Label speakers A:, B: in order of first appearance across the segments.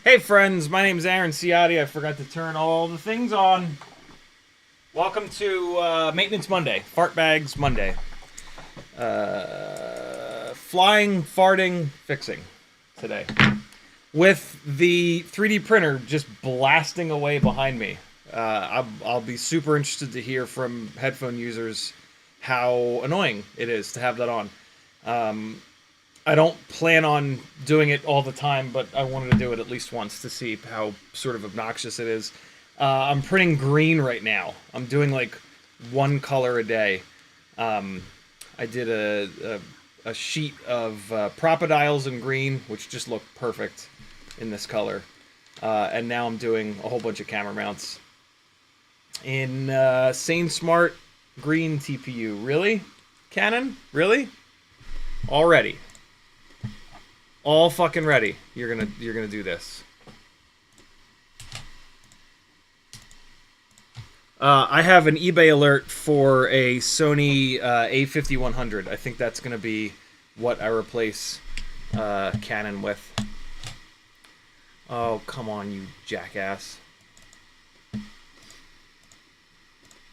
A: Hey friends, my name is Aaron Ciotti. I forgot to turn all the things on. Welcome to Maintenance Monday, Fart Bags Monday. Flying, farting, fixing today. With the 3D printer just blasting away behind me. I'll be super interested to hear from headphone users how annoying it is to have that on. I don't plan on doing it all the time, but I wanted to do it at least once to see how sort of obnoxious it is. I'm printing green right now. I'm doing like one color a day. I did a sheet of propodials in green, which just looked perfect in this color. And now I'm doing a whole bunch of camera mounts in Sane Smart green TPU. Really? Canon? Really? Already? All fucking ready. You're gonna do this. I have an eBay alert for a Sony A5100. I think that's gonna be what I replace Canon with. Oh, come on, you jackass.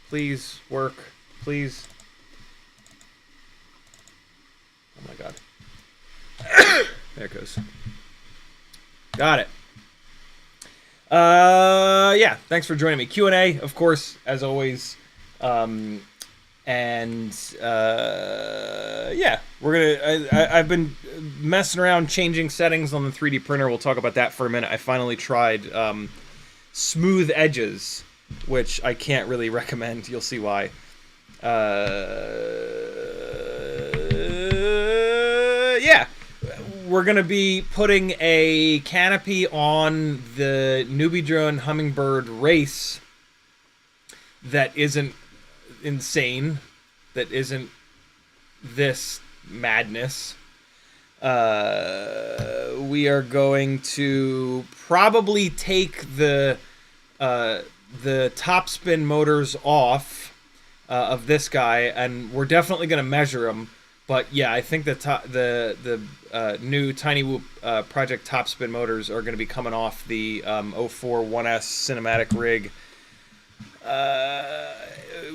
A: Please work. Please. Oh my god. There it goes. Got it. Yeah, thanks for joining me. Q&A, of course, as always. Yeah, I've been messing around changing settings on the 3D printer. We'll talk about that for a minute. I finally tried smooth edges, which I can't really recommend. You'll see why. Yeah. We're going to be putting a canopy on the newbie drone Hummingbird race that isn't insane, that isn't this madness. We are going to probably take the Topspin motors off of this guy, and we're definitely going to measure them. But yeah, I think the new Tiny Whoop Project Topspin motors are going to be coming off the 04 1S cinematic rig.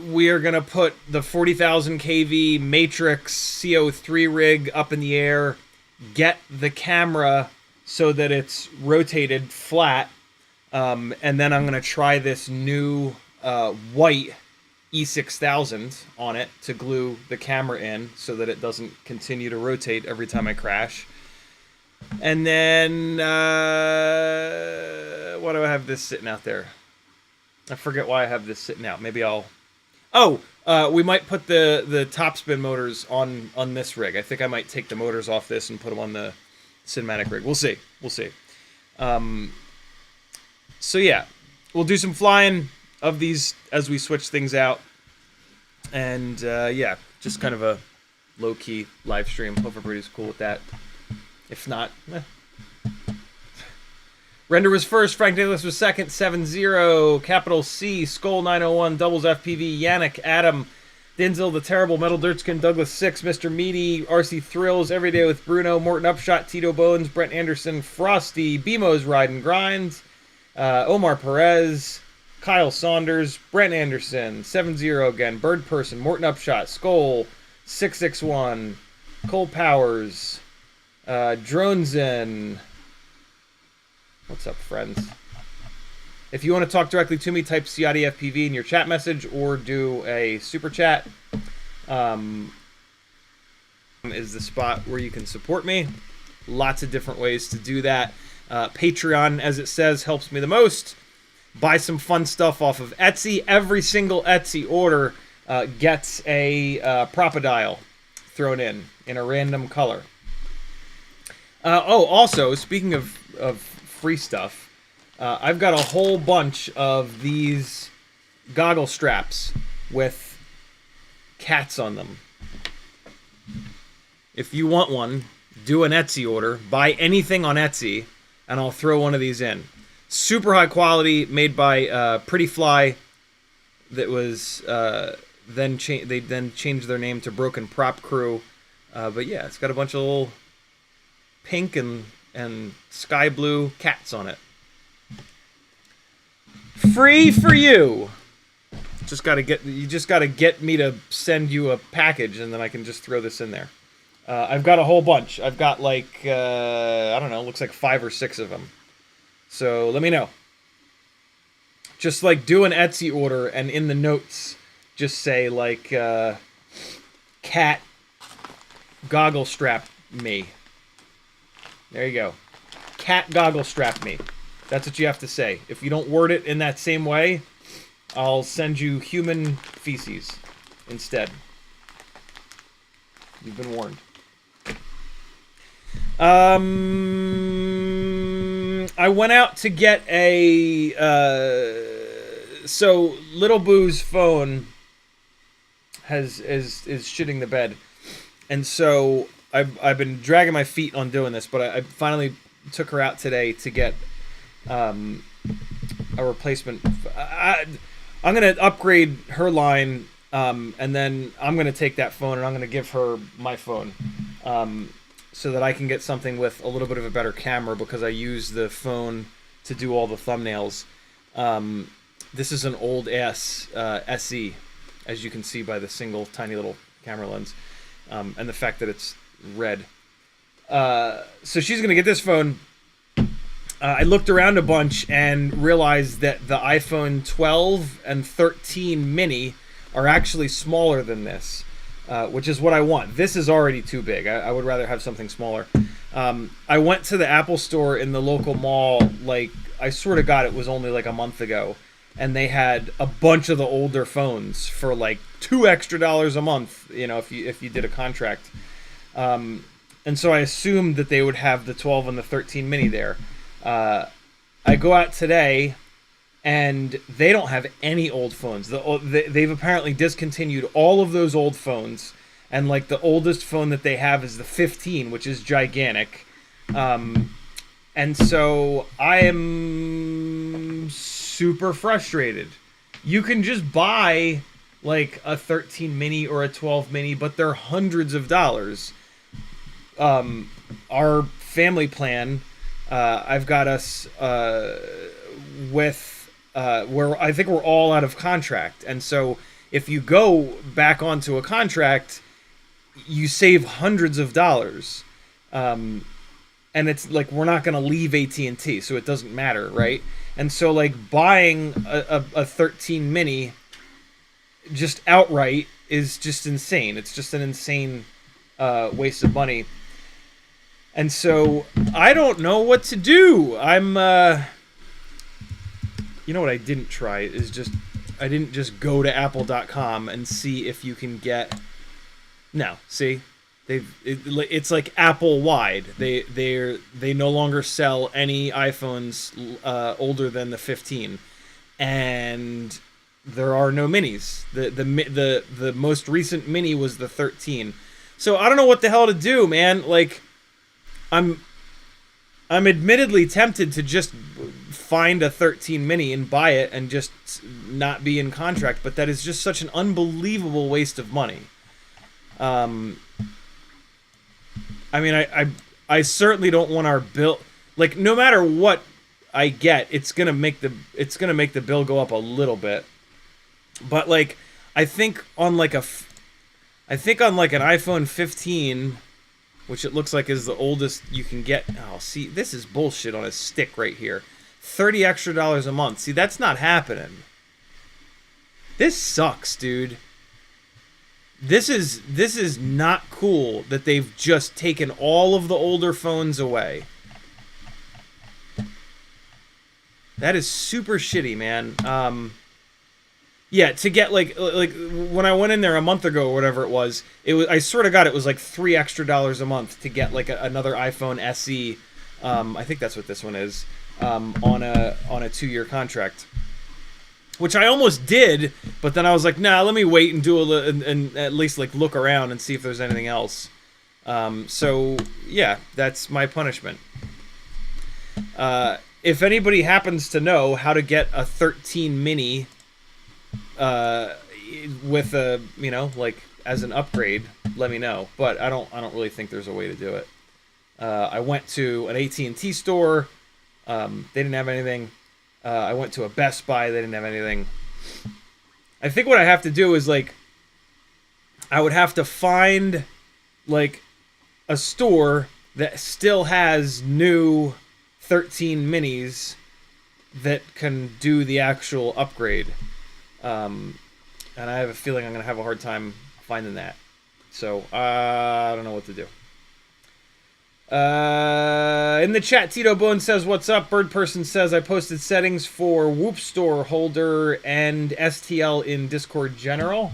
A: we are going to put the 40,000 kV Matrix CO3 rig up in the air, get the camera so that it's rotated flat, and then I'm going to try this new white E6000 on it to glue the camera in so that it doesn't continue to rotate every time I crash. And then, why do I have this sitting out there? I forget why I have this sitting out. Maybe I'll... Oh, we might put the Topspin motors on this rig. I think I might take the motors off this and put them on the cinematic rig. We'll see. We'll see. So yeah, we'll do some flying of these as we switch things out. And yeah, just kind of a low-key live stream. Hope everybody's cool with that. If not, Render was first, Frank Nicholas was second, 7-0, Capital C, Skull 901, Doubles FPV, Yannick, Adam, Denzel the Terrible, Metal Dirtskin, Douglas 6, Mr. Meaty, RC Thrills, Everyday with Bruno, Morton Upshot, Tito Bones, Brent Anderson, Frosty, BMO's Ride and Grind, Omar Perez, Kyle Saunders, Brent Anderson, 7-0 again, Bird Person, Morton Upshot, Skull, 661, Cole Powers, Dronzen. What's up, friends? If you want to talk directly to me, type CiottiFPV in your chat message or do a super chat. Is the spot where you can support me. Lots of different ways to do that. Patreon, as it says, helps me the most. Buy some fun stuff off of Etsy. Every single Etsy order gets a Propodial thrown in a random color. Oh, also, speaking of free stuff, I've got a whole bunch of these goggle straps with cats on them. If you want one, do an Etsy order, buy anything on Etsy, and I'll throw one of these in. Super high quality, made by Pretty Fly. That was they then changed their name to Broken Prop Crew. But yeah, it's got a bunch of little pink and sky blue cats on it. Free for you. You just gotta get me to send you a package, and then I can just throw this in there. I've got a whole bunch. I've got like I don't know, looks like 5 or 6 of them. So let me know. Just like do an Etsy order, and in the notes just say like cat goggle strap me. There you go. Cat goggle strap me. That's what you have to say. If you don't word it in that same way, I'll send you human feces instead. You've been warned. I went out to get a... so, Little Boo's phone is shitting the bed. And so I've been dragging my feet on doing this, but I finally took her out today to get a replacement. I'm going to upgrade her line, and then I'm going to take that phone and I'm going to give her my phone so that I can get something with a little bit of a better camera, because I use the phone to do all the thumbnails. This is an old ass SE, as you can see by the single tiny little camera lens, and the fact that it's red. So she's going to get this phone. I looked around a bunch and realized that the iPhone 12 and 13 mini are actually smaller than this, which is what I want. This is already too big. I would rather have something smaller. I went to the Apple store in the local mall, like, I swear to God, it was only like a month ago, and they had a bunch of the older phones for like $2 extra a month, you know, if you did a contract. And so I assumed that they would have the 12 and the 13 mini there. I go out today, and they don't have any old phones. They've apparently discontinued all of those old phones, and like the oldest phone that they have is the 15, which is gigantic. And so I am super frustrated. You can just buy like a 13 mini or a 12 mini, but they're hundreds of dollars. Our family plan, I've got us with where I think we're all out of contract, and so if you go back onto a contract, you save hundreds of dollars. And it's like, we're not going to leave AT&T, so it doesn't matter, right? And so, like, buying a 13 mini just outright is just insane. It's just an insane waste of money. And so I don't know what to do. I'm you know what I didn't try is I didn't just go to apple.com and see if you can get. No, see, it's like Apple wide. They no longer sell any iPhones older than the 15, and there are no minis. The most recent mini was the 13. So I don't know what the hell to do, man. Like, I'm admittedly tempted to just find a 13 mini and buy it and just not be in contract, but that is just such an unbelievable waste of money. I mean, I certainly don't want our bill, like, no matter what I get, it's gonna make the bill go up a little bit. But like, I think on like an iPhone 15, which it looks like is the oldest you can get. Oh, see, this is bullshit on a stick right here. $30 extra a month. See, that's not happening. This sucks, dude. This is not cool that they've just taken all of the older phones away. That is super shitty, man. Yeah, to get like when I went in there a month ago or whatever it was, I swear to God, it was like $3 extra a month to get like another iPhone SE. I think that's what this one is, on a 2-year contract, which I almost did, but then I was like, nah, let me wait and do and at least like look around and see if there's anything else. So yeah, that's my punishment. If anybody happens to know how to get a 13 mini with a, you know, like as an upgrade, let me know. But I don't really think there's a way to do it. I went to an AT&T store. They didn't have anything. I went to a Best Buy. They didn't have anything. I think what I have to do is, like, I would have to find, like, a store that still has new 13 minis that can do the actual upgrade. And I have a feeling I'm going to have a hard time finding that. So, I don't know what to do. In the chat, Tito Bone says, what's up? Bird Person says, I posted settings for whoopstore holder and STL in Discord General.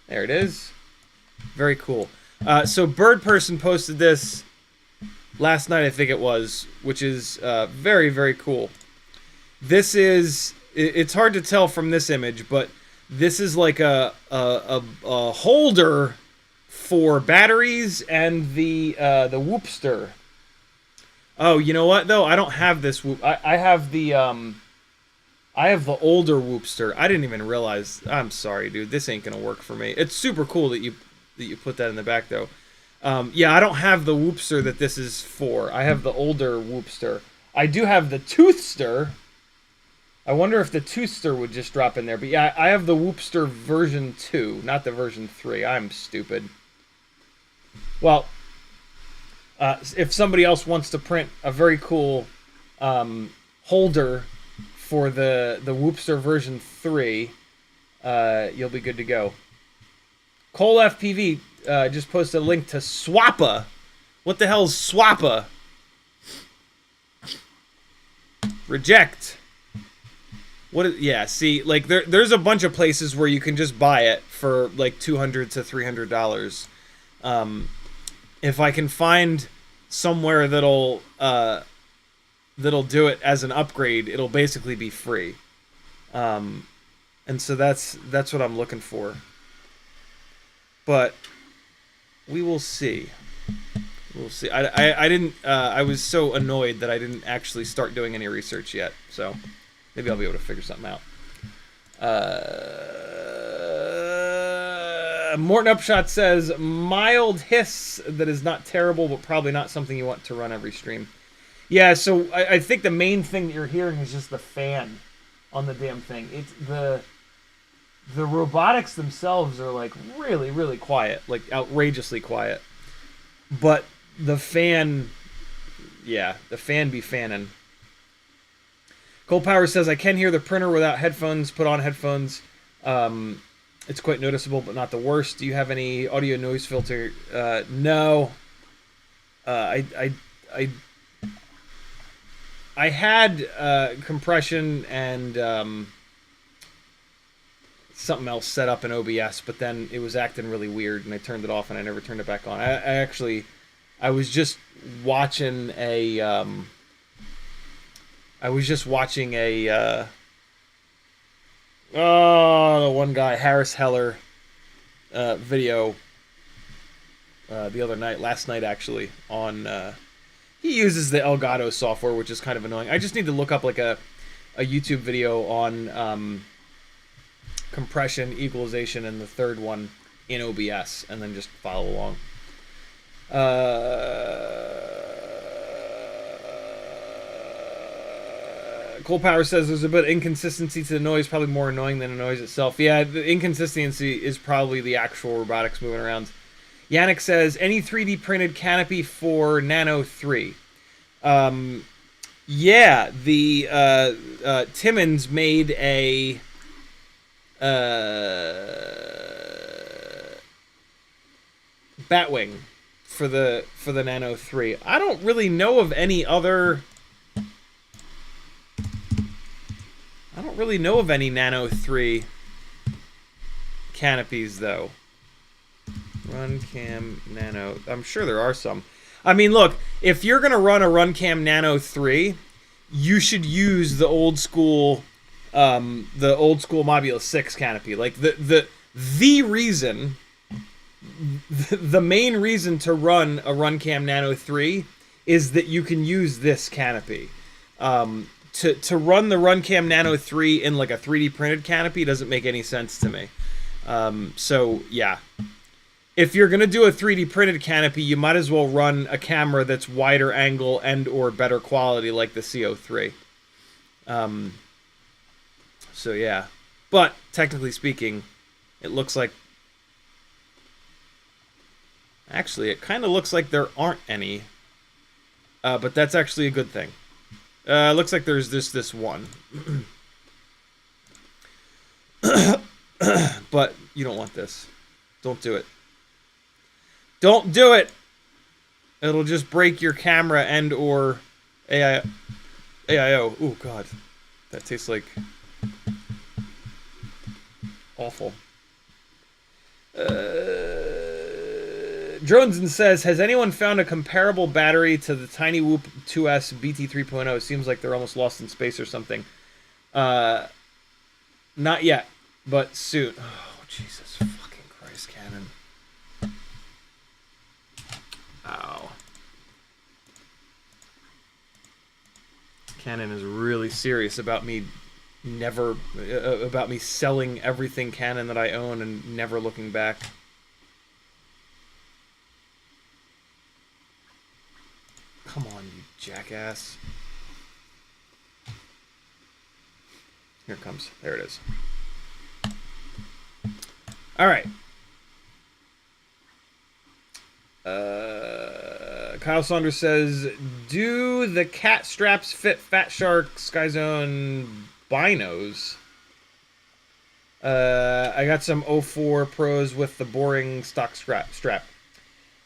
A: There it is. Very cool. So Bird Person posted this last night, I think it was, which is very, very cool. This is, it's hard to tell from this image, but this is like a holder for batteries and the whoopster. Oh, you know what though? I don't have this whoop. I have the older whoopster. I didn't even realize. I'm sorry, dude. This ain't gonna work for me. It's super cool that you put that in the back though. Yeah, I don't have the whoopster that this is for. I have the older whoopster. I do have the toothster. I wonder if the toothster would just drop in there. But yeah, I have the whoopster version 2, not the version 3. I'm stupid. Well, if somebody else wants to print a very cool holder for the whoopster version 3, you'll be good to go. Cole FPV just posted a link to Swappa. What the hell's Swappa? Reject. Yeah, see, like there's a bunch of places where you can just buy it for like $200 to $300. If I can find somewhere that'll do it as an upgrade, it'll basically be free. And so that's what I'm looking for. But we will see. We'll see. I didn't. I was so annoyed that I didn't actually start doing any research yet. So maybe I'll be able to figure something out. Morton Upshot says, mild hiss that is not terrible, but probably not something you want to run every stream. Yeah, so I think the main thing that you're hearing is just the fan on the damn thing. It's the robotics themselves are like really, really quiet, like outrageously quiet. But the fan, yeah, the fan be fanning. Cold Power says, I can hear the printer without headphones. Put on headphones. It's quite noticeable, but not the worst. Do you have any audio noise filter? No. I had compression and something else set up in OBS, but then it was acting really weird, and I turned it off, and I never turned it back on. I was just watching a the one guy, Harris Heller, video the other night, last night actually, on he uses the Elgato software, which is kind of annoying. I just need to look up like a YouTube video on compression, equalization, and the third one in OBS, and then just follow along. Cold Power says there's a bit of inconsistency to the noise, probably more annoying than the noise itself. Yeah, the inconsistency is probably the actual robotics moving around. Yannick says, any 3D printed canopy for Nano 3? Yeah, the Timmons made a Batwing for the Nano 3. I don't really know of any other. I don't really know of any Nano 3 canopies though. Runcam Nano. I'm sure there are some. I mean, look, if you're gonna run a Runcam Nano 3, you should use the old school Mobula 6 canopy. Like the reason, the main reason to run a Runcam Nano 3 is that you can use this canopy. To run the Runcam Nano 3 in like a 3D printed canopy doesn't make any sense to me. So yeah, if you're gonna do a 3D printed canopy, you might as well run a camera that's wider angle and or better quality like the CO3. So yeah, but technically speaking, it looks like, actually it kind of looks like there aren't any, but that's actually a good thing. Looks like there's this one. But you don't want this. Don't do it. Don't do it! It'll just break your camera and or AIO. Oh god. That tastes like awful. Dronesen says, has anyone found a comparable battery to the Tiny Whoop 2S BT 3.0? Seems like they're almost lost in space or something. Not yet, but soon. Oh, Jesus fucking Christ, Canon. Ow. Canon is really serious about me about me selling everything Canon that I own and never looking back. Come on, you jackass. Here it comes. There it is. All right. Kyle Saunders says, do the cat straps fit Fatshark Skyzone binos? I got some 04 Pros with the boring stock strap.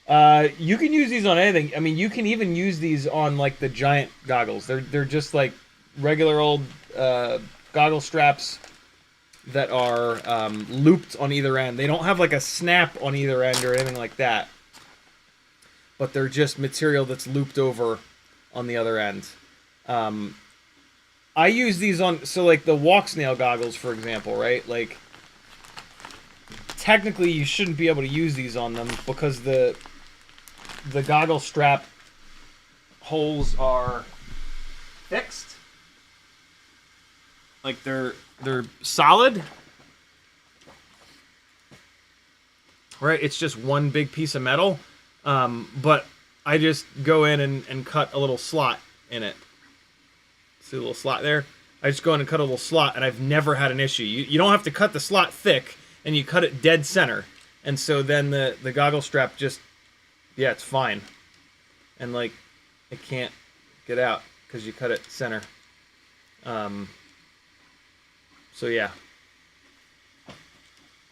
A: You can use these on anything. I mean, you can even use these on like the giant goggles. They're just like regular old goggle straps that are looped on either end. They don't have like a snap on either end or anything like that, but they're just material that's looped over on the other end. I use these on, so like the walk snail goggles, for example, right? Like technically you shouldn't be able to use these on them because the goggle strap holes are fixed. Like they're solid. Right? It's just one big piece of metal. But I just go in and cut a little slot in it. See the little slot there? I just go in and cut a little slot, and I've never had an issue. You don't have to cut the slot thick, and you cut it dead center. And so then the goggle strap just, yeah, it's fine. And, like, it can't get out because you cut it center. So, yeah.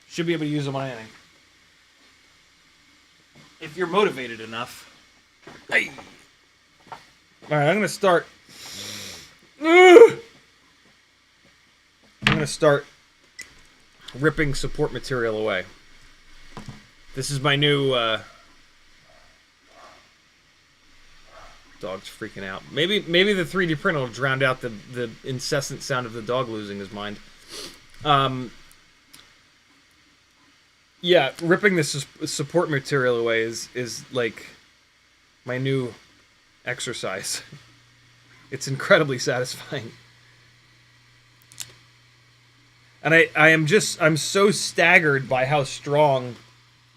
A: Should be able to use them on anything. If you're motivated enough. Hey. All right, I'm going to start. I'm going to start ripping support material away. This is my new... Dog's freaking out. Maybe the 3D printer will drown out the incessant sound of the dog losing his mind. Yeah, ripping this support material away is like my new exercise. It's incredibly satisfying. And I'm so staggered by how strong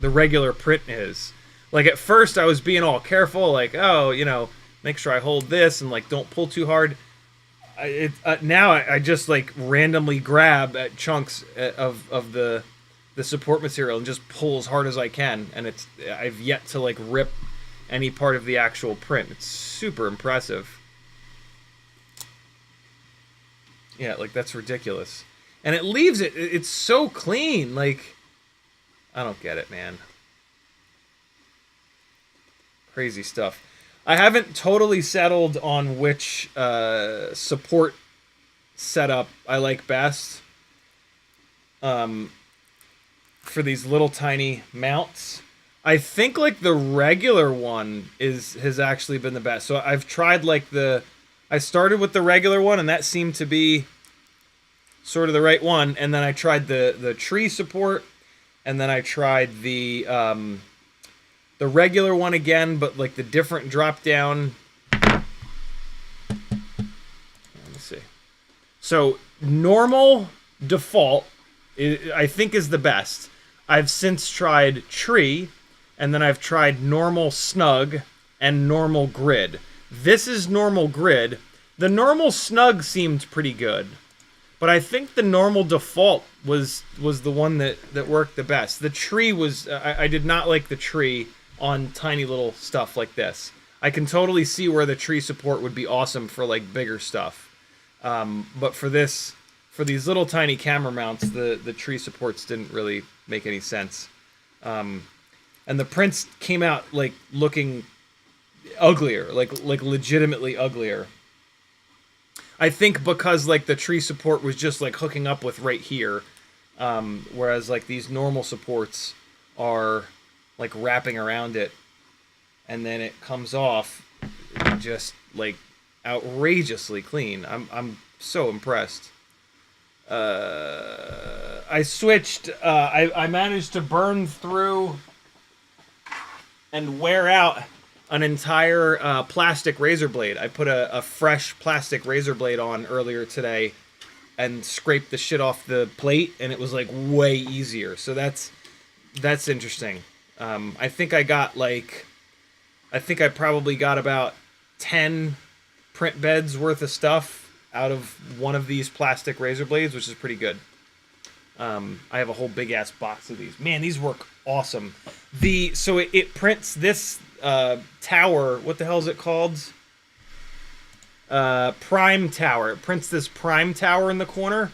A: the regular print is. Like, at first I was being all careful, like, oh, you know, make sure I hold this and, like, don't pull too hard. Now I just, like, randomly grab at chunks of the support material and just pull as hard as I can. And I've yet to, like, rip any part of the actual print. It's super impressive. Yeah, like, that's ridiculous. And it leaves it's so clean. Like, I don't get it, man. Crazy stuff. I haven't totally settled on which support setup I like best for these little tiny mounts. I think, like, the regular one has actually been the best. So I've tried, like, I started with the regular one, and that seemed to be sort of the right one. And then I tried the tree support, and then I tried the regular one again, but, like, the different drop down. Let me see. So normal default, I think, is the best. I've since tried tree, and then I've tried normal snug and normal grid. This is normal grid. The normal snug seemed pretty good, but I think the normal default was the one that worked the best. The tree was, I did not like the tree on tiny little stuff like this. I can totally see where the tree support would be awesome for, like, bigger stuff. But for these little tiny camera mounts, the tree supports didn't really make any sense. And the prints came out, like, looking uglier, like legitimately uglier. I think because, like, the tree support was just, like, hooking up with right here, whereas, like, these normal supports are, like, wrapping around it, and then it comes off just, like, outrageously clean. I'm so impressed. I switched. I managed to burn through and wear out an entire plastic razor blade. I put a fresh plastic razor blade on earlier today and scraped the shit off the plate, and it was, like, way easier. So that's interesting. I think I probably got about 10 print beds worth of stuff out of one of these plastic razor blades, which is pretty good. I have a whole big ass box of these. Man, these work awesome. So it prints this tower. What the hell is it called? Prime tower. It prints this prime tower in the corner,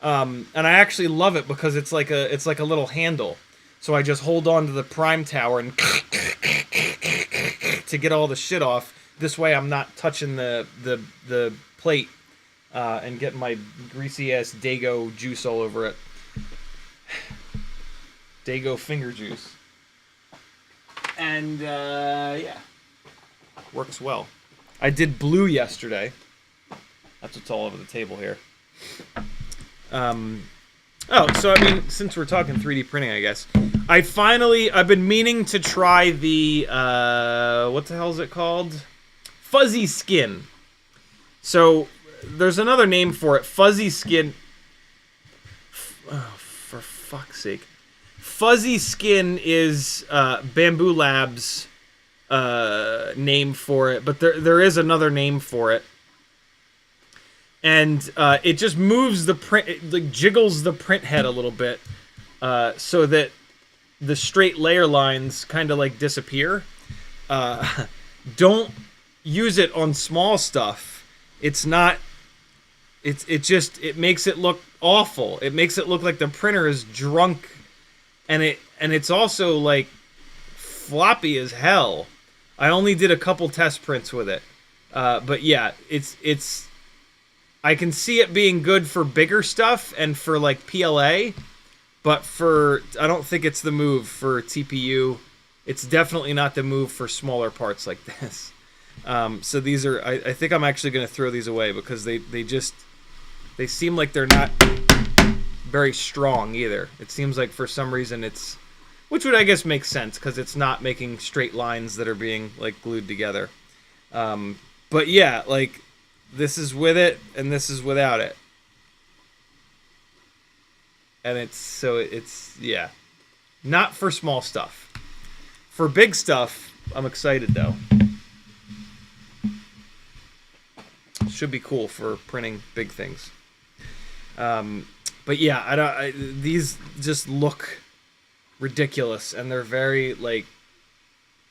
A: and I actually love it because it's like a little handle. So I just hold on to the prime tower and to get all the shit off. This way I'm not touching the plate and getting my greasy ass Dago juice all over it. Dago finger juice. And yeah, works well. I did blue yesterday. That's what's all over the table here. Oh, so I mean, since we're talking 3D printing, I guess I've been meaning to try the what the hell is it called? Fuzzy skin. So there's another name for it. Fuzzy skin. Oh, for fuck's sake. Fuzzy skin is Bambu Lab's name for it, but there is another name for it. and it just moves the print, it, like, jiggles the print head a little bit, so that the straight layer lines kind of like disappear. Don't use it on small stuff. It's not. It makes it look awful. It makes it look like the printer is drunk, and it's also like floppy as hell. I only did a couple test prints with it, but yeah, it's. I can see it being good for bigger stuff and for like PLA, but I don't think it's the move for TPU. It's definitely not the move for smaller parts like this. So these are. I think I'm actually going to throw these away because they seem like they're not very strong either. It seems like for some reason it's, which would I guess make sense because it's not making straight lines that are being like glued together. But yeah, like this is with it and this is without it. And it's yeah, not for small stuff. For big stuff, I'm excited though. Should be cool for printing big things. But yeah, these just look ridiculous, and they're very like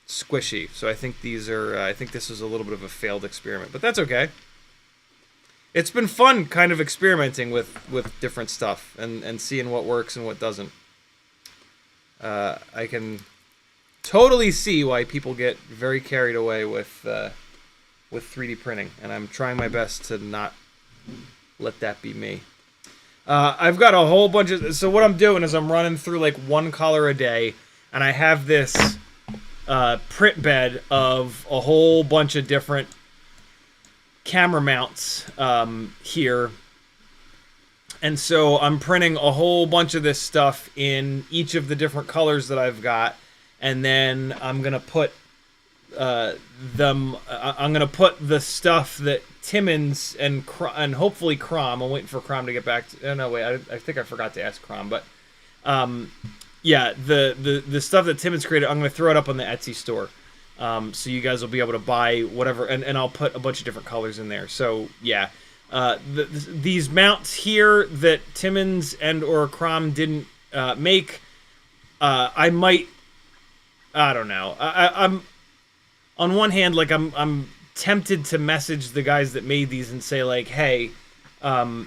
A: squishy. So I think these are. I think this is a little bit of a failed experiment, but that's okay. It's been fun, kind of experimenting with different stuff and seeing what works and what doesn't. I can totally see why people get very carried away with 3D printing, and I'm trying my best to not let that be me. I've got a whole bunch of... So what I'm doing is I'm running through like one color a day, and I have this print bed of a whole bunch of different camera mounts here. And so I'm printing a whole bunch of this stuff in each of the different colors that I've got, and then I'm going to put I'm gonna put the stuff that Timmons and hopefully Crom. I'm waiting for Crom to get back. Oh no, wait. I think I forgot to ask Crom, but yeah, the stuff that Timmons created, I'm gonna throw it up on the Etsy store, so you guys will be able to buy whatever, and I'll put a bunch of different colors in there. So yeah, these mounts here that Timmons and or Crom didn't make, I might. I don't know. I'm. On one hand, like I'm tempted to message the guys that made these and say like, hey, how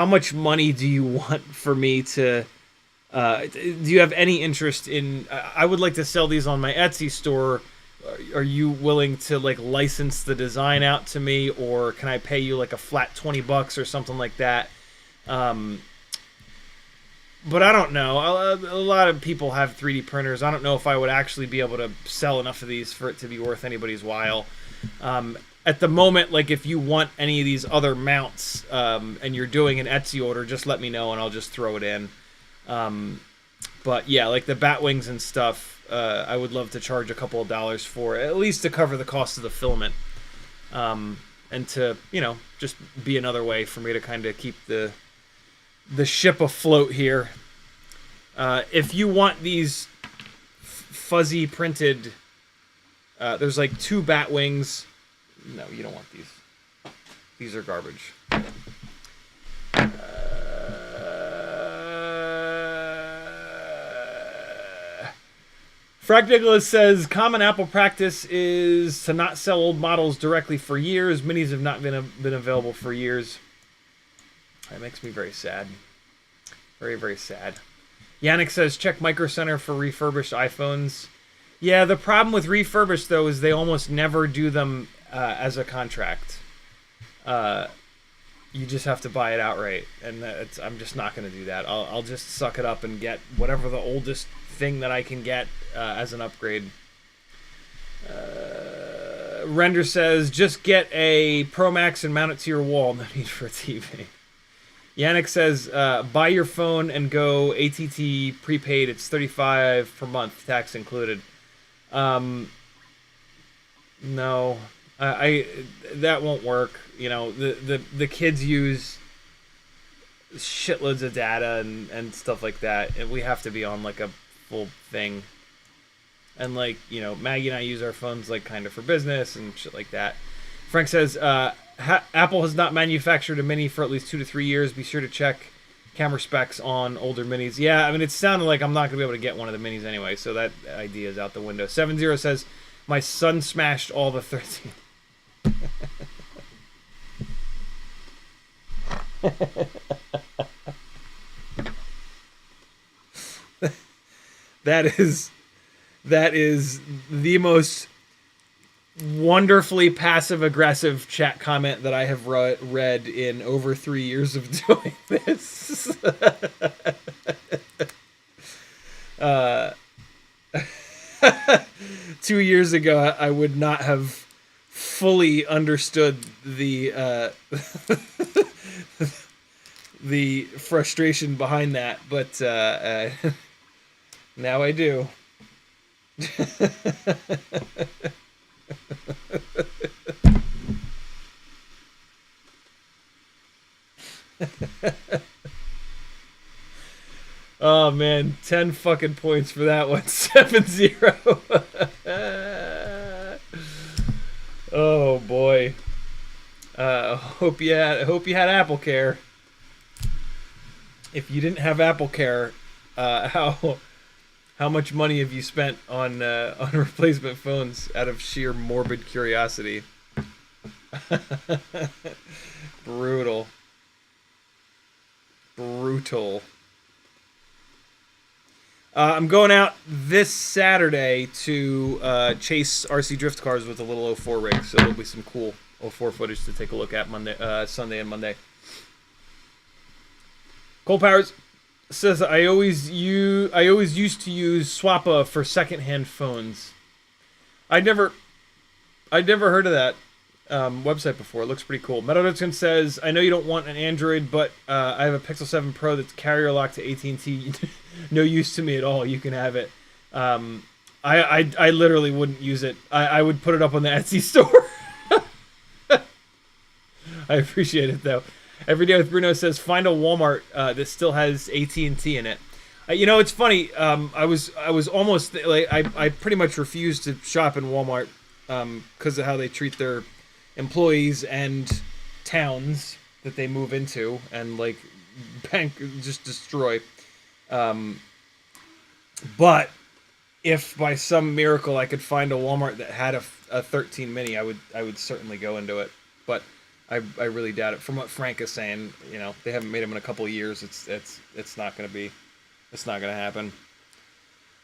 A: much money do you want for me to? Do you have any interest in? I would like to sell these on my Etsy store. Are you willing to like license the design out to me, or can I pay you like a flat $20 or something like that? But I don't know. A lot of people have 3D printers. I don't know if I would actually be able to sell enough of these for it to be worth anybody's while. At the moment, like if you want any of these other mounts and you're doing an Etsy order, just let me know and I'll just throw it in. But yeah, like the bat wings and stuff, I would love to charge a couple of dollars for, at least to cover the cost of the filament. And to, you know, just be another way for me to kind of keep the ship afloat here. If you want these fuzzy printed, there's like 2 bat wings. No, you don't want these. These are garbage. Frank Nicholas says, common Apple practice is to not sell old models directly for years. Minis have not been available for years. That makes me very sad. Very, very sad. Yannick says, check Micro Center for refurbished iPhones. Yeah, the problem with refurbished, though, is they almost never do them as a contract. You just have to buy it outright. And I'm just not going to do that. I'll just suck it up and get whatever the oldest thing that I can get as an upgrade. Render says, just get a Pro Max and mount it to your wall. No need for a TV. Yannick says, buy your phone and go ATT prepaid. It's $35 per month, tax included. No, that won't work. You know, the kids use shitloads of data and stuff like that, and we have to be on like a full thing. And like, you know, Maggie and I use our phones like kind of for business and shit like that. Frank says, Apple has not manufactured a Mini for at least 2 to 3 years. Be sure to check camera specs on older Minis. Yeah, I mean, it sounded like I'm not going to be able to get one of the Minis anyway, so that idea is out the window. 70 says, my son smashed all the 13. That is the most wonderfully passive-aggressive chat comment that I have read in over 3 years of doing this. 2 years ago, I would not have fully understood the the frustration behind that, but now I do. Oh man, 10 fucking points for that one. 7-0. Oh boy. Hope you had Apple Care. If you didn't have Apple Care, how much money have you spent on replacement phones out of sheer morbid curiosity? Brutal. I'm going out this Saturday to chase RC drift cars with a little 04 rig, so there'll be some cool 04 footage to take a look at Sunday and Monday. Cole Powers says, I always used to use Swappa for secondhand phones. I'd never heard of that website before. It looks pretty cool. Meadowdutson says, I know you don't want an Android, but I have a Pixel 7 Pro that's carrier locked to AT&T. No use to me at all. You can have it. I literally wouldn't use it. I would put it up on the Etsy store. I appreciate it though. Every Day with Bruno says, find a Walmart that still has AT&T in it. You know, it's funny. I was almost like I pretty much refused to shop in Walmart because of how they treat their employees and towns that they move into and like just destroy. But if by some miracle I could find a Walmart that had a 13 mini, I would certainly go into it. But I really doubt it. From what Frank is saying, you know, they haven't made them in a couple of years. It's not going to happen.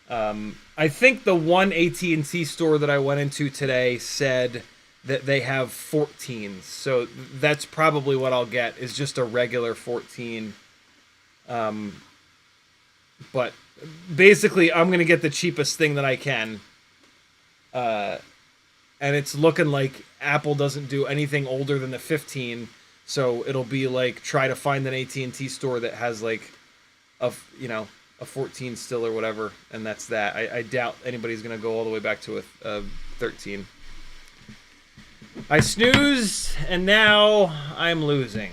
A: I think the one AT&T store that I went into today said that they have 14s. So that's probably what I'll get, is just a regular 14. But basically, I'm going to get the cheapest thing that I can. And it's looking like Apple doesn't do anything older than the 15. So it'll be like, try to find an AT&T store that has like a 14 still or whatever. And that's that. I doubt anybody's going to go all the way back to a 13. I snoozed, and now I'm losing.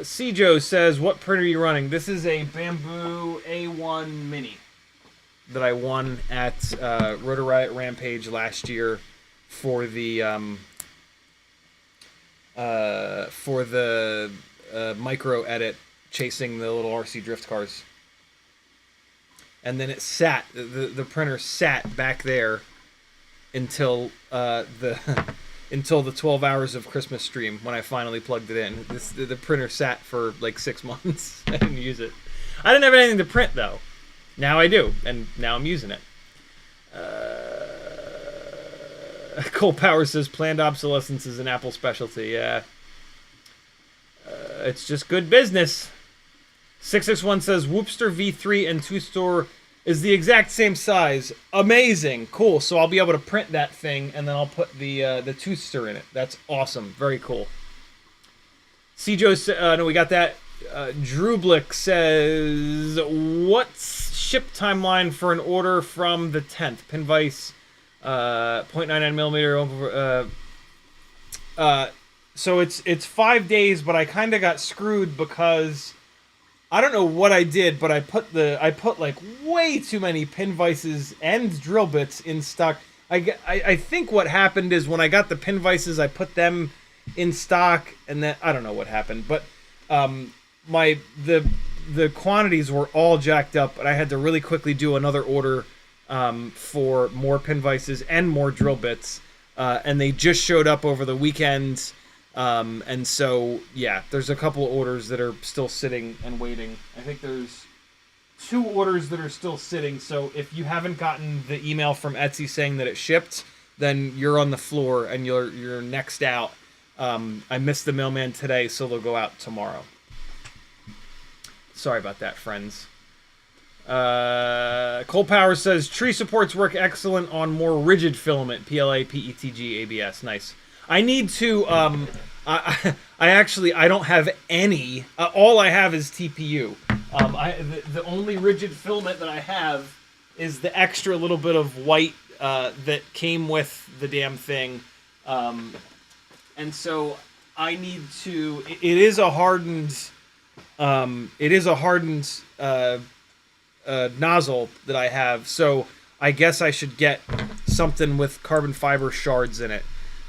A: Cjo says, what printer are you running? This is a Bambu A1 Mini that I won at Rotor Riot Rampage last year for the micro edit chasing the little RC drift cars. And then it sat, the printer sat back there until until the 12 hours of Christmas stream when I finally plugged it in. The printer sat for like 6 months. I didn't use it. I didn't have anything to print though. Now I do, and now I'm using it. Cole Power says planned obsolescence is an Apple specialty. Yeah. It's just good business. 661 says whoopstore V3 and 2-store is the exact same size. Amazing. Cool. So I'll be able to print that thing, and then I'll put the 2-store in it. That's awesome. Very cool. Cjo, no, we got that. Drew Blick says, what's ship timeline for an order from the 10th? Pinvice, 0.99 millimeter. So it's 5 days, but I kind of got screwed because I don't know what I did, but I put like way too many pin vices and drill bits in stock. I think what happened is when I got the pin vices, I put them in stock, and then I don't know what happened, but the quantities were all jacked up, and I had to really quickly do another order for more pin vices and more drill bits, and they just showed up over the weekend. And so, yeah, there's a couple of orders that are still sitting and waiting. I think there's 2 orders that are still sitting. So if you haven't gotten the email from Etsy saying that it shipped, then you're on the floor and you're next out. I missed the mailman today, so they'll go out tomorrow. Sorry about that, friends. Cole Power says, tree supports work excellent on more rigid filament, PLA, PETG, ABS. Nice. I need to, I don't have any, all I have is TPU. The only rigid filament that I have is the extra little bit of white, that came with the damn thing. And so I need to, it is a hardened, nozzle that I have. So I guess I should get something with carbon fiber shards in it.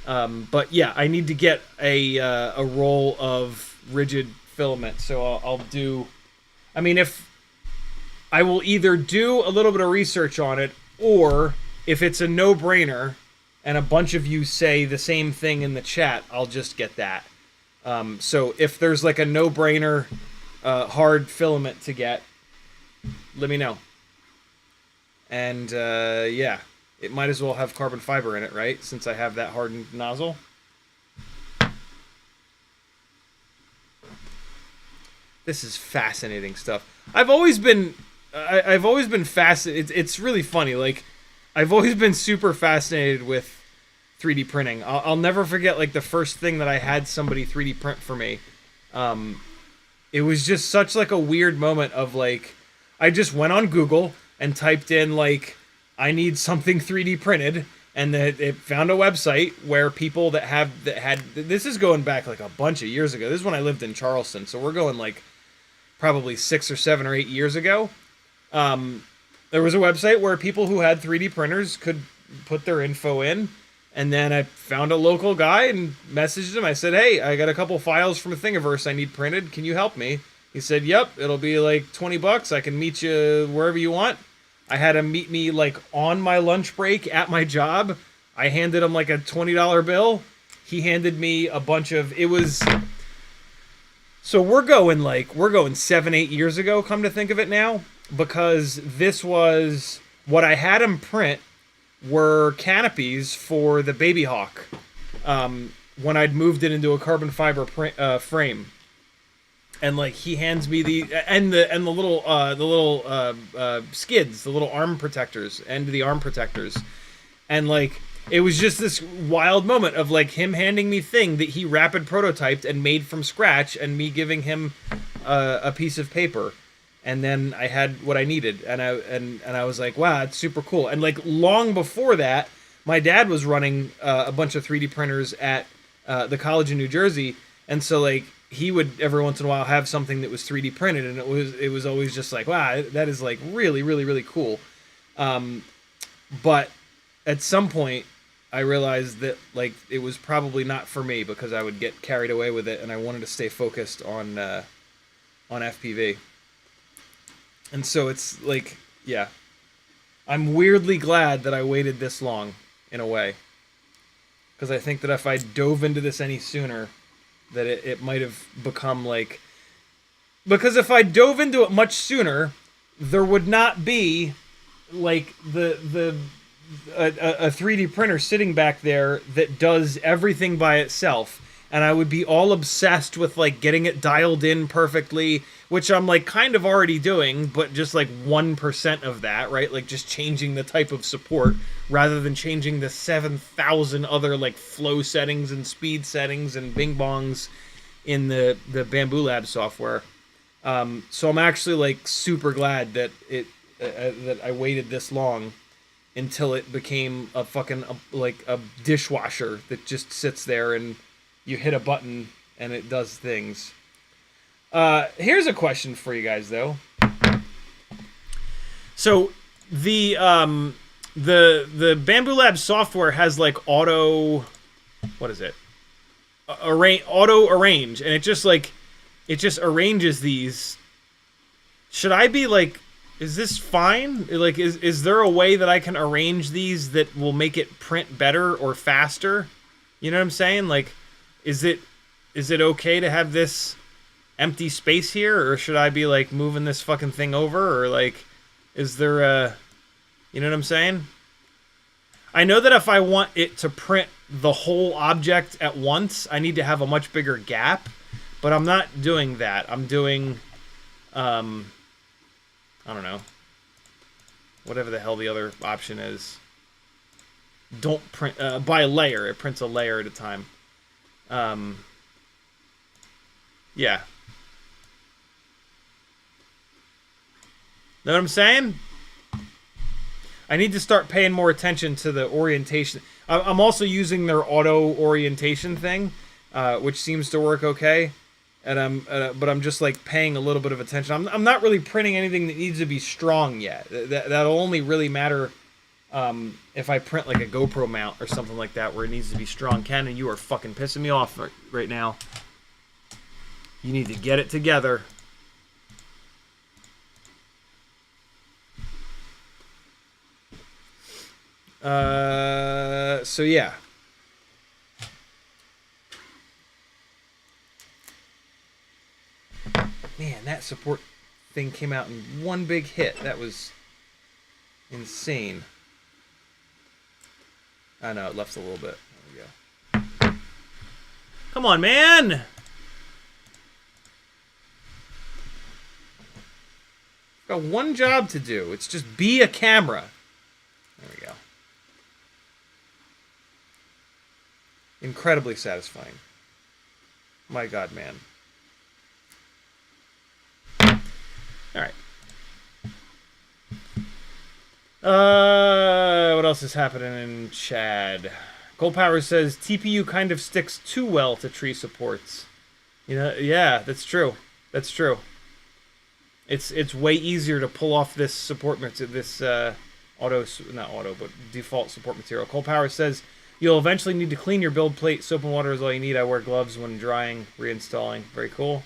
A: But yeah, I need to get a roll of rigid filament. So I'll do, I mean, if I will either do a little bit of research on it, or if it's a no-brainer and a bunch of you say the same thing in the chat, I'll just get that. So if there's like a no-brainer hard filament to get, let me know. And yeah. It might as well have carbon fiber in it, right? Since I have that hardened nozzle. This is fascinating stuff. I've always been fascinated. It's really funny. Like, I've always been super fascinated with 3D printing. I'll never forget, like, the first thing that I had somebody 3D print for me. It was just such, like, a weird moment of, like, I just went on Google and typed in, like, I need something 3D printed, and it found a website where people that had, this is going back like a bunch of years ago. This is when I lived in Charleston, so we're going like probably 6 or 7 or 8 years ago. There was a website where people who had 3D printers could put their info in, and then I found a local guy and messaged him. I said, hey, I got a couple files from a Thingiverse I need printed. Can you help me? He said, yep, it'll be like $20. I can meet you wherever you want. I had him meet me like on my lunch break at my job. I handed him like a $20 bill. He handed me a bunch of, it was, so we're going 7, 8 years ago, come to think of it now, because this was, what I had him print were canopies for the Baby Hawk, when I'd moved it into a carbon fiber frame. And like he hands me the little skids, the little arm protectors, and the arm protectors, and like it was just this wild moment of like him handing me thing that he rapid prototyped and made from scratch, and me giving him a piece of paper, and then I had what I needed, and I was like, wow, it's super cool. And like long before that, my dad was running a bunch of 3D printers at the college in New Jersey, and so like he would every once in a while have something that was 3D printed, and it was always just like, wow, that is like really, really, really cool. But at some point I realized that like it was probably not for me, because I would get carried away with it, and I wanted to stay focused on FPV. And so it's like, yeah, I'm weirdly glad that I waited this long in a way, because I think that if I dove into this any sooner, that it might have become like, because if I dove into it much sooner, there would not be like a 3D printer sitting back there that does everything by itself, and I would be all obsessed with like getting it dialed in perfectly, which I'm like kind of already doing, but just like 1% of that, right? Like just changing the type of support rather than changing the 7,000 other like flow settings and speed settings and bing bongs in the Bambu Lab software. So I'm actually like super glad that that I waited this long until it became a fucking like a dishwasher that just sits there and you hit a button and it does things. Here's a question for you guys though. So the the Bambu Lab software has like auto, what is it? Auto arrange, and it just arranges these. Should I be like, is this fine? Like, is there a way that I can arrange these that will make it print better or faster? You know what I'm saying? Like, is it okay to have this empty space here, or should I be like moving this fucking thing over, or like, is there a, you know what I'm saying? I know that if I want it to print the whole object at once, I need to have a much bigger gap, but I'm not doing that. I'm doing, I don't know, whatever the hell the other option is. Don't print, by layer. It prints a layer at a time. Yeah. Know what I'm saying? I need to start paying more attention to the orientation. I'm also using their auto orientation thing, which seems to work okay. And but I'm just like paying a little bit of attention. I'm not really printing anything that needs to be strong yet. That'll only really matter if I print like a GoPro mount or something like that where it needs to be strong. Canon, you are fucking pissing me off right now. You need to get it together. So yeah. Man, that support thing came out in one big hit. That was insane. I know, it left a little bit. There we go. Come on, man! Got one job to do. It's just be a camera. There we go. Incredibly satisfying. My God, man. Alright. What else is happening in Chad? Cold Power says TPU kind of sticks too well to tree supports. You know, yeah, that's true. That's true. It's way easier to pull off this support material, this not auto, but default support material. Cold Power says you'll eventually need to clean your build plate. Soap and water is all you need. I wear gloves when drying, reinstalling. Very cool.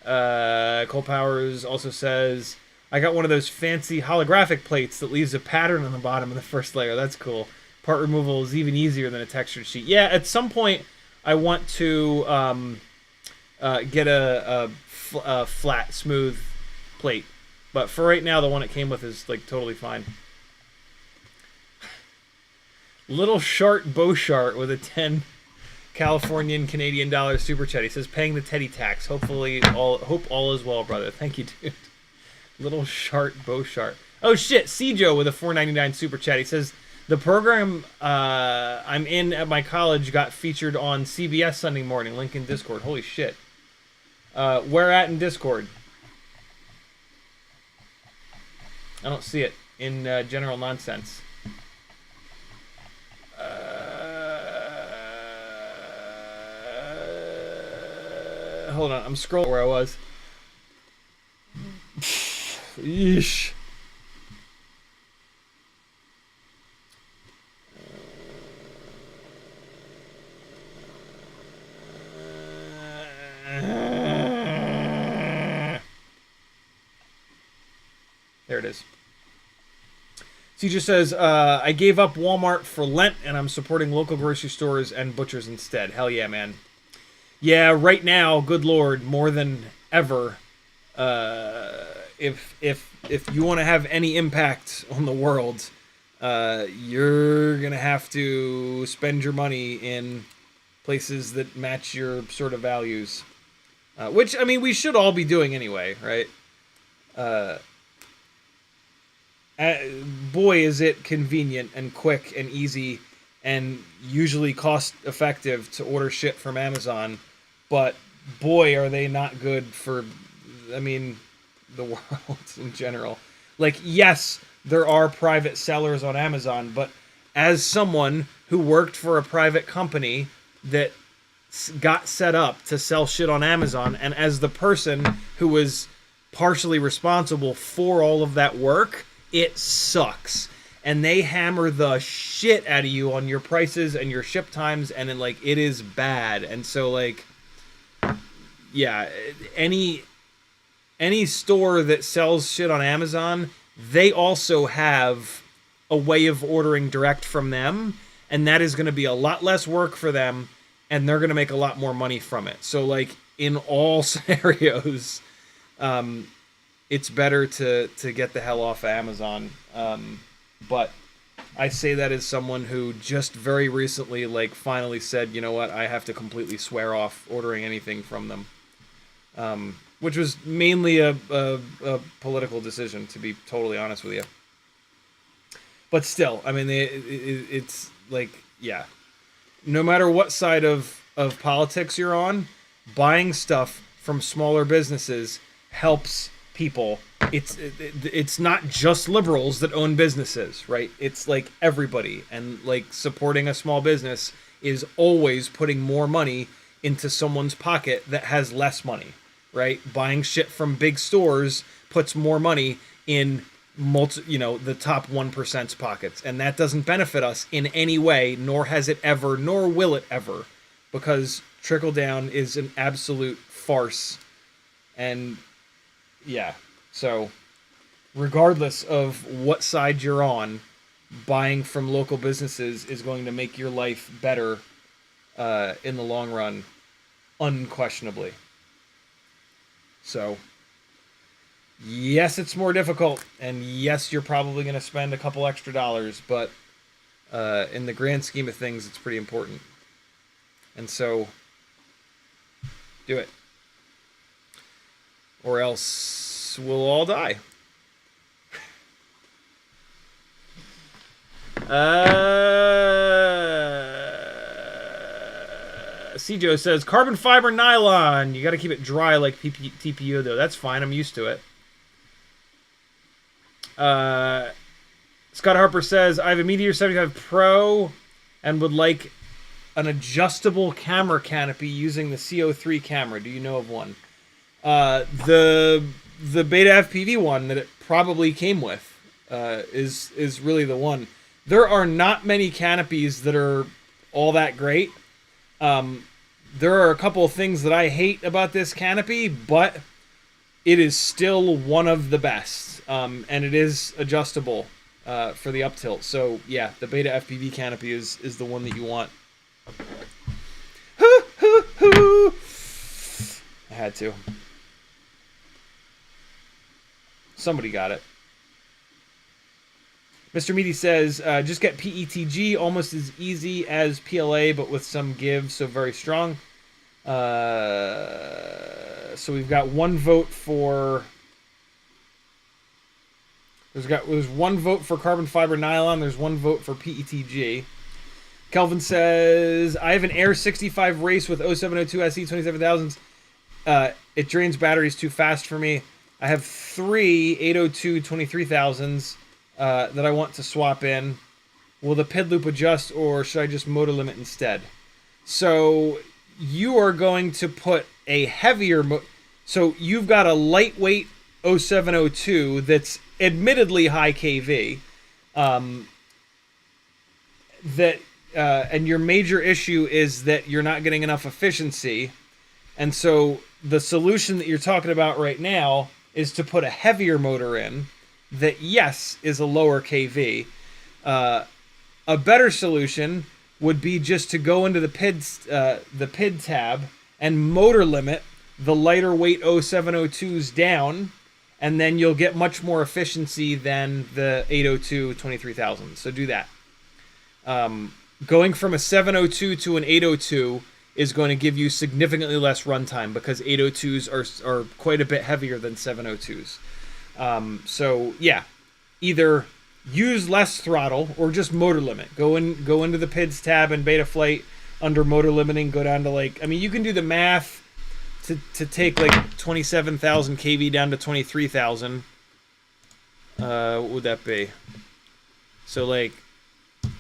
A: Cold Powers also says, I got one of those fancy holographic plates that leaves a pattern on the bottom of the first layer. That's cool. Part removal is even easier than a textured sheet. Yeah, at some point I want to get a flat, smooth plate. But for right now, the one it came with is like totally fine. Little Shart Beauchart with a 10 Californian Canadian dollar super chat. He says, paying the Teddy tax. Hope all is well, brother. Thank you, dude. Little Shart Beauchart. Oh shit, Cjo with a $4.99 super chat. He says, the program I'm in at my college got featured on CBS Sunday morning. Link in Discord. Holy shit. Where at in Discord? I don't see it in general nonsense. Hold on, I'm scrolling where I was. Yeesh. There it is. He just says, I gave up Walmart for Lent, and I'm supporting local grocery stores and butchers instead. Hell yeah, man. Yeah, right now, good lord, more than ever, if you want to have any impact on the world, you're going to have to spend your money in places that match your sort of values. Which, I mean, we should all be doing anyway, right? Boy, is it convenient and quick and easy and usually cost effective to order shit from Amazon, but boy, are they not good for, I mean, the world in general. Like, yes, there are private sellers on Amazon, but as someone who worked for a private company that got set up to sell shit on Amazon, and as the person who was partially responsible for all of that work, it sucks. And they hammer the shit out of you on your prices and your ship times, and then, like, it is bad. And so, like, yeah, any store that sells shit on Amazon, they also have a way of ordering direct from them, and that is going to be a lot less work for them, and they're going to make a lot more money from it. So, like, in all scenarios, it's better to get the hell off of Amazon. But I say that as someone who just very recently, like, finally said, you know what, I have to completely swear off ordering anything from them. Which was mainly a political decision, to be totally honest with you. But still, I mean, it's like, yeah. No matter what side of politics you're on, buying stuff from smaller businesses helps people. It's not just liberals that own businesses, right? It's like everybody, and like supporting a small business is always putting more money into someone's pocket that has less money, right? Buying shit from big stores puts more money in the top 1%'s pockets, and that doesn't benefit us in any way, nor has it ever, nor will it ever, because trickle down is an absolute farce. And yeah. So, regardless of what side you're on, buying from local businesses is going to make your life better in the long run, unquestionably. So, yes, it's more difficult, and yes, you're probably going to spend a couple extra dollars, but in the grand scheme of things, it's pretty important. And so, do it. Or else we'll all die. Cjo says, carbon fiber nylon. You got to keep it dry like TPU, though. That's fine. I'm used to it. Scott Harper says, I have a Meteor 75 Pro and would like an adjustable camera canopy using the CO3 camera. Do you know of one? The Beta FPV one that it probably came with is really the one. There are not many canopies that are all that great. There are a couple of things that I hate about this canopy, but it is still one of the best. And it is adjustable for the up tilt. So yeah, the Beta FPV canopy is the one that you want. I had to. Somebody got it. Mr. Meaty says, just get PETG, almost as easy as PLA, but with some give, so very strong. So we've got one vote for... There's one vote for carbon fiber nylon, there's one vote for PETG. Kelvin says, I have an Air 65 race with 0702 SE 27000s. It drains batteries too fast for me. I have 3 802 23,000s that I want to swap in. Will the PID loop adjust, or should I just motor limit instead? So you are going to put a heavier... So you've got a lightweight 0702 that's admittedly high KV. And your major issue is that you're not getting enough efficiency. And so the solution that you're talking about right now is to put a heavier motor in that, yes, is a lower KV. A better solution would be just to go into the PID tab and motor limit the lighter weight 0702s down, and then you'll get much more efficiency than the 802 23,000. So do that. Going from a 702 to an 802 is going to give you significantly less runtime because 802s are quite a bit heavier than 702s. So yeah, either use less throttle or just motor limit. Go into the PIDs tab in Betaflight under motor limiting. Go down to like, I mean, you can do the math to take like 27,000 kV down to 23,000. What would that be? So like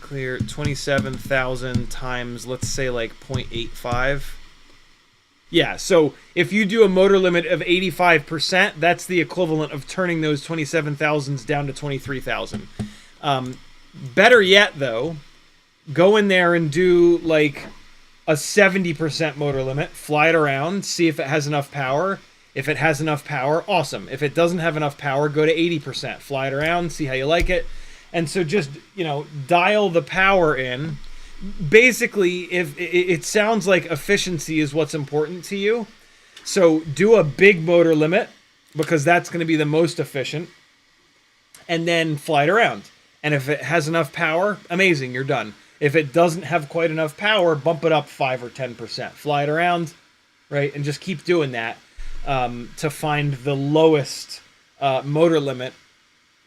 A: clear 27,000 times, let's say like 0.85. Yeah, so if you do a motor limit of 85%, that's the equivalent of turning those 27,000s down to 23,000. Better yet, though, go in there and do like a 70% motor limit, fly it around, see if it has enough power. If it has enough power, awesome. If it doesn't have enough power, go to 80%, fly it around, see how you like it. And so just, you know, dial the power in. Basically, if it sounds like efficiency is what's important to you, so do a big motor limit because that's going to be the most efficient, and then fly it around. And if it has enough power, amazing, you're done. If it doesn't have quite enough power, bump it up 5 or 10%, fly it around, right, and just keep doing that to find the lowest motor limit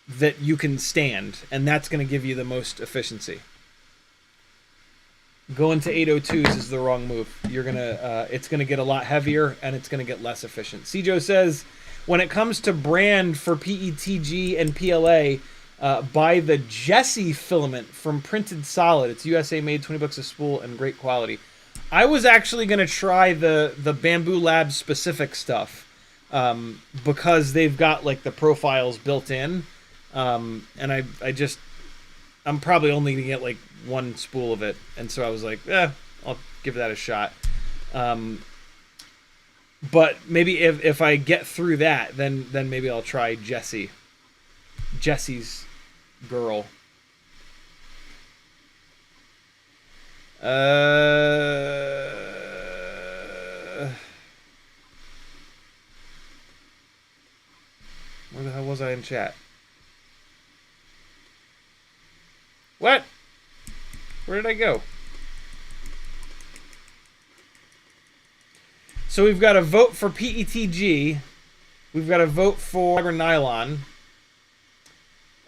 A: that you can stand, and that's going to give you the most efficiency. Going to 802s is the wrong move. You're gonna, it's gonna get a lot heavier and it's gonna get less efficient. Cijo says, when it comes to brand for PETG and PLA, buy the Jesse filament from Printed Solid. It's USA made, 20 bucks a spool, and great quality. I was actually gonna try the Bambu Lab specific stuff because they've got like the profiles built in, and I'm probably only gonna get like one spool of it, and so I was like, I'll give that a shot. But maybe if I get through that, then maybe I'll try Jesse's girl. Where the hell was I in chat? What? Where did I go? So we've got a vote for PETG. We've got a vote for fiber nylon.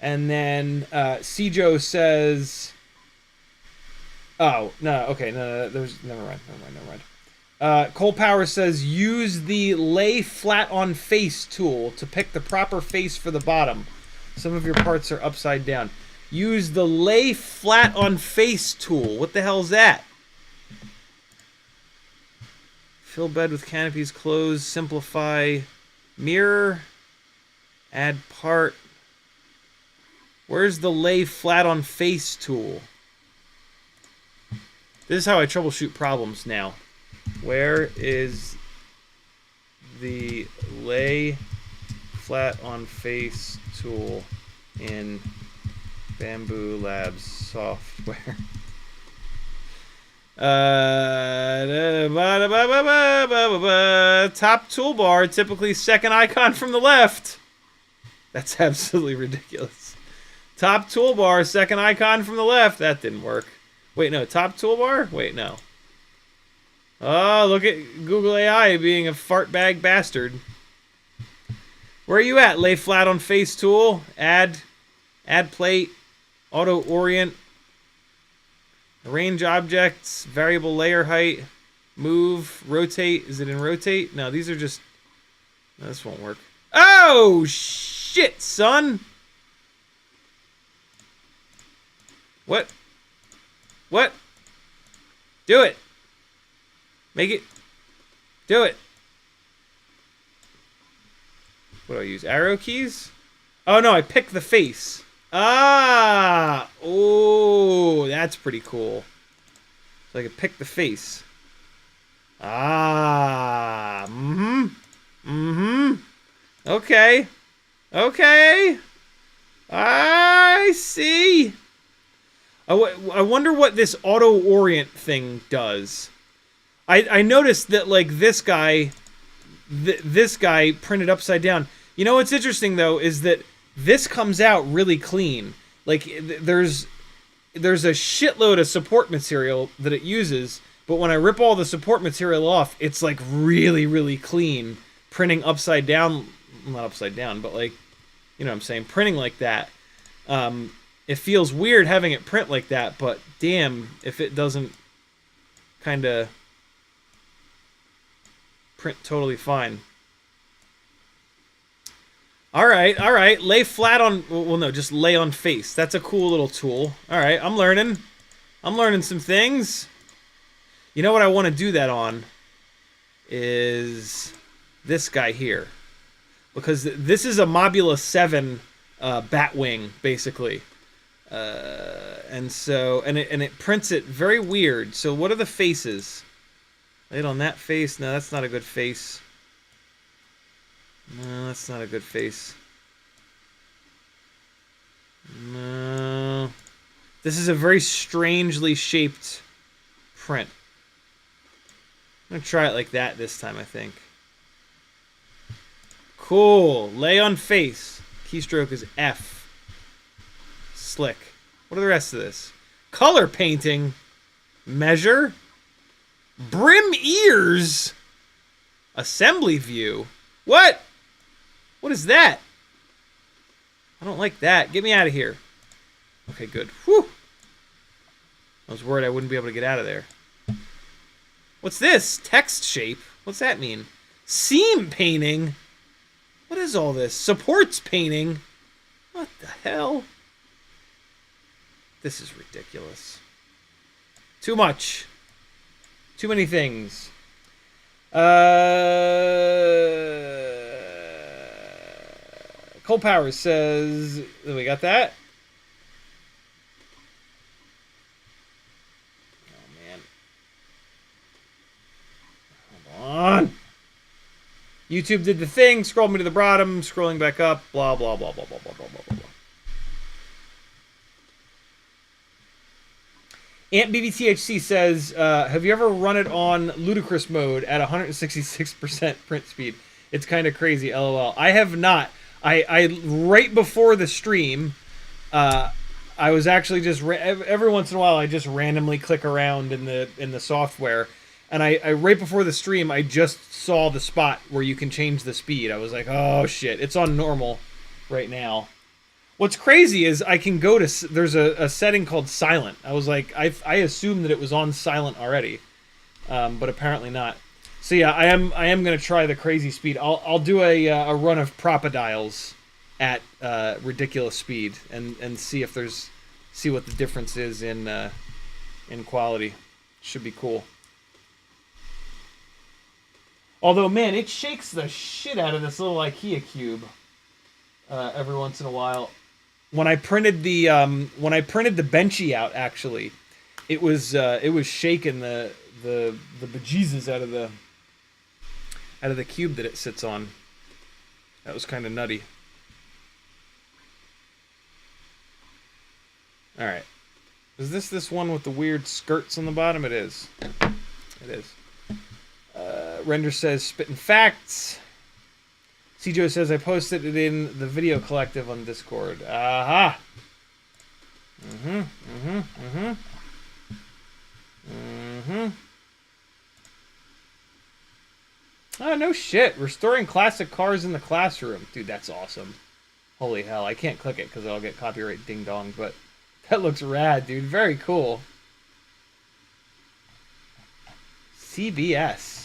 A: And then Cijo says... Oh, no, okay, no, there's... Never mind. Cole Power says, use the lay flat on face tool to pick the proper face for the bottom. Some of your parts are upside down. Use the lay flat on face tool. What the hell is that? Fill bed with canopies, close, simplify, mirror, add part. Where's the lay flat on face tool? This is how I troubleshoot problems now. Where is the lay flat on face tool in Bambu Lab software? Top toolbar, typically second icon from the left. That's absolutely ridiculous. Top toolbar, second icon from the left. That didn't work. Wait, no. Top toolbar? Wait, no. Oh, look at Google AI being a fart bag bastard. Where are you at? Lay flat on face tool. Add plate. Auto orient. Arrange objects. Variable layer height. Move. Rotate. Is it in rotate? No, these are just... No, this won't work. Oh, shit, son. What? What? Do it. Make it. Do it. What do I use? Arrow keys? Oh, no, I pick the face. Ah! Oh, that's pretty cool. So I can pick the face. Ah! Mm-hmm. Mm-hmm. Okay. Okay. I see. I wonder what this auto orient thing does. I noticed that like this guy printed upside down. You know what's interesting though is that this comes out really clean. Like there's a shitload of support material that it uses, but when I rip all the support material off, it's like really, really clean. Printing upside down, not upside down, but like, you know what I'm saying, printing like that. It feels weird having it print like that, but damn if it doesn't kind of print totally fine. All right. Lay flat on, well, no, just lay on face. That's a cool little tool. All right, I'm learning. I'm learning some things. You know what I want to do that on? is this guy here. Because this is a Mobula 7 Batwing, basically. And it prints it very weird. So what are the faces? Right on that face? No, that's not a good face. No, that's not a good face. No. This is a very strangely shaped print. I'm going to try it like that this time, I think. Cool. Lay on face. Keystroke is F. Slick. What are the rest of this? Color painting. Measure. Brim ears. Assembly view. What? What is that? I don't like that. Get me out of here. Okay, good. Whew. I was worried I wouldn't be able to get out of there. What's this? Text shape. What's that mean? Seam painting. What is all this? Supports painting. What the hell? This is ridiculous. Too much. Too many things. Cold Power says... We got that? Oh, man. Hold on. YouTube did the thing. Scrolled me to the bottom. Scrolling back up. Blah, blah, blah, blah, blah, blah, blah, blah, blah. AntBBTHC says, have you ever run it on ludicrous mode at 166% print speed? It's kind of crazy, LOL. I have not. I right before the stream, I was actually just every once in a while I just randomly click around in the software, and I right before the stream I just saw the spot where you can change the speed. I was like, oh shit, it's on normal right now. What's crazy is I can go to... There's a setting called silent. I was like... I assumed that it was on silent already. But apparently not. So yeah, I am going to try the crazy speed. I'll do a run of Propodials at ridiculous speed and see if there's... See what the difference is in quality. Should be cool. Although, man, it shakes the shit out of this little IKEA cube every once in a while. When I printed the Benchy out, actually, it was shaking the bejesus out of the cube that it sits on. That was kind of nutty. All right, is this one with the weird skirts on the bottom? It is. It is. Render says spitting facts. CJ says, I posted it in the video collective on Discord. Aha! Oh, no shit. Restoring classic cars in the classroom. Dude, that's awesome. Holy hell. I can't click it because I'll get copyright ding-dong, but that looks rad, dude. Very cool. CBS.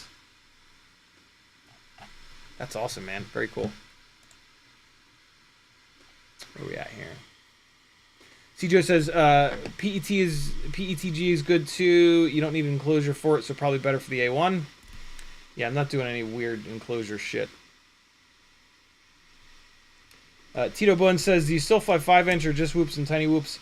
A: That's awesome, man. Very cool. Where are we at here? CJ says, PETG is good too. You don't need an enclosure for it, so probably better for the A1. Yeah, I'm not doing any weird enclosure shit. Tito Bun says, do you still fly 5-inch or just whoops and tiny whoops?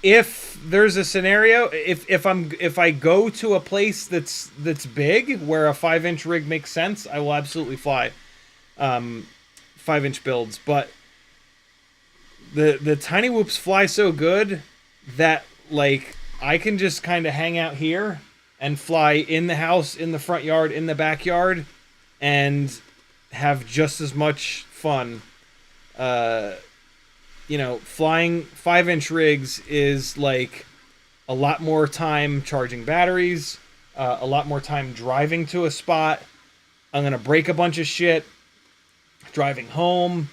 A: If there's a scenario, if I go to a place that's big where a 5-inch rig makes sense, I will absolutely fly 5-inch builds. But the tiny whoops fly so good that like I can just kind of hang out here and fly in the house, in the front yard, in the backyard, and have just as much fun. You know, flying 5-inch rigs is like a lot more time charging batteries, a lot more time driving to a spot. I'm going to break a bunch of shit driving home.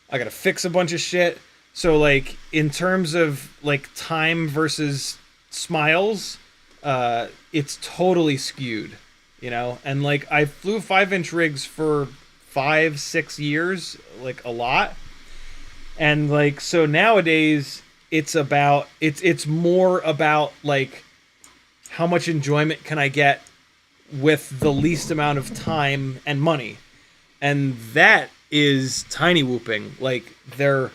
A: I got to fix a bunch of shit. So like in terms of like time versus smiles, it's totally skewed, you know? And like I flew 5-inch rigs for 5-6 years, like a lot. And like so nowadays it's more about like how much enjoyment can I get with the least amount of time and money? And that is tiny whooping. Like, they're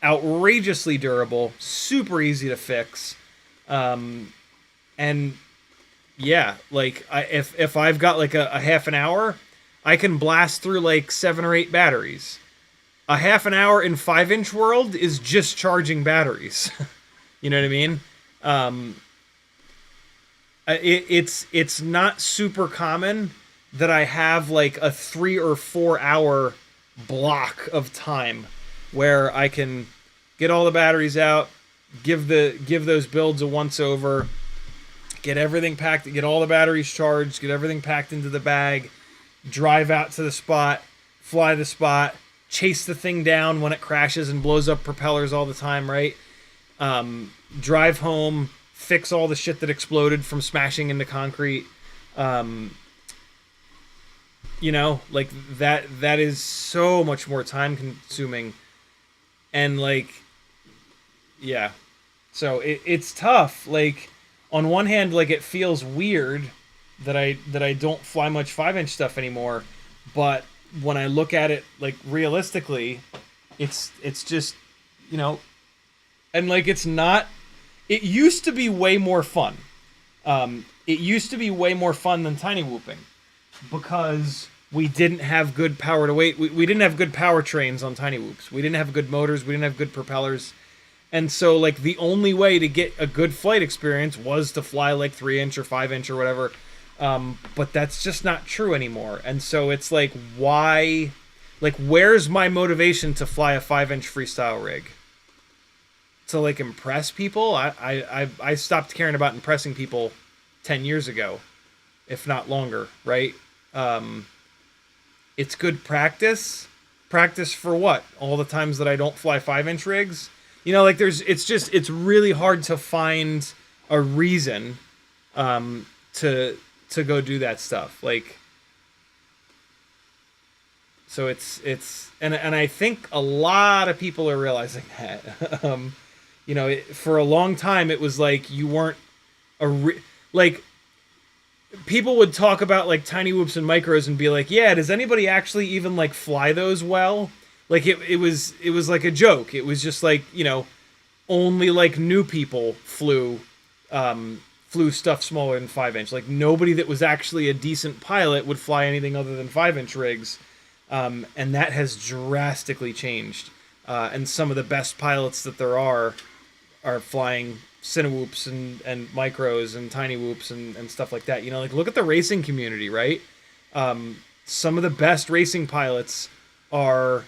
A: outrageously durable, super easy to fix. And yeah, like if I've got like a half an hour, I can blast through like 7 or 8 batteries. A half an hour in 5-inch world is just charging batteries. You know what I mean? It's not super common that I have like a 3 or 4 hour block of time where I can get all the batteries out, give those builds a once over, get everything packed, get all the batteries charged, get everything packed into the bag, drive out to the spot, fly the spot, chase the thing down when it crashes and blows up propellers all the time, right? Drive home, fix all the shit that exploded from smashing into concrete. You know, like that is so much more time consuming. And like, yeah. So it's tough. Like, on one hand, like, it feels weird that I don't fly much 5-inch stuff anymore, but when I look at it like realistically, it's just, you know, and like it's not. It used to be way more fun. It used to be way more fun than tiny whooping because we didn't have good power to weight. We didn't have good powertrains on tiny whoops. We didn't have good motors. We didn't have good propellers. And so, like, the only way to get a good flight experience was to fly, like, 3-inch or 5-inch or whatever. But that's just not true anymore. And so it's like, why? Like, where's my motivation to fly a 5-inch freestyle rig? To, like, impress people? I stopped caring about impressing people 10 years ago, if not longer, right? It's good practice. Practice for what? All the times that I don't fly 5-inch rigs? You know, like, it's really hard to find a reason to go do that stuff. Like, so and I think a lot of people are realizing that. You know, for a long time it was like you weren't like, people would talk about like tiny whoops and micros and be like, yeah, does anybody actually even like fly those well? Like, it was like a joke. It was just like, you know, only like new people flew stuff smaller than 5-inch. Like, nobody that was actually a decent pilot would fly anything other than 5-inch rigs. And that has drastically changed. And some of the best pilots that there are flying cinewhoops and micros and tiny whoops and stuff like that. You know, like, look at the racing community, right? Some of the best racing pilots are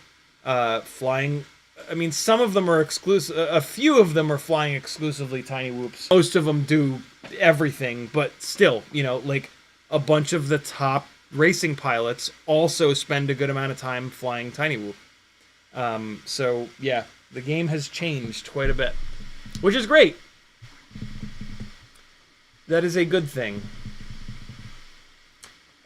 A: flying. I mean, some of them are exclusive. A few of them are flying exclusively tiny whoops. Most of them do everything, but still, you know, like, a bunch of the top racing pilots also spend a good amount of time flying tiny whoop. So yeah, the game has changed quite a bit, which is great. That is a good thing.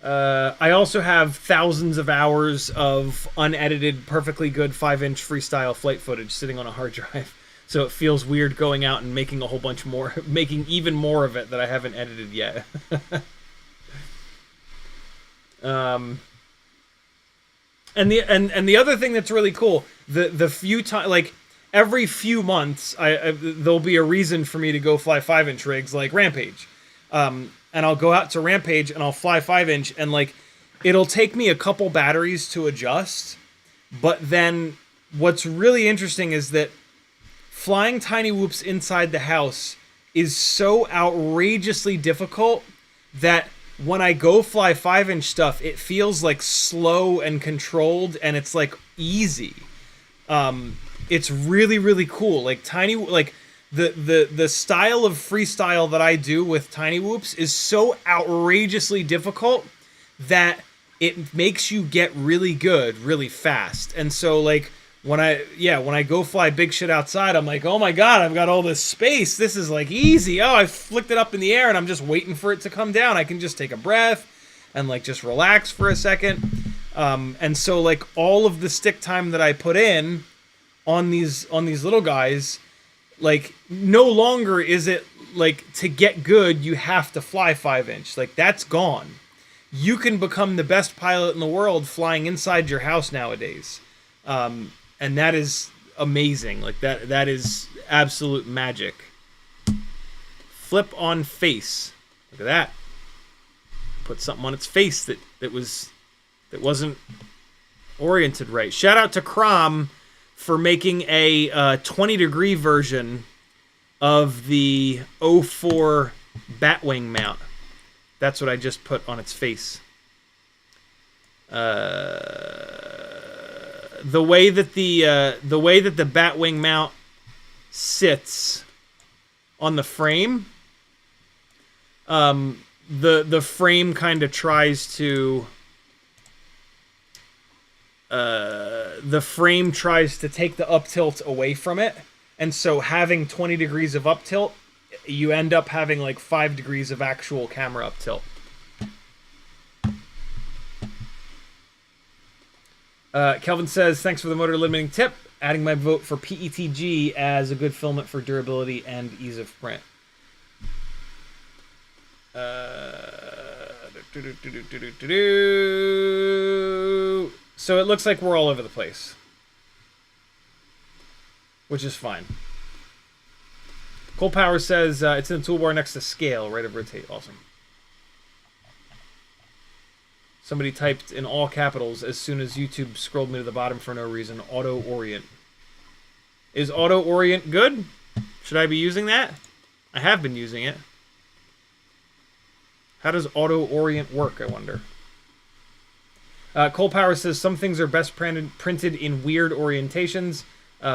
A: I also have thousands of hours of unedited, perfectly good 5-inch freestyle flight footage sitting on a hard drive. So it feels weird going out and making a whole bunch more, making even more of it that I haven't edited yet. And the other thing that's really cool, the few times, like, every few months, there'll be a reason for me to go fly 5-inch rigs like Rampage. And I'll go out to Rampage and I'll fly 5-inch, and like, it'll take me a couple batteries to adjust. But then what's really interesting is that flying tiny whoops inside the house is so outrageously difficult that when I go fly 5-inch stuff, it feels like slow and controlled, and it's like easy. It's really, really cool. Like, the style of freestyle that I do with tiny whoops is so outrageously difficult that it makes you get really good really fast. And so, like, when I go fly big shit outside, I'm like, oh my god, I've got all this space. This is like easy. Oh, I flicked it up in the air and I'm just waiting for it to come down. I can just take a breath and like just relax for a second. And so, like, all of the stick time that I put in on these little guys, like, no longer is it like, to get good, you have to fly 5-inch. Like, that's gone. You can become the best pilot in the world flying inside your house nowadays. And that is amazing. Like, that is absolute magic. Flip on face. Look at that. Put something on its face that wasn't oriented right. Shout out to Crom for making a 20-degree version of the 04 Batwing mount. That's what I just put on its face. The way that the Batwing mount sits on the frame, the frame kind of tries to take the up tilt away from it, and so having 20 degrees of up tilt, you end up having like 5 degrees of actual camera up tilt. Kelvin says, thanks for the motor limiting tip. Adding my vote for PETG as a good filament for durability and ease of print. So it looks like we're all over the place, which is fine. Cole Power says it's in the toolbar next to scale, right of rotate. Awesome. Somebody typed in all capitals as soon as YouTube scrolled me to the bottom for no reason. Auto orient. Is auto orient good? Should I be using that? I have been using it. How does auto orient work, I wonder? Cole Power says some things are best printed in weird orientations.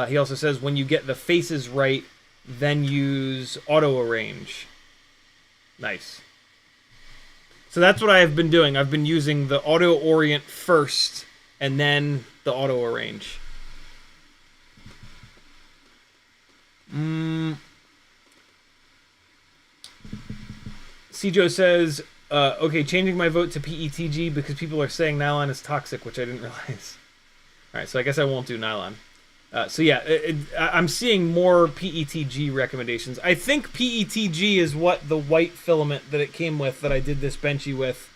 A: He also says when you get the faces right, then use auto arrange. Nice. So that's what I have been doing. I've been using the auto orient first and then the auto arrange. Cjo says, okay, changing my vote to PETG because people are saying nylon is toxic, which I didn't realize. All right, so I guess I won't do nylon. So yeah, I'm seeing more PETG recommendations. I think PETG is what the white filament that it came with that I did this benchy with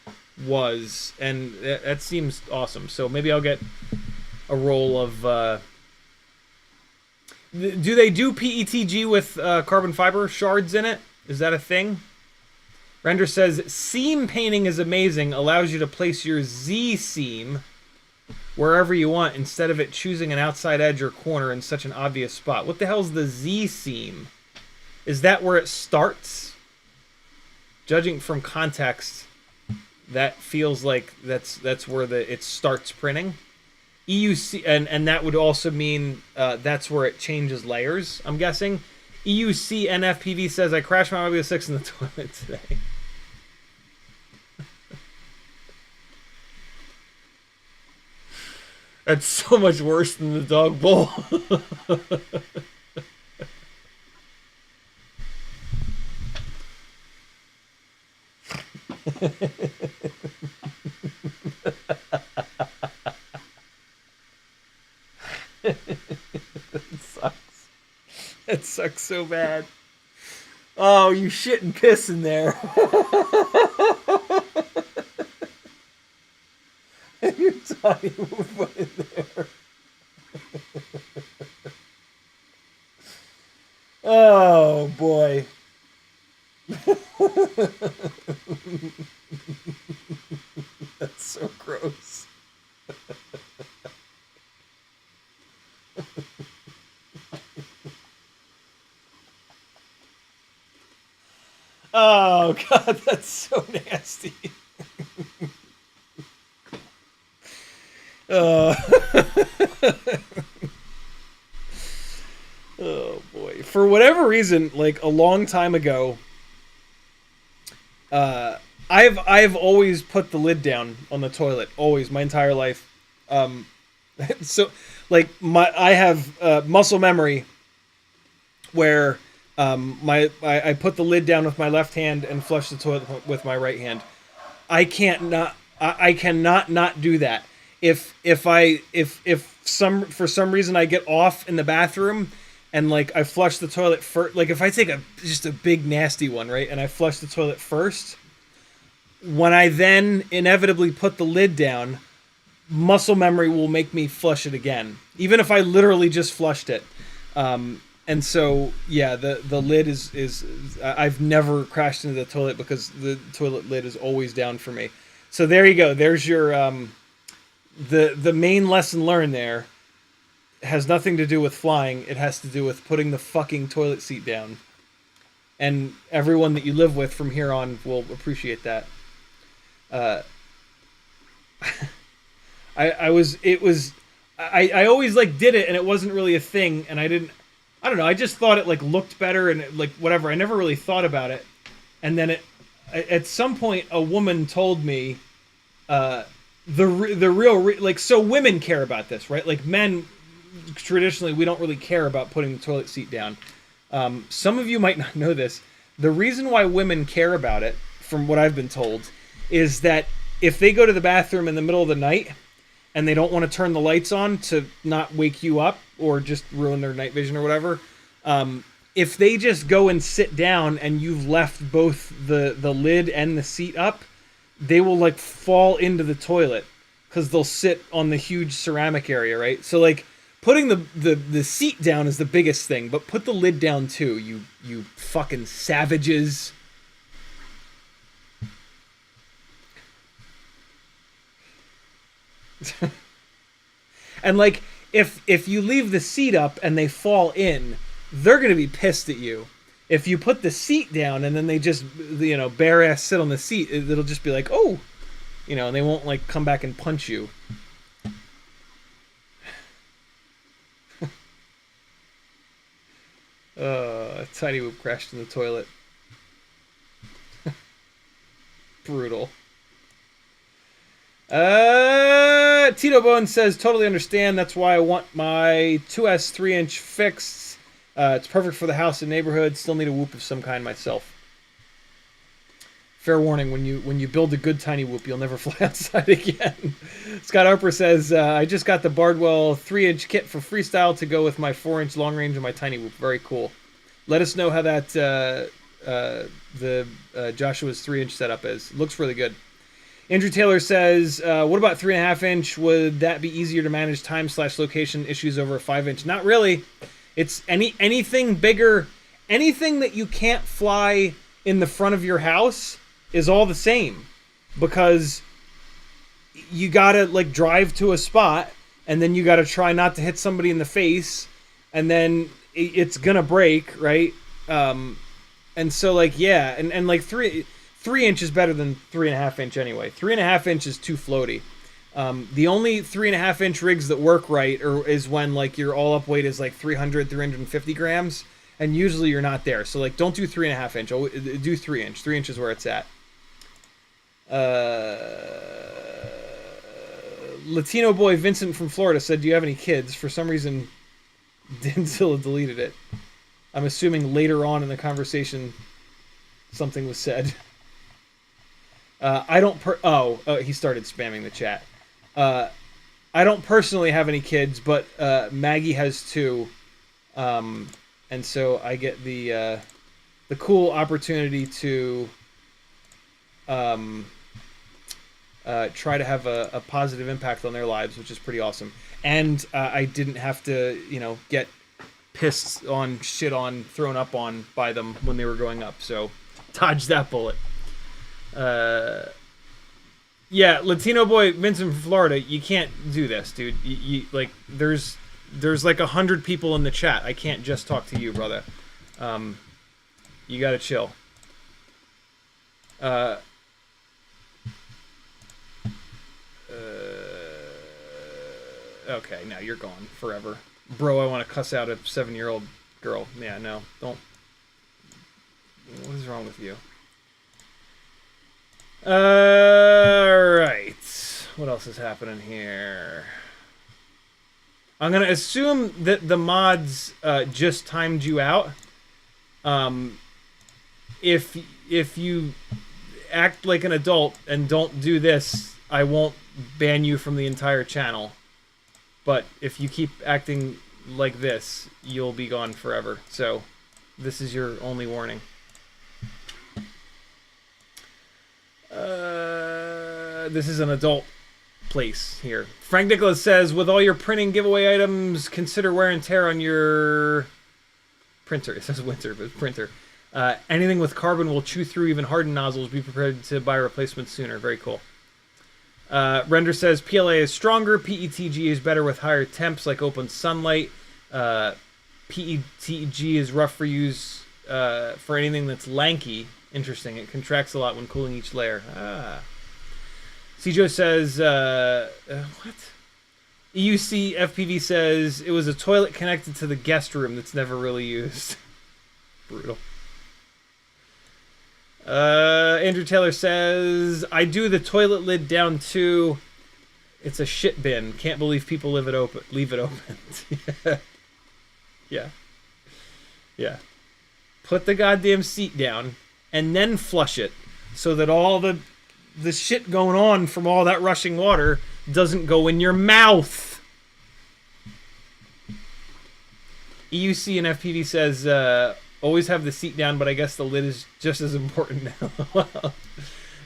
A: was, and that seems awesome. So maybe I'll get a roll of... do they do PETG with carbon fiber shards in it? Is that a thing? Render says, seam painting is amazing. Allows you to place your Z seam wherever you want instead of it choosing an outside edge or corner in such an obvious spot. What the hell's the Z seam? Is that where it starts? Judging from context, that feels like that's where it starts printing. EUC, and that would also mean that's where it changes layers, I'm guessing. EUC NFPV says, I crashed my Mobile 6 in the toilet today. That's so much worse than the dog bowl. That sucks. That sucks so bad. Oh, you shit and piss in there. And your tiny movement in there. Oh, boy. That's so gross. Oh, God, that's so nasty. Oh, boy. For whatever reason, like a long time ago, I've always put the lid down on the toilet. Always, my entire life. So, like, I have muscle memory where I put the lid down with my left hand and flush the toilet with my right hand. I cannot not do that. If for some reason I get off in the bathroom and like I flush the toilet first. Like if I take just a big nasty one, right, and I flush the toilet first, when I then inevitably put the lid down, muscle memory will make me flush it again, even if I literally just flushed it. And so, yeah, the lid is I've never crashed into the toilet because the toilet lid is always down for me. So there you go. There's your the main lesson learned there. It has nothing to do with flying. It has to do with putting the fucking toilet seat down. And everyone that you live with from here on will appreciate that. I always like did it and it wasn't really a thing, and I don't know, I just thought it like looked better and it, like whatever. I never really thought about it. And then at some point a woman told me the real like, so women care about this, right? Like men traditionally we don't really care about putting the toilet seat down. Some of you might not know this. The reason why women care about it, from what I've been told, is that if they go to the bathroom in the middle of the night and they don't want to turn the lights on to not wake you up or just ruin their night vision or whatever, if they just go and sit down and you've left both the lid and the seat up, they will like fall into the toilet because they'll sit on the huge ceramic area, right? So like putting the seat down is the biggest thing, but put the lid down too, you fucking savages. And like if you leave the seat up and they fall in, they're gonna be pissed at you. If you put the seat down and then they just, you know, bare ass sit on the seat, it'll just be like, oh, you know, and they won't like come back and punch you. Tiny Whoop crashed in the toilet. Brutal. Tito Bone says, totally understand. That's why I want my 2S 3-inch fixed. It's perfect for the house and neighborhood. Still need a whoop of some kind myself. Fair warning, when you build a good tiny whoop, you'll never fly outside again. Scott Harper says, I just got the Bardwell 3-inch kit for Freestyle to go with my 4-inch long range and my tiny whoop. Very cool. Let us know how that Joshua's 3-inch setup is. Looks really good. Andrew Taylor says, what about 3.5-inch? Would that be easier to manage time/location issues over a 5-inch? Not really. It's anything bigger, anything that you can't fly in the front of your house is all the same, because you gotta like drive to a spot and then you gotta try not to hit somebody in the face, and then it's gonna break, right? And so like, yeah, and like 3-inch is better than 3.5-inch anyway. 3.5-inch is too floaty. The only 3.5-inch rigs that work right is when like your all up weight is like 350 grams, and usually you're not there. So like, don't do 3.5-inch. Do 3-inch. 3-inch is where it's at. Latino boy Vincent from Florida said, "Do you have any kids?" For some reason, Denzilla deleted it. I'm assuming later on in the conversation, something was said. I don't. He started spamming the chat. I don't personally have any kids, but Maggie has 2, and so I get the cool opportunity to try to have a positive impact on their lives, which is pretty awesome. And I didn't have to, you know, get pissed on, shit on, thrown up on by them when they were growing up. So dodge that bullet. Yeah, Latino boy Vincent from Florida, you can't do this, dude. You like, there's like 100 people in the chat. I can't just talk to you, brother. You gotta chill. Okay, now you're gone forever. Bro, I want to cuss out a 7-year-old girl. Yeah, no, don't. What is wrong with you? Alright. What else is happening here? I'm going to assume that the mods just timed you out. If you act like an adult and don't do this, I won't ban you from the entire channel. But if you keep acting like this, you'll be gone forever. So this is your only warning. This is an adult place here. Frank Nicholas says, with all your printing giveaway items, consider wear and tear on your printer. It says winter, but printer. Anything with carbon will chew through even hardened nozzles. Be prepared to buy replacements sooner. Very cool. Render says, PLA is stronger. PETG is better with higher temps like open sunlight. PETG is rough for use for anything that's lanky. Interesting. It contracts a lot when cooling each layer. Cijo says, what? EUC FPV says, it was a toilet connected to the guest room that's never really used. Brutal. Andrew Taylor says, I do the toilet lid down too. It's a shit bin. Can't believe people leave it open. Yeah. Yeah. Put the goddamn seat down and then flush it so that all the shit going on from all that rushing water doesn't go in your mouth. EUC and FPV says, always have the seat down, but I guess the lid is just as important now.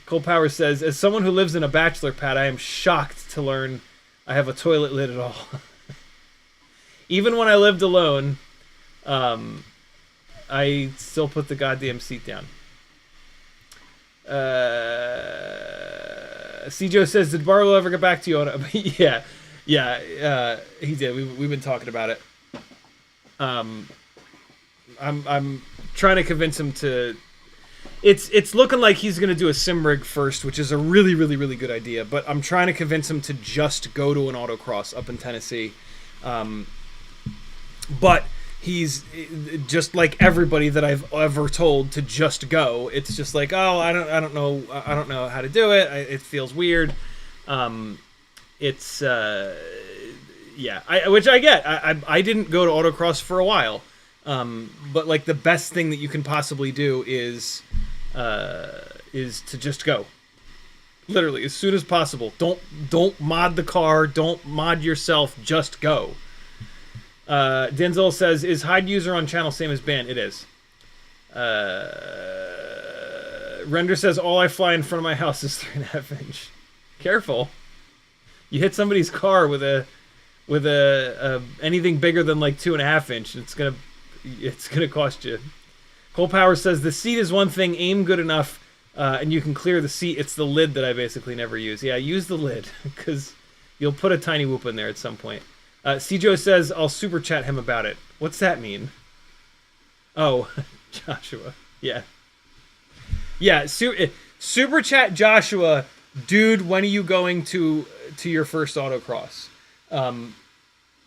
A: Cole Power says, as someone who lives in a bachelor pad, I am shocked to learn I have a toilet lid at all. Even when I lived alone, I still put the goddamn seat down. Cijo says, did Bardwell ever get back to you on it? Yeah, he did. We've been talking about it. I'm trying to convince him to. It's looking like he's gonna do a sim rig first, which is a really, really, really good idea. But I'm trying to convince him to just go to an autocross up in Tennessee. But he's just like everybody that I've ever told to just go. It's just like, oh, I don't know how to do it. It feels weird. Which I get. I didn't go to autocross for a while. But like the best thing that you can possibly do is to just go. Literally, as soon as possible. Don't mod the car. Don't mod yourself. Just go. Denzel says, is hide user on channel same as ban? It is. Render says, all I fly in front of my house is 3.5 inch. Careful. You hit somebody's car with a anything bigger than like 2.5 inch. It's gonna cost you. Cole Power says, the seat is one thing, aim good enough, and you can clear the seat. It's the lid that I basically never use. Yeah, use the lid, because you'll put a tiny whoop in there at some point. Cijo says, I'll super chat him about it. What's that mean? Oh, Joshua. Yeah. Yeah, super chat Joshua, dude, when are you going to your first autocross?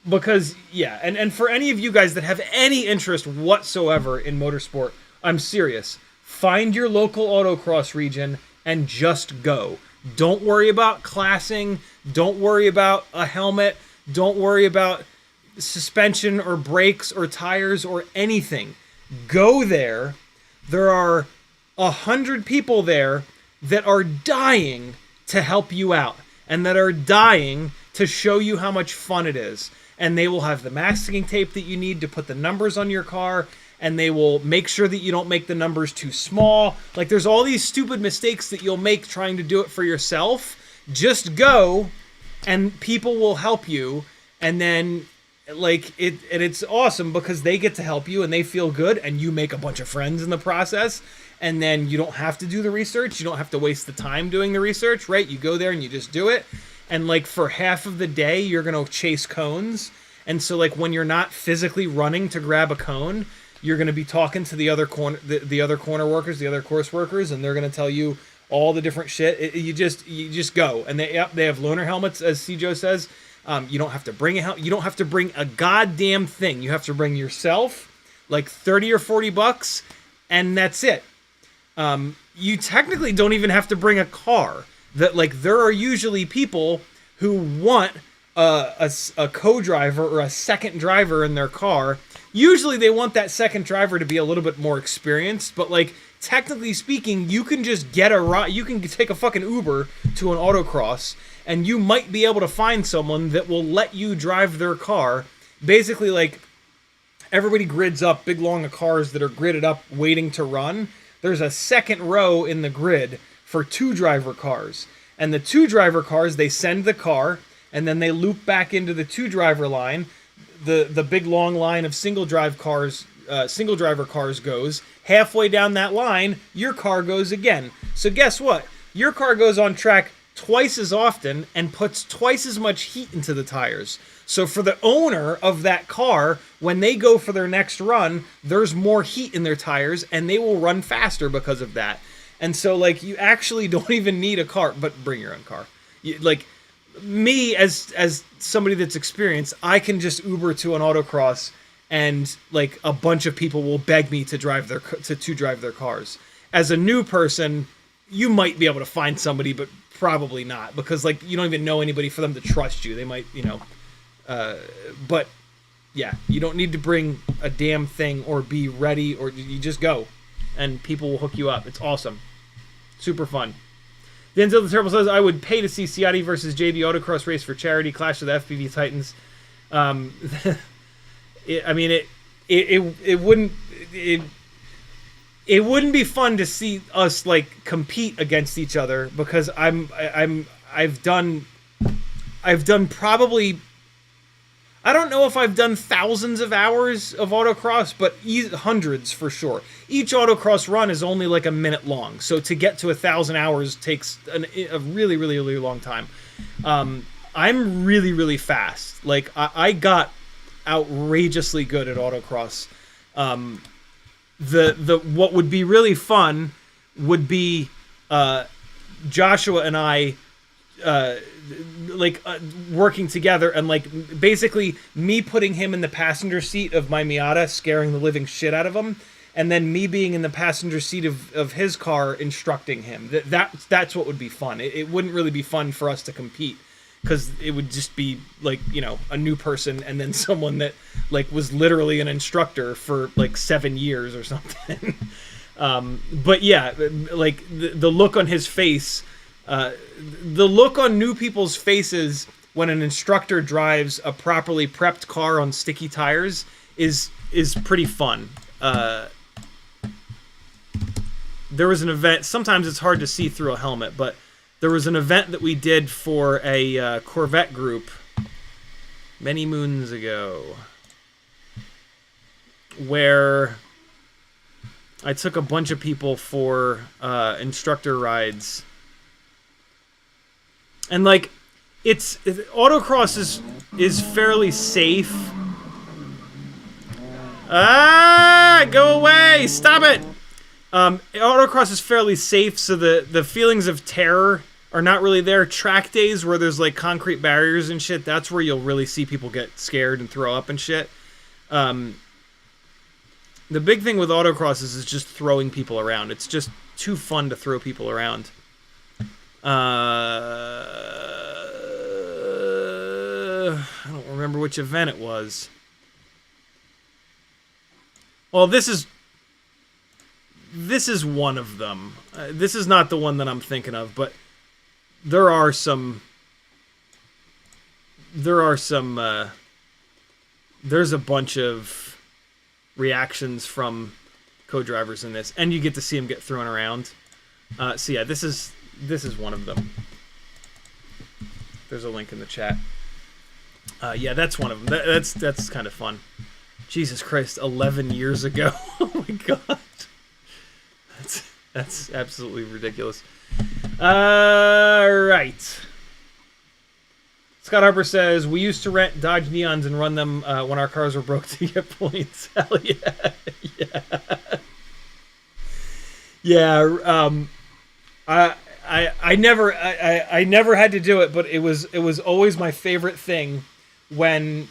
A: Because, yeah, and for any of you guys that have any interest whatsoever in motorsport, I'm serious. Find your local autocross region and just go. Don't worry about classing. Don't worry about a helmet. Don't worry about suspension or brakes or tires or anything. Go there. There are 100 people there that are dying to help you out and that are dying to show you how much fun it is. And they will have the masking tape that you need to put the numbers on your car, and they will make sure that you don't make the numbers too small. Like, there's all these stupid mistakes that you'll make trying to do it for yourself. Just go, and people will help you, and then, like, it's awesome because they get to help you, and they feel good, and you make a bunch of friends in the process, and then you don't have to do the research. You don't have to waste the time doing the research, right? You go there and you just do it. And, like, for half of the day, you're going to chase cones. And so, like, when you're not physically running to grab a cone, you're going to be talking to the other corner workers, the other course workers, and they're going to tell you all the different shit. You just go. And they have loaner helmets, as Cijo says. You don't have to bring a helmet. You don't have to bring a goddamn thing. You have to bring yourself, like, $30 or $40, and that's it. You technically don't even have to bring a car. That, like, there are usually people who want a co-driver or a second driver in their car. Usually they want that second driver to be a little bit more experienced, but, like, technically speaking, you can just get a ride. You can take a fucking Uber to an autocross, and you might be able to find someone that will let you drive their car. basically, like, everybody grids up big long of cars that are gridded up waiting to run. There's a second row in the grid for 2-driver cars. And the 2-driver cars, they send the car, and then they loop back into the 2-driver line. The big long line of single-driver cars goes. Halfway down that line, your car goes again. So guess what? Your car goes on track twice as often and puts twice as much heat into the tires. So for the owner of that car, when they go for their next run, there's more heat in their tires and they will run faster because of that. And so, like, you actually don't even need a car, but bring your own car. Like, me, as somebody that's experienced, I can just Uber to an autocross and, like, a bunch of people will beg me to drive their cars. As a new person, you might be able to find somebody, but probably not, because, like, you don't even know anybody for them to trust you. They might, you know, but yeah, you don't need to bring a damn thing or be ready, or you just go and people will hook you up. It's awesome. Super fun. Denzel the Terrible says, I would pay to see Ciotti versus JB Autocross race for charity, clash of the FPV Titans. It wouldn't be fun to see us, like, compete against each other, because I've done probably, I don't know if I've done thousands of hours of autocross, but hundreds for sure. Each autocross run is only like a minute long, so to get to 1,000 hours takes a really, really, really long time. I'm really, really fast. Like, I got outrageously good at autocross. What would be really fun would be Joshua and I working together, and, like, basically me putting him in the passenger seat of my Miata, scaring the living shit out of him, and then me being in the passenger seat of his car instructing him. That's what would be fun. It wouldn't really be fun for us to compete, because it would just be, like, you know, a new person and then someone that, like, was literally an instructor for, like, 7 years or something. But yeah, like, the look on his face, the look on new people's faces when an instructor drives a properly prepped car on sticky tires is pretty fun. There was an event, sometimes it's hard to see through a helmet, but there was an event that we did for a Corvette group many moons ago where I took a bunch of people for instructor rides. And, like, autocross is fairly safe. Go away! Stop it! Autocross is fairly safe, so the feelings of terror are not really there. Track days where there's, like, concrete barriers and shit, that's where you'll really see people get scared and throw up and shit. The big thing with autocross is just throwing people around. It's just too fun to throw people around. I don't remember which event it was. Well, this is one of them. This is not the one that I'm thinking of, but there are some. There's a bunch of reactions from co-drivers in this, and you get to see them get thrown around. So yeah, this is one of them. There's a link in the chat. Yeah, that's one of them. That's kind of fun. Jesus Christ, 11 years ago. Oh my god. That's absolutely ridiculous. Right. Scott Harper says, we used to rent Dodge Neons and run them when our cars were broke to get points. Hell yeah. Yeah. I never had to do it, but it was always my favorite thing when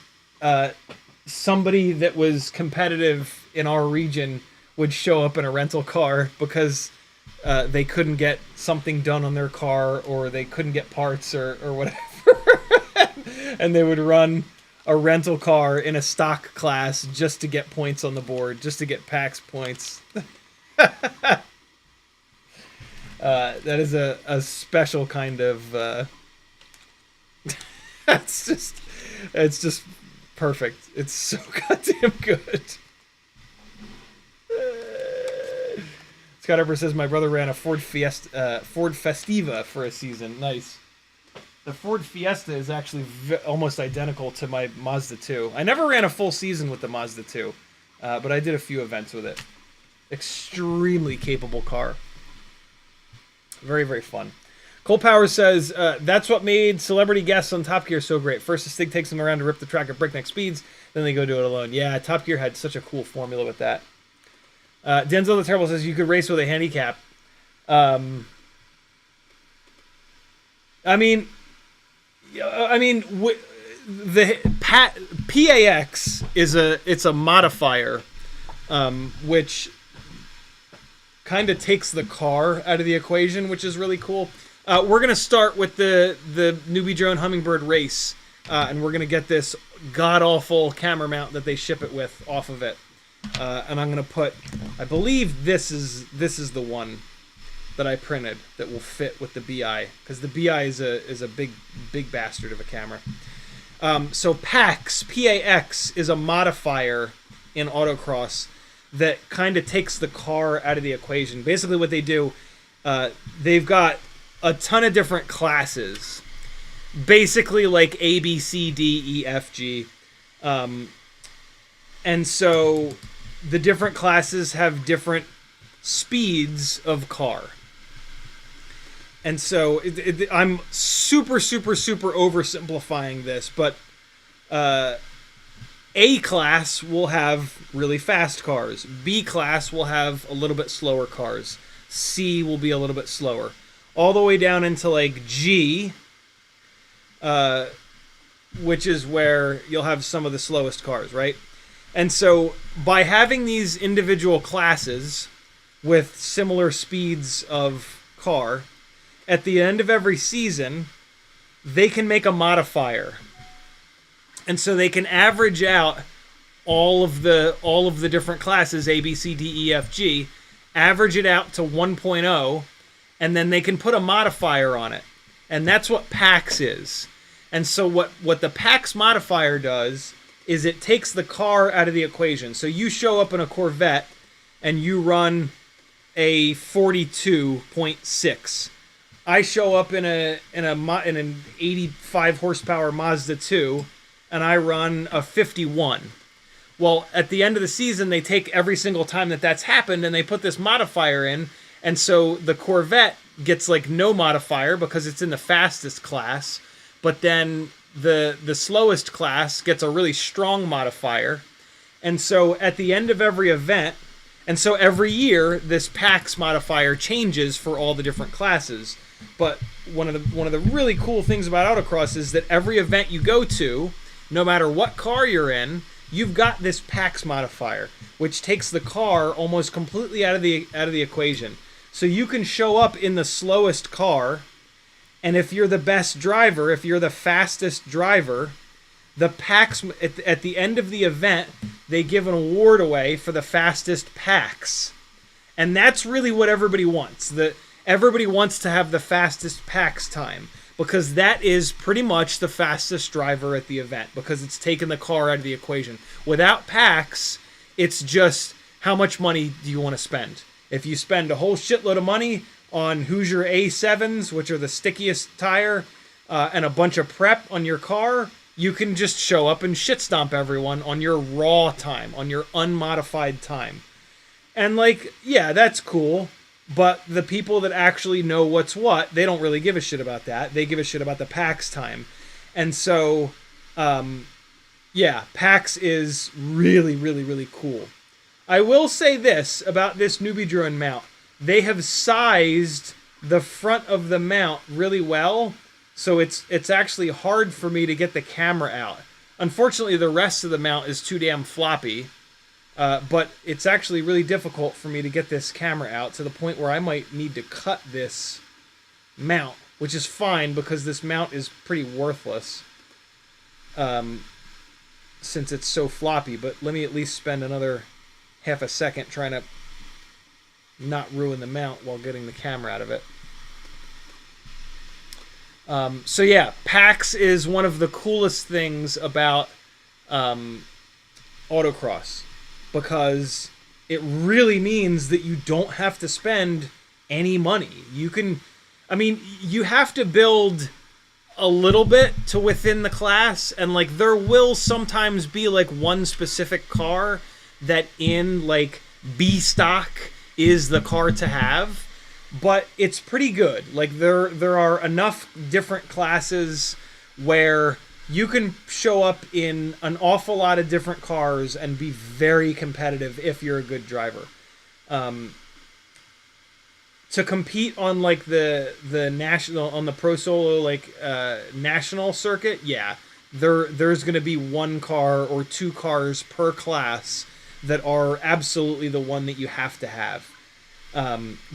A: somebody that was competitive in our region would show up in a rental car because they couldn't get something done on their car, or they couldn't get parts or whatever. And they would run a rental car in a stock class just to get points on the board, just to get PAX points. That is a special kind of... it's just perfect. It's so goddamn good. Scott Harper says my brother ran a Ford Festiva for a season. Nice. The Ford Fiesta is actually almost identical to my Mazda 2. I never ran a full season with the Mazda 2, but I did a few events with it. Extremely capable car. Very, very fun. Cole Powers says, that's what made celebrity guests on Top Gear so great. First, the Stig takes them around to rip the track at breakneck speeds, then they go do it alone. Yeah, Top Gear had such a cool formula with that. Denzel the Terrible says, you could race with a handicap. I mean, the PAX it's a modifier, which kind of takes the car out of the equation, which is really cool. We're gonna start with the newbie drone Hummingbird race, and we're gonna get this god awful camera mount that they ship it with off of it, and I'm gonna put. I believe this is the one that I printed that will fit with the BI, because the BI is a big bastard of a camera. So PAX is a modifier in autocross that kind of takes the car out of the equation. Basically what they do, they've got a ton of different classes, basically like A, B, C, D, E, F, G. And so the different classes have different speeds of car. And so I'm super oversimplifying this, but A class will have really fast cars. B class will have a little bit slower cars. C will be a little bit slower. All the way down into like G, which is where you'll have some of the slowest cars, right? And so by having these individual classes with similar speeds of car, at the end of every season, they can make a modifier. And so they can average out all of the different classes, A, B, C, D, E, F, G, average it out to 1.0, and then they can put a modifier on it. And that's what PAX is. And so what the PAX modifier does is it takes the car out of the equation. So you show up in a Corvette and you run a 42.6. I show up in an 85 horsepower Mazda 2 and I run a 51. Well, at the end of the season, they take every single time that's happened and they put this modifier in. And so the Corvette gets like no modifier because it's in the fastest class. But then the slowest class gets a really strong modifier. And so at the end of every event, and so every year, this PAX modifier changes for all the different classes. But one of the really cool things about autocross is that every event you go to, no matter what car you're in, you've got this PAX modifier, which takes the car almost completely out of the equation. So you can show up in the slowest car, and if you're the best driver, if you're the fastest driver, the PAX at the end of the event, they give an award away for the fastest PAX. And that's really what everybody wants. Everybody wants to have the fastest PAX time, because that is pretty much the fastest driver at the event, because it's taken the car out of the equation. Without PAX, it's just how much money do you want to spend? If you spend a whole shitload of money on Hoosier A7s, which are the stickiest tire, and a bunch of prep on your car, you can just show up and shit stomp everyone on your raw time, on your unmodified time. And like, yeah, that's cool. But the people that actually know what's what, they don't really give a shit about that. They give a shit about the PAX time. And so, yeah, PAX is really, really, really cool. I will say this about this newbie drone mount. They have sized the front of the mount really well, so it's actually hard for me to get the camera out. Unfortunately, the rest of the mount is too damn floppy. But it's actually really difficult for me to get this camera out, to the point where I might need to cut this mount, which is fine because this mount is pretty worthless since it's so floppy. But let me at least spend another half a second trying to not ruin the mount while getting the camera out of it. So yeah, PAX is one of the coolest things about autocross, because it really means that you don't have to spend any money. You can, I mean, you have to build a little bit to within the class, and like there will sometimes be like one specific car that in like B stock is the car to have, but it's pretty good. Like there are enough different classes where you can show up in an awful lot of different cars and be very competitive if you're a good driver. To compete on like the national, on the pro solo like national circuit, yeah, there's going to be one car or two cars per class that are absolutely the one that you have to have.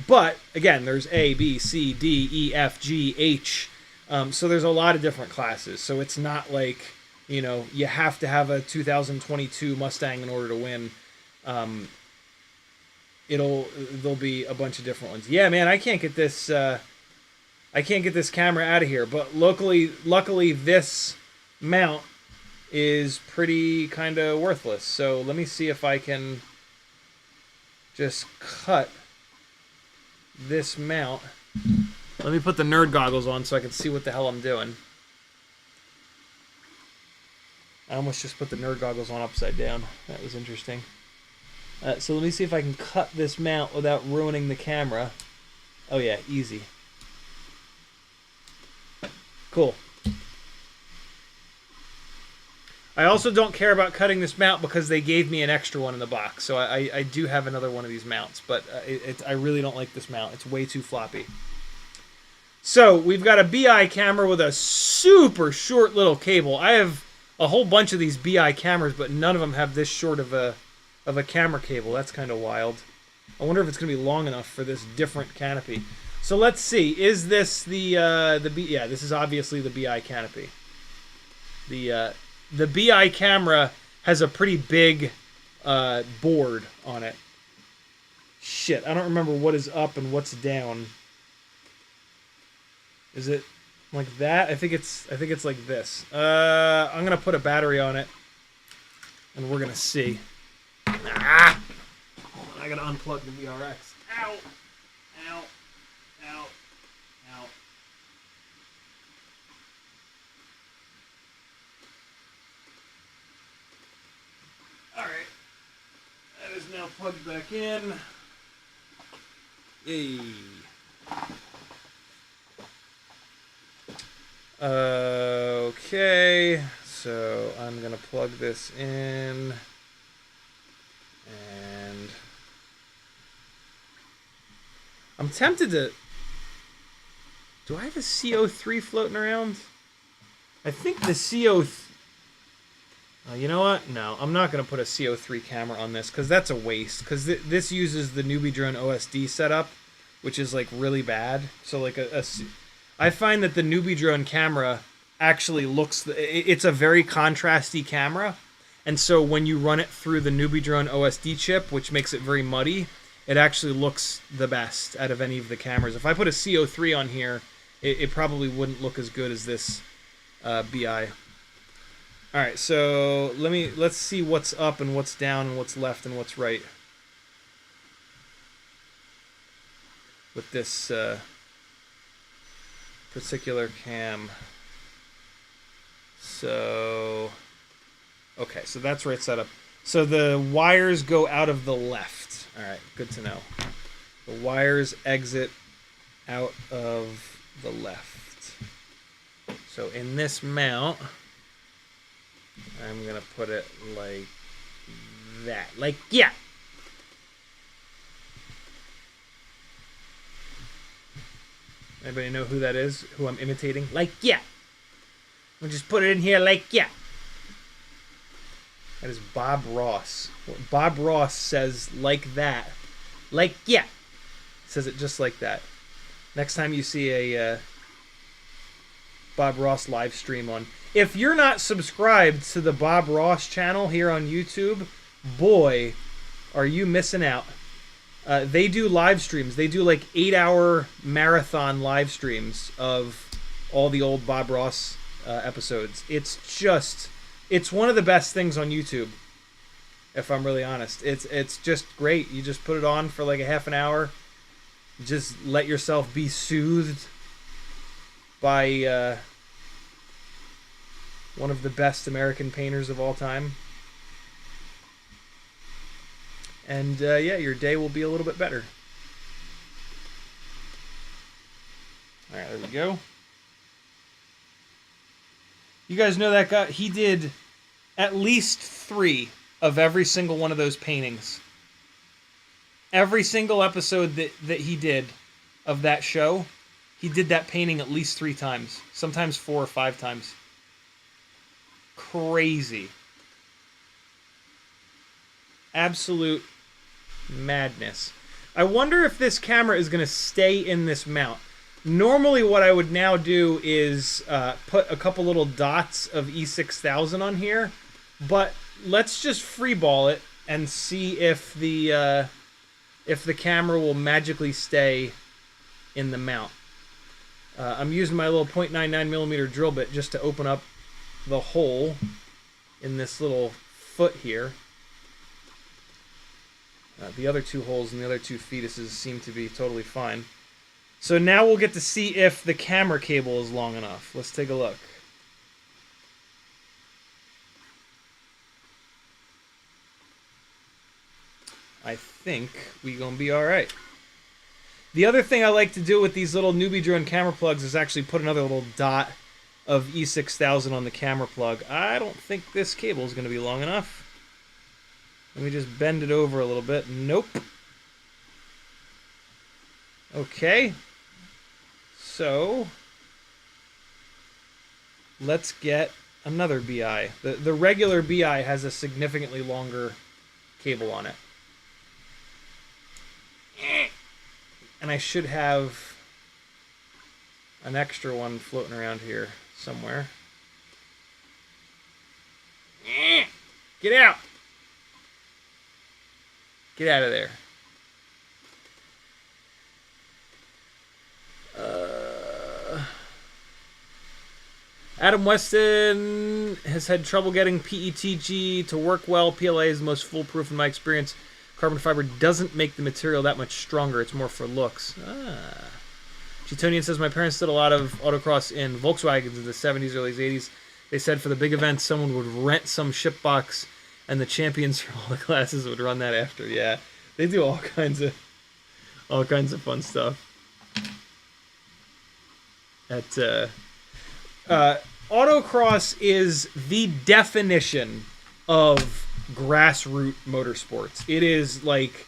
A: But again, there's A, B, C, D, E, F, G, H. So there's a lot of different classes. So it's not like, you know, you have to have a 2022 Mustang in order to win. There'll be a bunch of different ones. Yeah, man, I can't get this camera out of here. But luckily this mount is pretty kind of worthless. So let me see if I can just cut this mount. Let me put the nerd goggles on so I can see what the hell I'm doing. I almost just put the nerd goggles on upside down. That was interesting. So let me see if I can cut this mount without ruining the camera. Oh yeah, easy. Cool. I also don't care about cutting this mount because they gave me an extra one in the box. So I do have another one of these mounts, but I really don't like this mount. It's way too floppy. So we've got a BI camera with a super short little cable. I have a whole bunch of these BI cameras, but none of them have this short of a camera cable. That's kind of wild. I wonder if it's going to be long enough for this different canopy. So let's see. Is this yeah, this is obviously the BI canopy. The BI camera has a pretty big board on it. Shit, I don't remember what is up and what's down. Is it like that? I think it's like this. I'm gonna put a battery on it, and we're gonna see. Ah! Hold on, I gotta unplug the VRX. Ow! Ow! Ow! Ow! Alright. That is now plugged back in. Yay. Okay, so I'm gonna plug this in, and I'm tempted to. Do I have a CO3 floating around? I think the CO. You know what? No, I'm not gonna put a CO3 camera on this because that's a waste. Because this uses the Newbie Drone OSD setup, which is like really bad. So like I find that the Newbie Drone camera actually looks... It's a very contrasty camera, and so when you run it through the Newbie Drone OSD chip, which makes it very muddy, it actually looks the best out of any of the cameras. If I put a CO3 on here, it probably wouldn't look as good as this BI. Alright, so let's see what's up and what's down and what's left and what's right with this... particular cam. So okay, so that's where it's set up. So the wires go out of the left. All right, good to know. The wires exit out of the left. So in this mount, I'm gonna put it like that. Like, yeah. Anybody know who that is? Who I'm imitating? Like, yeah. We'll just put it in here like, yeah. That is Bob Ross. Bob Ross says like that. Like, yeah. Says it just like that. Next time you see a Bob Ross live stream on... If you're not subscribed to the Bob Ross channel here on YouTube, boy, are you missing out. They do live streams. They do like 8-hour marathon live streams of all the old Bob Ross episodes. It's just It's one of the best things on YouTube, if I'm really honest. It's just great. You just put it on for like a half an hour. Just let yourself be soothed by one of the best American painters of all time. And yeah, your day will be a little bit better. All right, there we go. You guys know that guy? He did at least 3 of every single one of those paintings. Every single episode that he did of that show, he did that painting at least 3 times. Sometimes 4 or 5 times. Crazy. Absolute madness. I wonder if this camera is going to stay in this mount. Normally what I would now do is put a couple little dots of E6000 on here, but let's just freeball it and see if the camera will magically stay in the mount. I'm using my little 0.99mm drill bit just to open up the hole in this little foot here. The other 2 holes and the other 2 fetuses seem to be totally fine. So now we'll get to see if the camera cable is long enough. Let's take a look. I think we're going to be alright. The other thing I like to do with these little newbie drone camera plugs is actually put another little dot of E6000 on the camera plug. I don't think this cable is going to be long enough. Let me just bend it over a little bit. Nope. Okay. So, let's get another BI. The regular BI has a significantly longer cable on it. And I should have an extra one floating around here somewhere. Get out! Get out of there. Adam Weston has had trouble getting PETG to work well. PLA is the most foolproof in my experience. Carbon fiber doesn't make the material that much stronger. It's more for looks. Chitonian says, my parents did a lot of autocross in Volkswagens in the 70s, early 80s. They said for the big events, someone would rent some ship box and the champions for all the classes would run that after. Yeah, they do all kinds of fun stuff. Autocross is the definition of grassroots motorsports. It is like,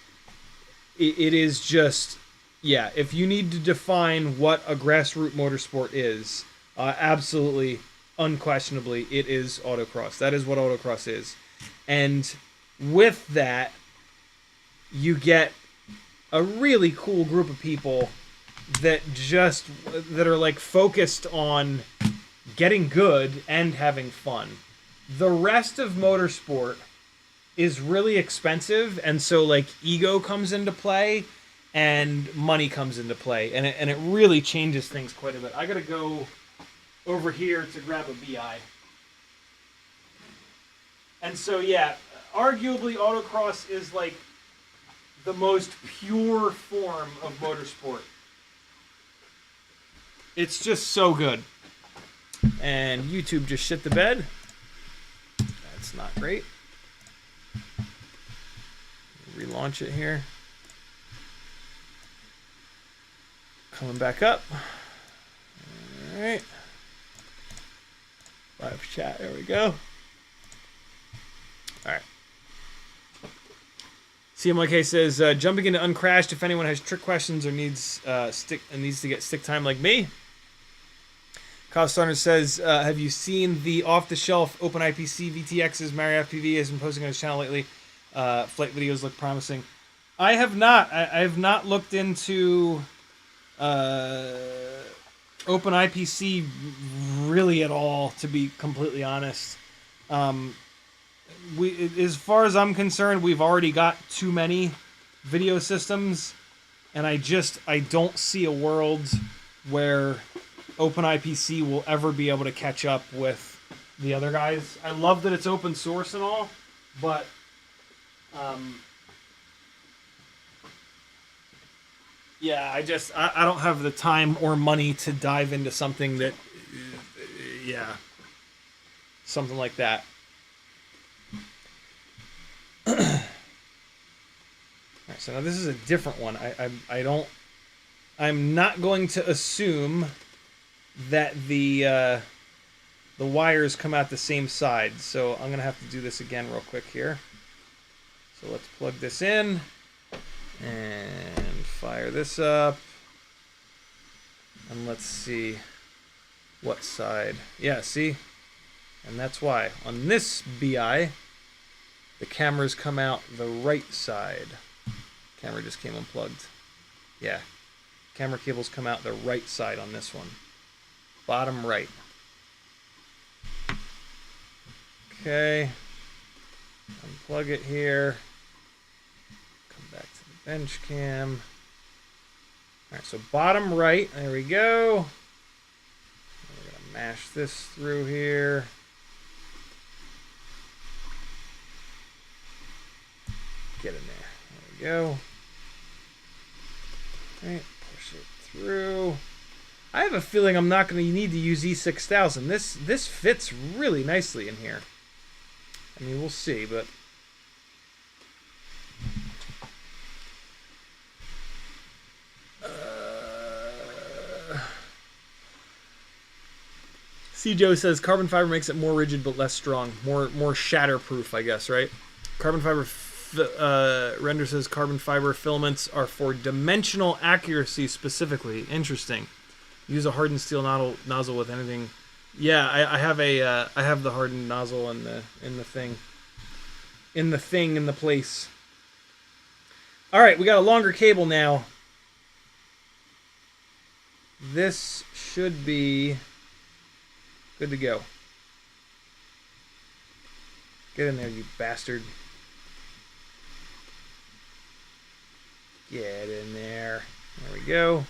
A: it is just, yeah, if you need to define what a grassroots motorsport is, absolutely, unquestionably, it is autocross. That is what autocross is. And with that, you get a really cool group of people that are like focused on getting good and having fun. The rest of motorsport is really expensive, and so like ego comes into play and money comes into play, and it really changes things quite a bit. I gotta go over here to grab a BI. And so yeah, arguably autocross is like the most pure form of motorsport. It's just so good. And YouTube just shit the bed. That's not great. Relaunch it here. Coming back up. Alright. Live chat, there we go. Alright. CMYK says, jumping into Uncrashed if anyone has trick questions or needs to get stick time like me. Kyle Starner says, have you seen the off-the-shelf OpenIPC VTXs Mario FPV has been posting on his channel lately? Flight videos look promising. I have not. I have not looked into OpenIPC really at all, to be completely honest. As far as I'm concerned, we've already got too many video systems, and I don't see a world where OpenIPC will ever be able to catch up with the other guys. I love that it's open source and all, but yeah, I don't have the time or money to dive into something that, yeah, something like that. All right, so now this is a different one. I'm not going to assume that the wires come out the same side, so I'm gonna have to do this again real quick here. So let's plug this in and fire this up, and let's see what side. Yeah, see, and that's why on this BI the cameras come out the right side. Camera just came unplugged. Yeah, camera cables come out the right side on this one. Bottom right. Okay. Unplug it here. Come back to the bench cam. Alright, so bottom right. There we go. We're going to mash this through here. Get in there. There we go. Alright, push it through. I have a feeling I'm not going to need to use E6000. This fits really nicely in here. I mean, we'll see, but C-Joe says carbon fiber makes it more rigid but less strong, more shatterproof, I guess, right? Carbon fiber Render says carbon fiber filaments are for dimensional accuracy specifically. Interesting. Use a hardened steel nozzle with anything. Yeah, I have the hardened nozzle in the place. All right, we got a longer cable now. This should be good to go. Get in there, you bastard. Get in there. There we go.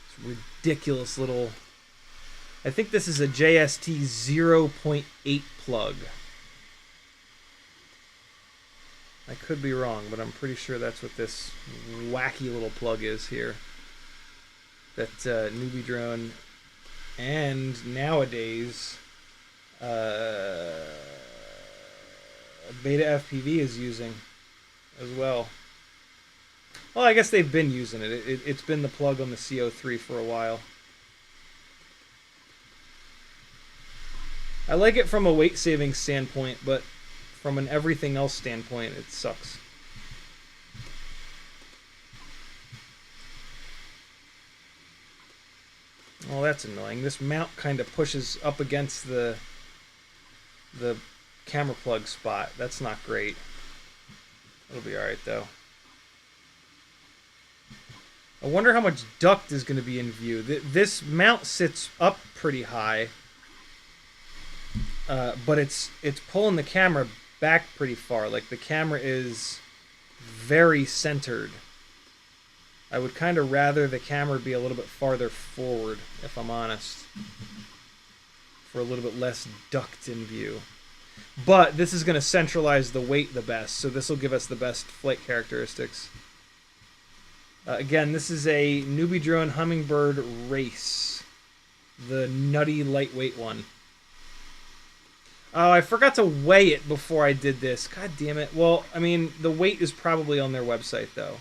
A: It's ridiculous little... I think this is a JST 0.8 plug. I could be wrong, but I'm pretty sure that's what this wacky little plug is here. That Newbie Drone and nowadays Beta FPV is using as well. Well, I guess they've been using it. It's been the plug on the CO3 for a while. I like it from a weight saving standpoint, but from an everything else standpoint, it sucks. Oh, that's annoying. This mount kind of pushes up against the camera plug spot. That's not great. It'll be alright, though. I wonder how much duct is going to be in view. This mount sits up pretty high, but it's pulling the camera back pretty far. Like, the camera is very centered. I would kind of rather the camera be a little bit farther forward, if I'm honest, for a little bit less duct in view. But this is going to centralize the weight the best, so this will give us the best flight characteristics. Again, this is a Newbie Drone Hummingbird Race, the nutty lightweight one. Oh, I forgot to weigh it before I did this. God damn it. Well, I mean, the weight is probably on their website, though.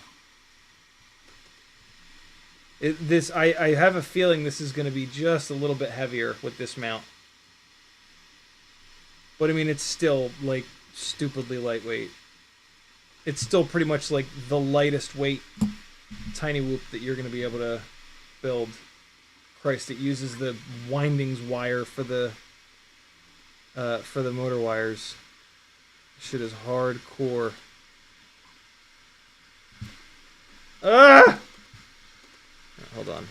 A: I have a feeling this is going to be just a little bit heavier with this mount. But, I mean, it's still, like, stupidly lightweight. It's still pretty much, like, the lightest weight tiny whoop that you're going to be able to build. Christ, it uses the windings wire for the motor wires. Shit is hardcore. Ah! Hold on.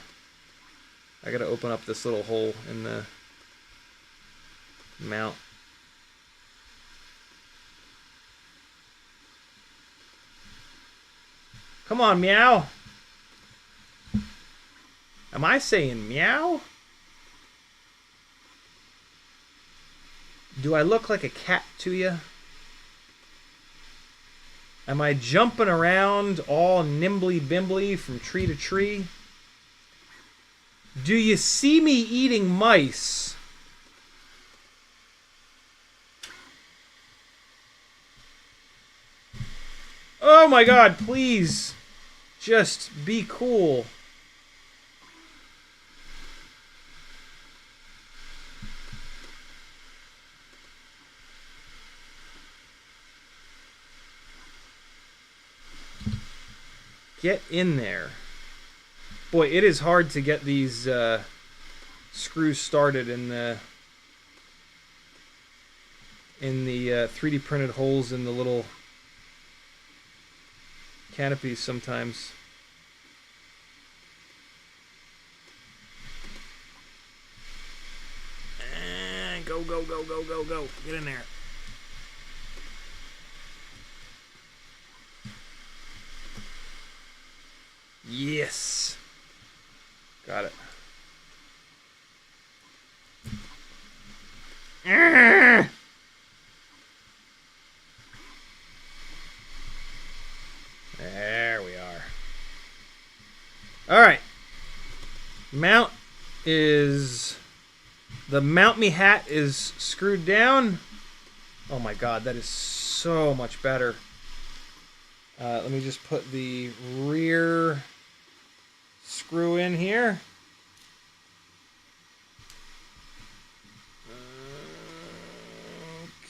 A: I gotta open up this little hole in the mount. Come on, meow. Am I saying meow? Do I look like a cat to you? Am I jumping around all nimbly-bimbly from tree to tree? Do you see me eating mice? Oh my god, please. Just be cool. Get in there. Boy, it is hard to get these screws started in the 3D printed holes in the little canopies sometimes. Go, go, go, go, go, go. Get in there. Yes. Got it. There we are. All right. Mount is... The mount me hat is screwed down. Oh my god, that is so much better. Let me just put the rear screw in here.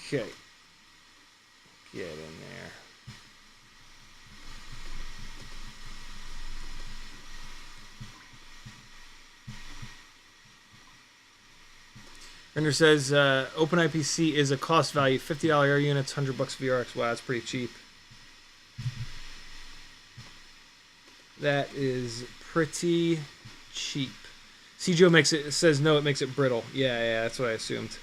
A: Okay. Get in there. Render says OpenIPC is a cost value, $50 air units, $100 VRX. Wow, that's pretty cheap. That is pretty cheap. CJO makes it says no, it makes it brittle. Yeah, that's what I assumed.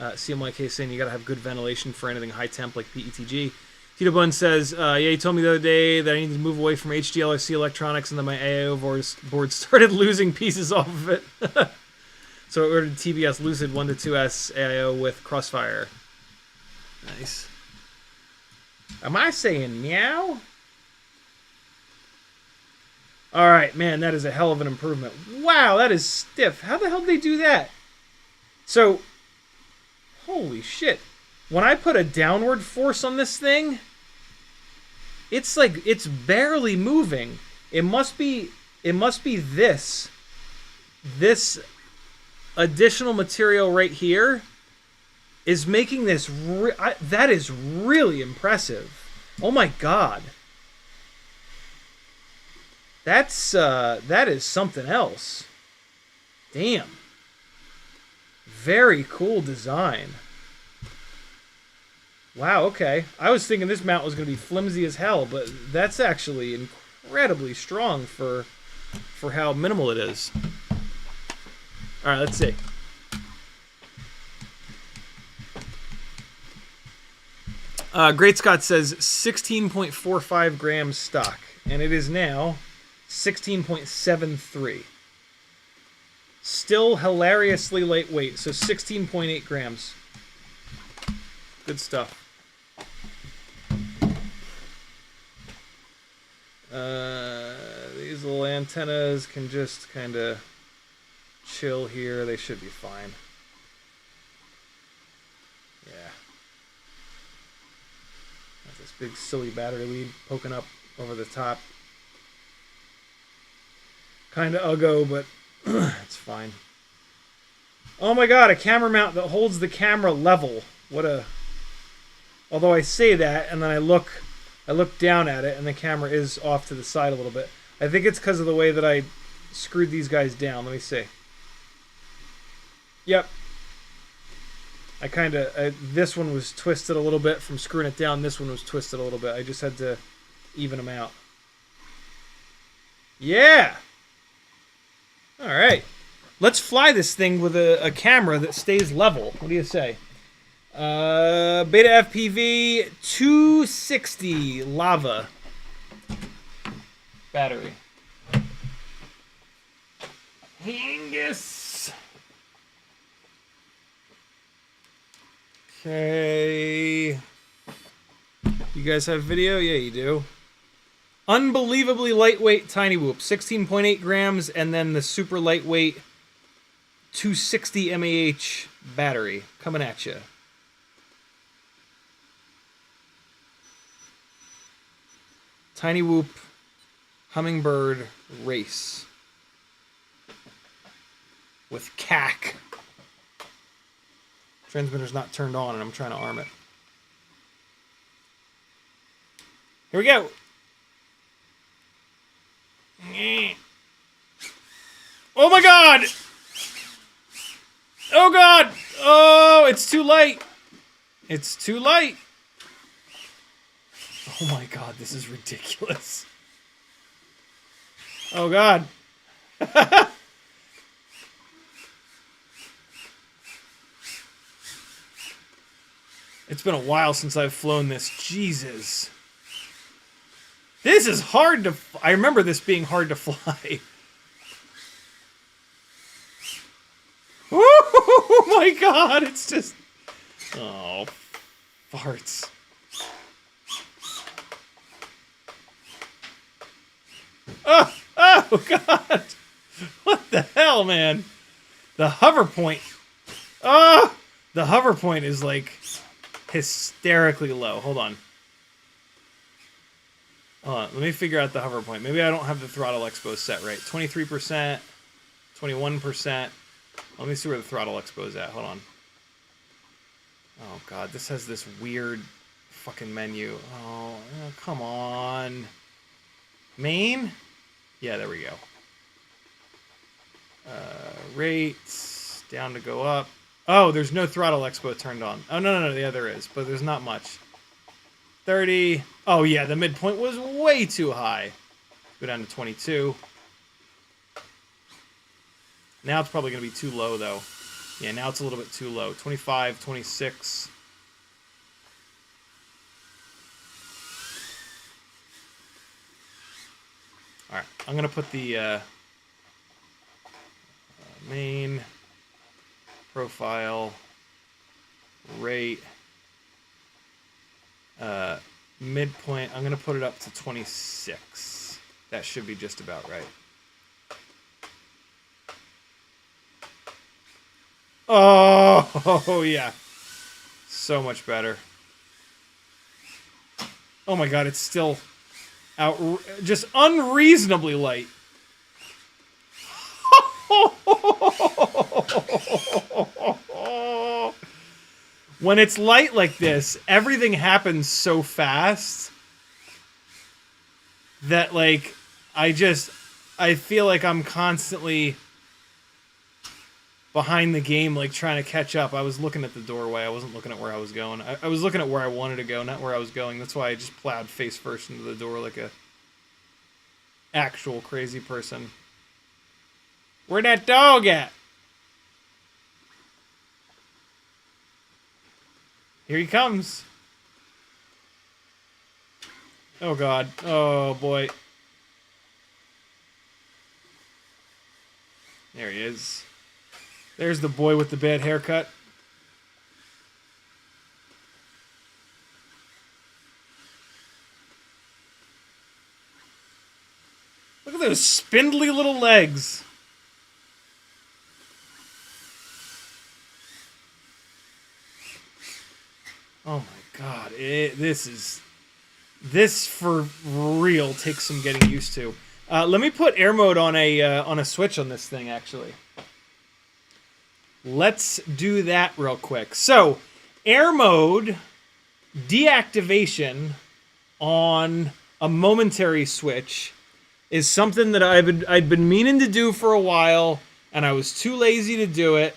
A: CMYK saying you gotta have good ventilation for anything high temp like PETG. Tito Bun says, yeah, he told me the other day that I need to move away from HDLRC electronics, and then my AIO board started losing pieces off of it. So I ordered TBS Lucid 1-2S AIO with Crossfire. Nice. Am I saying meow? Alright, man, that is a hell of an improvement. Wow, that is stiff. How the hell did they do that? So, holy shit. When I put a downward force on this thing, it's like, it's barely moving. It must be this additional material right here is making this, that is really impressive. Oh my god. That is something else. Damn. Very cool design. Wow, okay. I was thinking this mount was going to be flimsy as hell, but that's actually incredibly strong for how minimal it is. All right, let's see. Great Scott says 16.45 grams stock, and it is now 16.73. Still hilariously lightweight, so 16.8 grams. Good stuff. These little antennas can just kind of chill here. They should be fine. Yeah. Got this big silly battery lead poking up over the top. Kind of uggo, but it's fine. Oh my god, a camera mount that holds the camera level. What a... Although I say that, and then I look down at it, and the camera is off to the side a little bit. I think it's because of the way that I screwed these guys down. Let me see. Yep. I kind of... this one was twisted a little bit from screwing it down. This one was twisted a little bit. I just had to even them out. Yeah! Alright. Let's fly this thing with a camera that stays level. What do you say? Beta FPV 260 lava battery. Angus. Okay. You guys have video? Yeah, you do. Unbelievably lightweight Tiny Whoop, 16.8 grams, and then the super lightweight 260 mAh battery coming at you. Tiny Whoop Hummingbird race with CAC. Transmitter's not turned on and I'm trying to arm it. Here we go. Oh my god! Oh god! Oh, it's too light. It's too light. Oh my god, this is ridiculous. Oh god. It's been a while since I've flown this. Jesus. This is hard to... I remember this being hard to fly. Oh my god, it's just... Oh, farts. Oh god. What the hell, man? The hover point. Oh, the hover point is like hysterically low. Hold on. Let me figure out the hover point. Maybe I don't have the throttle expo set right. 23%, 21%. Let me see where the throttle expo is at. Hold on. Oh god, this has this weird fucking menu. Oh, come on. Main? Yeah, there we go. Rates, down to go up. Oh, there's no throttle expo turned on. Oh, no, yeah, there is, but there's not much. 30. Oh, yeah, the midpoint was way too high. Go down to 22. Now it's probably going to be too low, though. Yeah, now it's a little bit too low. 25, 26. All right, I'm going to put the main profile rate midpoint. I'm going to put it up to 26. That should be just about right. Oh, yeah. So much better. Oh my god, it's still just unreasonably light. When it's light like this, everything happens so fast that, like, I feel like I'm constantly behind the game, like, trying to catch up. I was looking at the doorway. I wasn't looking at where I was going. I was looking at where I wanted to go, not where I was going. That's why I just plowed face first into the door like a actual crazy person. Where'd that dog at? Here he comes. Oh, God. Oh, boy. There he is. There's the boy with the bad haircut. Look at those spindly little legs. Oh my god, this for real takes some getting used to. Let me put air mode on a switch on this thing, actually. Let's do that real quick. So, air mode deactivation on a momentary switch is something that I'd been meaning to do for a while, and I was too lazy to do it.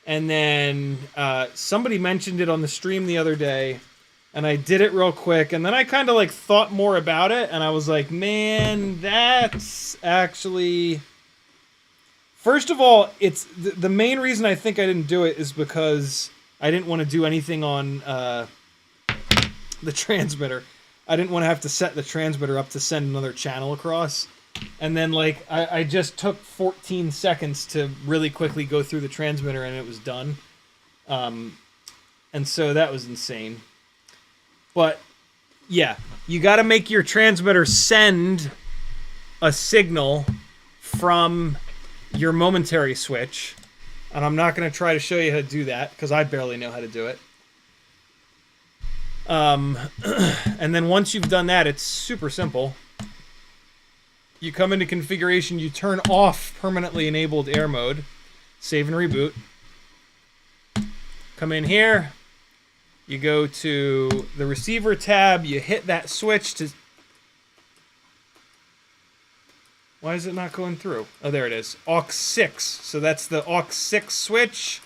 A: And then somebody mentioned it on the stream the other day, and I did it real quick. And then I kind of like thought more about it, and I was like, man, that's actually... First of all, it's the main reason I think I didn't do it is because I didn't want to do anything on the transmitter. I didn't want to have to set the transmitter up to send another channel across. And then, like, I just took 14 seconds to really quickly go through the transmitter, and it was done. And so that was insane. But, yeah, you got to make your transmitter send a signal from your momentary switch. And I'm not going to try to show you how to do that, because I barely know how to do it. And then once you've done that, it's super simple. You come into configuration, you turn off permanently enabled air mode, save and reboot. Come in here, you go to the receiver tab, you hit that switch to... Why is it not going through? Oh, there it is. aux 6. So that's the aux 6 switch.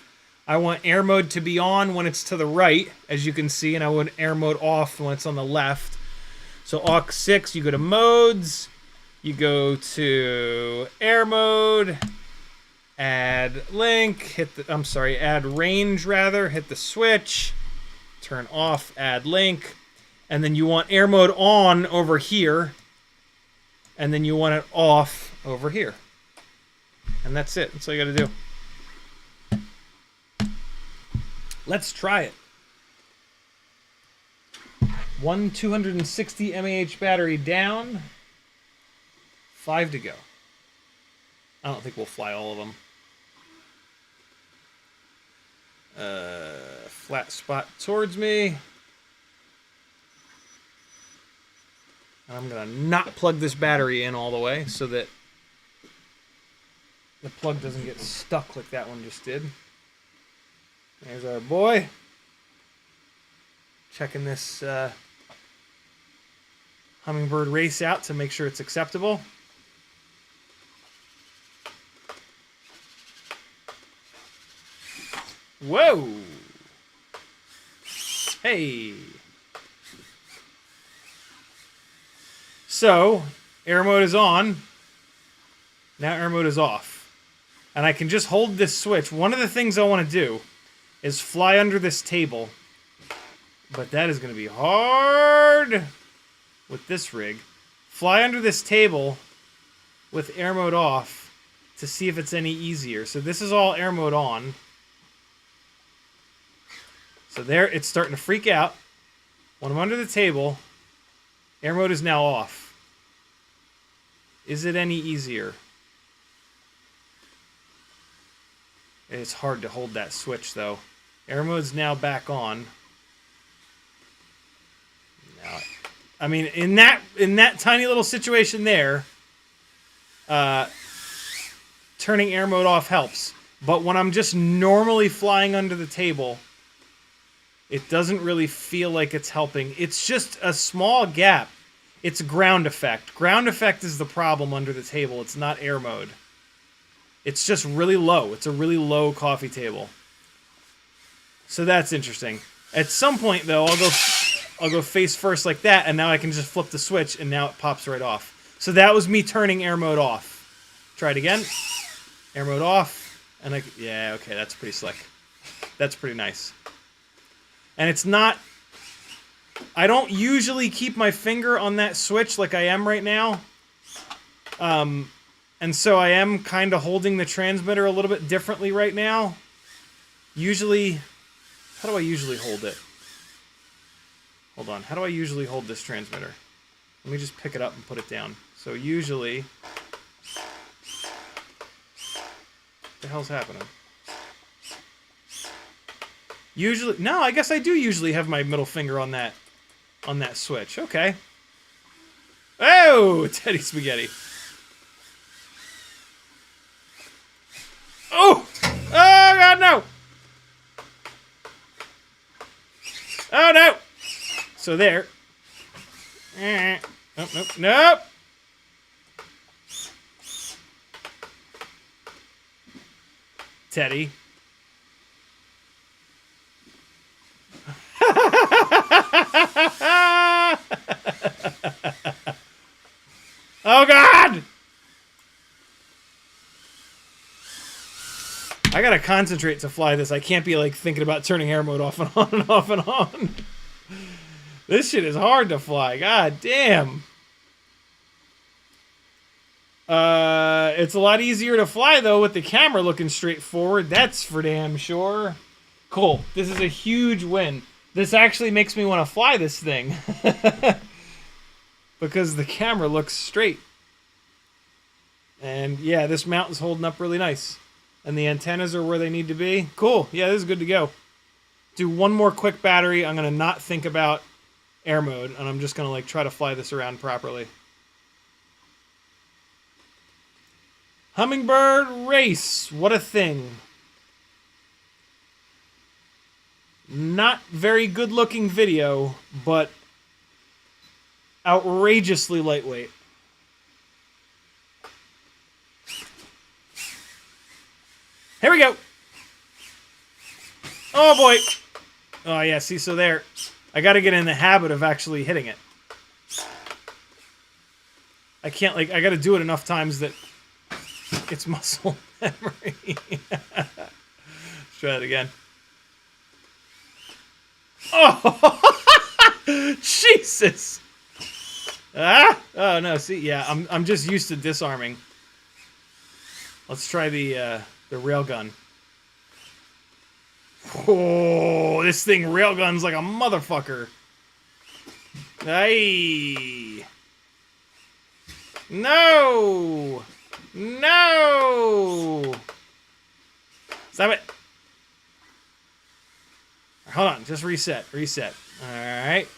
A: I want air mode to be on when it's to the right, as you can see, and I want air mode off when it's on the left. So aux 6, you go to modes, you go to air mode, add link, add range rather, hit the switch, turn off, add link, and then you want air mode on over here, and then you want it off over here. And that's it. That's all you got to do. Let's try it. 260 mAh battery down. 5 to go. I don't think we'll fly all of them. Flat spot towards me. I'm going to not plug this battery in all the way so that the plug doesn't get stuck like that one just did. There's our boy. Checking this Hummingbird race out to make sure it's acceptable. Whoa! Hey! So, air mode is on. Now air mode is off. And I can just hold this switch. One of the things I want to do is fly under this table. But that is going to be hard with this rig. Fly under this table with air mode off to see if it's any easier. So this is all air mode on. So there, it's starting to freak out. When I'm under the table, air mode is now off. Is it any easier? It's hard to hold that switch, though. Air mode's now back on. Now, I mean, in that tiny little situation there, turning air mode off helps. But when I'm just normally flying under the table, it doesn't really feel like it's helping. It's just a small gap. It's ground effect. Ground effect is the problem under the table. It's not air mode. It's just really low. It's a really low coffee table. So that's interesting. At some point, though, I'll go face first like that, and now I can just flip the switch, and now it pops right off. So that was me turning air mode off. Try it again. Air mode off. And yeah, okay, that's pretty slick. That's pretty nice. And it's not... I don't usually keep my finger on that switch like I am right now. And so I am kind of holding the transmitter a little bit differently right now. Usually... How do I usually hold it? Hold on. How do I usually hold this transmitter? Let me just pick it up and put it down. So usually... What the hell's happening? Usually... No, I guess I do usually have my middle finger on that switch. Okay. Oh! Teddy Spaghetti. Oh! Oh, God, no! Oh, no! So there. Nope, nope, nope! Teddy. Oh, God! I gotta concentrate to fly this. I can't be, like, thinking about turning air mode off and on and off and on. This shit is hard to fly. God damn. It's a lot easier to fly, though, with the camera looking straight forward. That's for damn sure. Cool. This is a huge win. This actually makes me want to fly this thing. Because the camera looks straight. And, yeah, this mount is holding up really nice. And the antennas are where they need to be. Cool. Yeah, this is good to go. Do one more quick battery. I'm going to not think about air mode. And I'm just going to, like, try to fly this around properly. Hummingbird race. What a thing. Not very good looking video, but outrageously lightweight. Here we go. Oh boy. Oh yeah, see, so there. I gotta get in the habit of actually hitting it. I can't, like, I gotta do it enough times that it's muscle memory. Let's try it again. Oh, Jesus! Ah! Oh no! See, yeah, I'm just used to disarming. Let's try the railgun. Oh, this thing railguns like a motherfucker. Hey! No! No! Stop it! Hold on, just reset. Alright.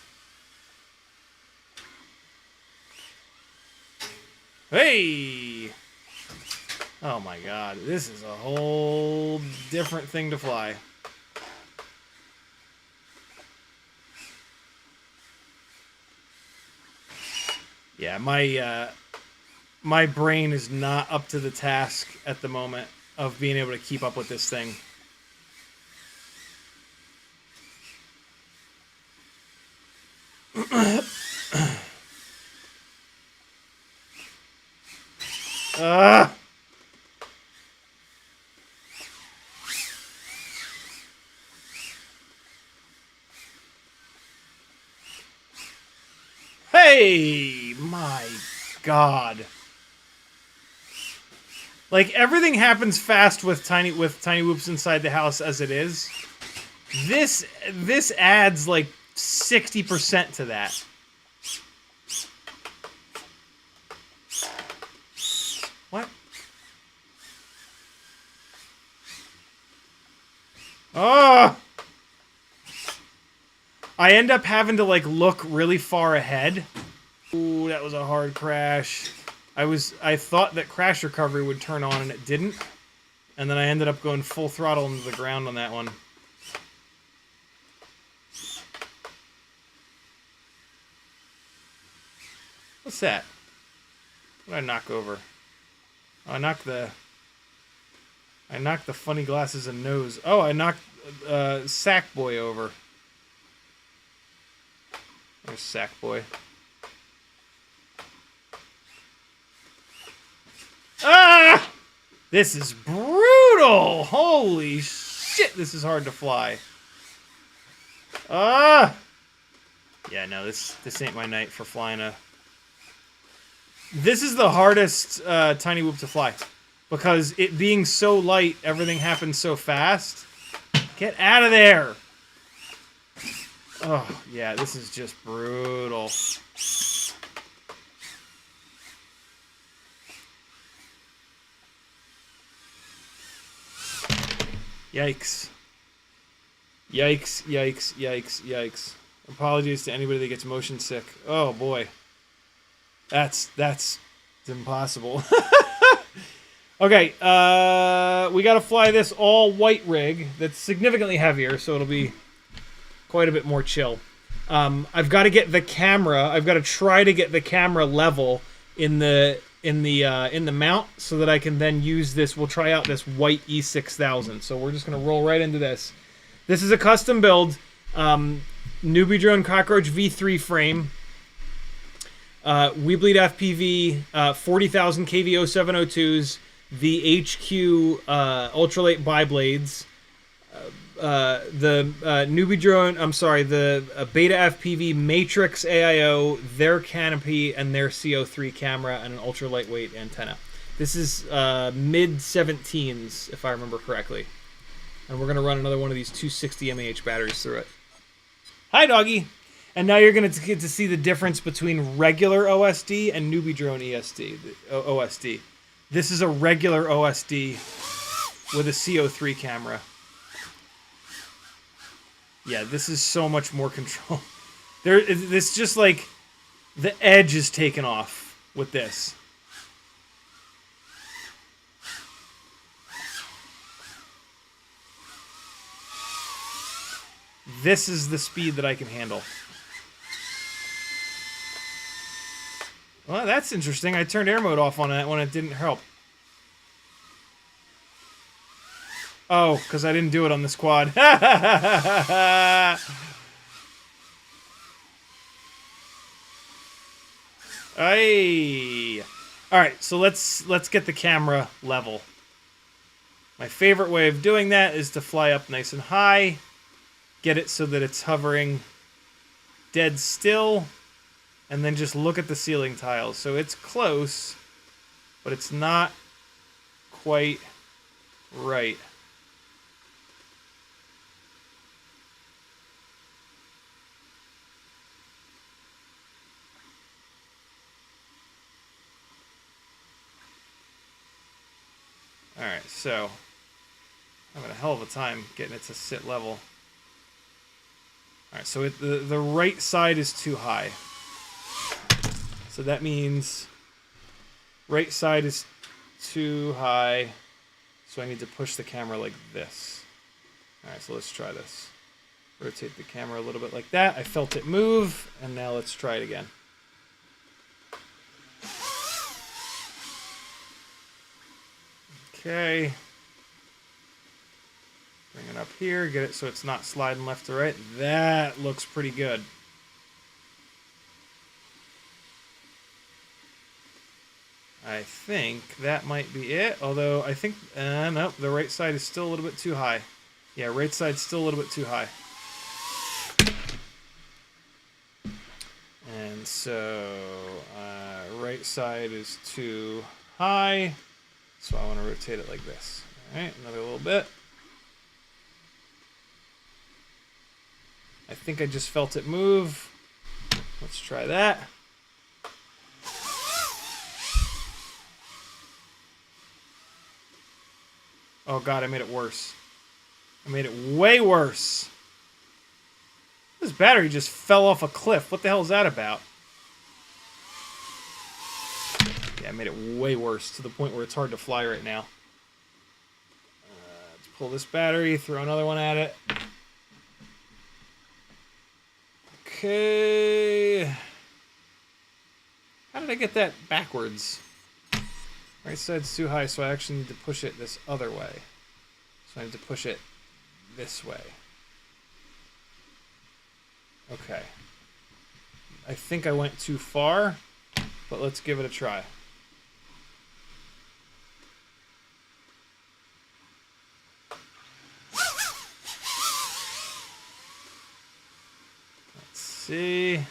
A: Hey! Oh my god, this is a whole different thing to fly. Yeah, my brain is not up to the task at the moment of being able to keep up with this thing. Hey, my God. Like, everything happens fast with tiny whoops inside the house as it is. This adds like 60% to that. What? Oh! I end up having to, like, look really far ahead. Ooh, that was a hard crash. I thought that crash recovery would turn on and it didn't. And then I ended up going full throttle into the ground on that one. What's that? What did I knock over? Oh, I knocked the funny glasses and nose. Oh, I knocked Sackboy over. There's Sackboy. Ah! This is brutal! Holy shit, this is hard to fly. Ah! Yeah, no, this ain't my night for flying a... This is the hardest tiny whoop to fly. Because it being so light, everything happens so fast. Get out of there! Oh, yeah, this is just brutal. Yikes. Yikes, yikes, yikes, yikes. Apologies to anybody that gets motion sick. Oh, boy. That's impossible. Okay, we gotta fly this all white rig that's significantly heavier, so it'll be quite a bit more chill. I've got to get the camera. I've got to try to get the camera level in the mount so that I can then use this. We'll try out this white E6000. So we're just gonna roll right into this. This is a custom build, Newbie Drone Cockroach V3 frame. We Bleed FPV, 40,000 kV 0702s, the HQ ultralight biblades. newbie drone. I'm sorry, the Beta FPV Matrix AIO, their canopy, and their CO3 camera, and an ultra lightweight antenna. This is mid 17s, if I remember correctly. And we're gonna run another one of these 260 mAh batteries through it. Hi, doggy. And now you're gonna get to see the difference between regular OSD and newbie drone OSD. This is a regular OSD with a CO3 camera. Yeah, this is so much more control. It's just like the edge is taken off with this. This is the speed that I can handle. Well, that's interesting. I turned air mode off on that when it didn't help. Oh, because I didn't do it on this quad. Hey. All right, so let's get the camera level. My favorite way of doing that is to fly up nice and high, get it so that it's hovering dead still, and then just look at the ceiling tiles. So it's close, but it's not quite right. Alright, so I'm having a hell of a time getting it to sit level. Alright, so the right side is too high. So that means right side is too high, so I need to push the camera like this. Alright, so let's try this. Rotate the camera a little bit like that. I felt it move, and now let's try it again. Okay. Bring it up here, get it so it's not sliding left to right. That looks pretty good. I think that might be it, although I think, nope, the right side is still a little bit too high. Yeah, right side's still a little bit too high. And so, right side is too high. So I want to rotate it like this. All right, another little bit. I think I just felt it move. Let's try that. Oh God, I made it worse. I made it way worse. This battery just fell off a cliff. What the hell is that about? I made it way worse to the point where it's hard to fly right now. Let's pull this battery, throw another one at it. Okay. How did I get that backwards? Right side's too high, so I actually need to push it this other way. So I need to push it this way. Okay. I think I went too far, but let's give it a try. See?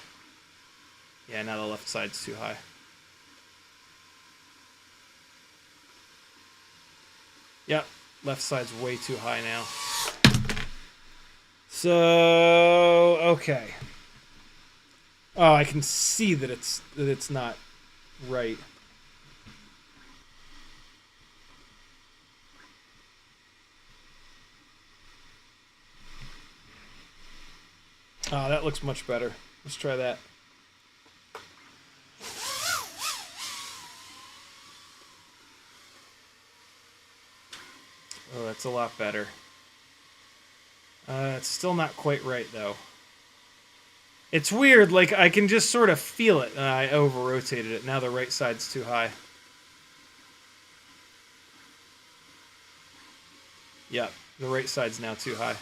A: Yeah, now the left side's too high. Yep, left side's way too high now. So, okay. Oh, I can see that it's not right. Oh, that looks much better. Let's try that. Oh, that's a lot better. It's still not quite right, though. It's weird, like, I can just sort of feel it. I over-rotated it. Now the right side's too high. Yep, the right side's now too high.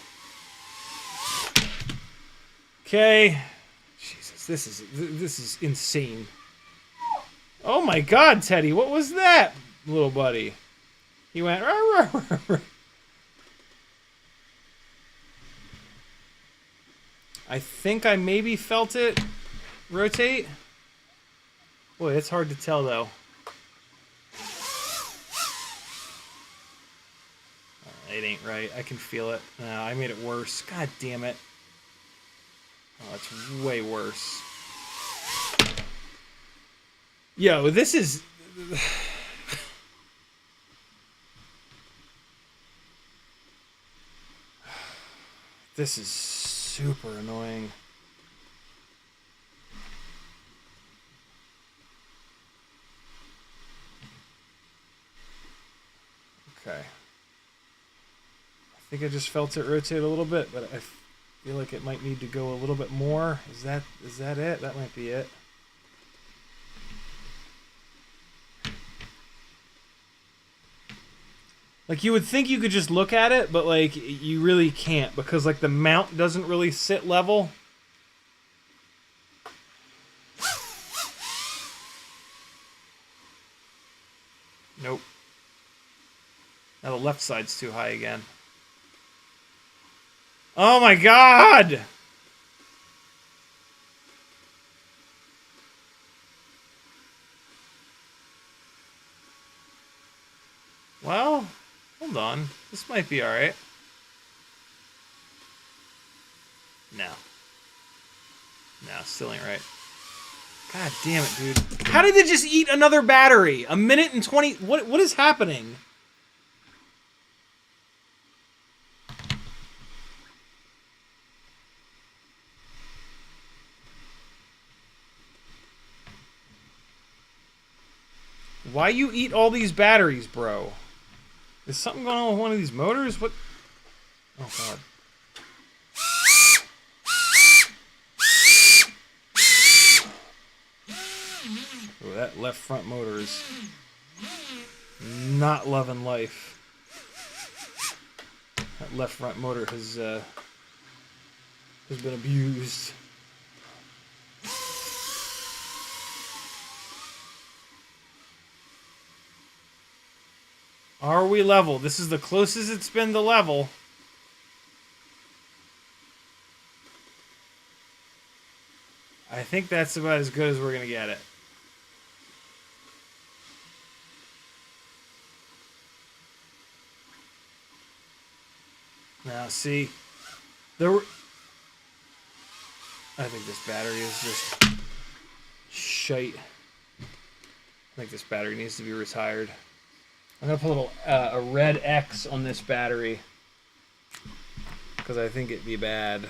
A: Okay. Jesus, this is insane. Oh my God, Teddy, what was that, little buddy? He went. Rah, rah, rah, rah. I think I maybe felt it rotate. Boy, it's hard to tell though. It ain't right. I can feel it. No, I made it worse. God damn it. Oh, it's way worse. Yo, this is... This is super annoying. Okay. I think I just felt it rotate a little bit, but I feel like it might need to go a little bit more. Is that it? That might be it. Like, you would think you could just look at it, but, like, you really can't because, like, the mount doesn't really sit level. Nope. Now the left side's too high again. Oh my god! Well, hold on. This might be alright. No. No, still ain't right. God damn it, dude. How did they just eat another battery? A minute and 20... What is happening? Why you eat all these batteries, bro? Is something going on with one of these motors? What? Oh, God. Oh, that left front motor is not loving life. That left front motor has been abused. Are we level? This is the closest it's been to level. I think that's about as good as we're gonna get it. Now, see, I think this battery is just shite. I think this battery needs to be retired. I'm gonna put a little a red X on this battery because I think it'd be bad.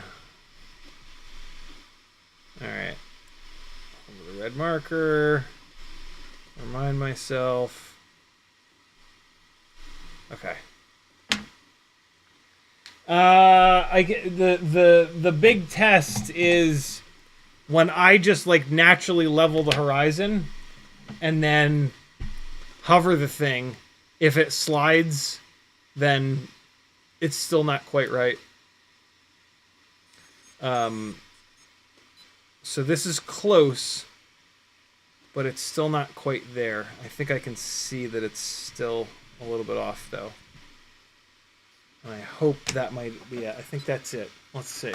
A: All right, the red marker. Remind myself. Okay. I get the big test is when I just like naturally level the horizon and then hover the thing. If it slides, then it's still not quite right. So this is close, but it's still not quite there. I think I can see that it's still a little bit off, though. And I hope that might be it. I think that's it. Let's see.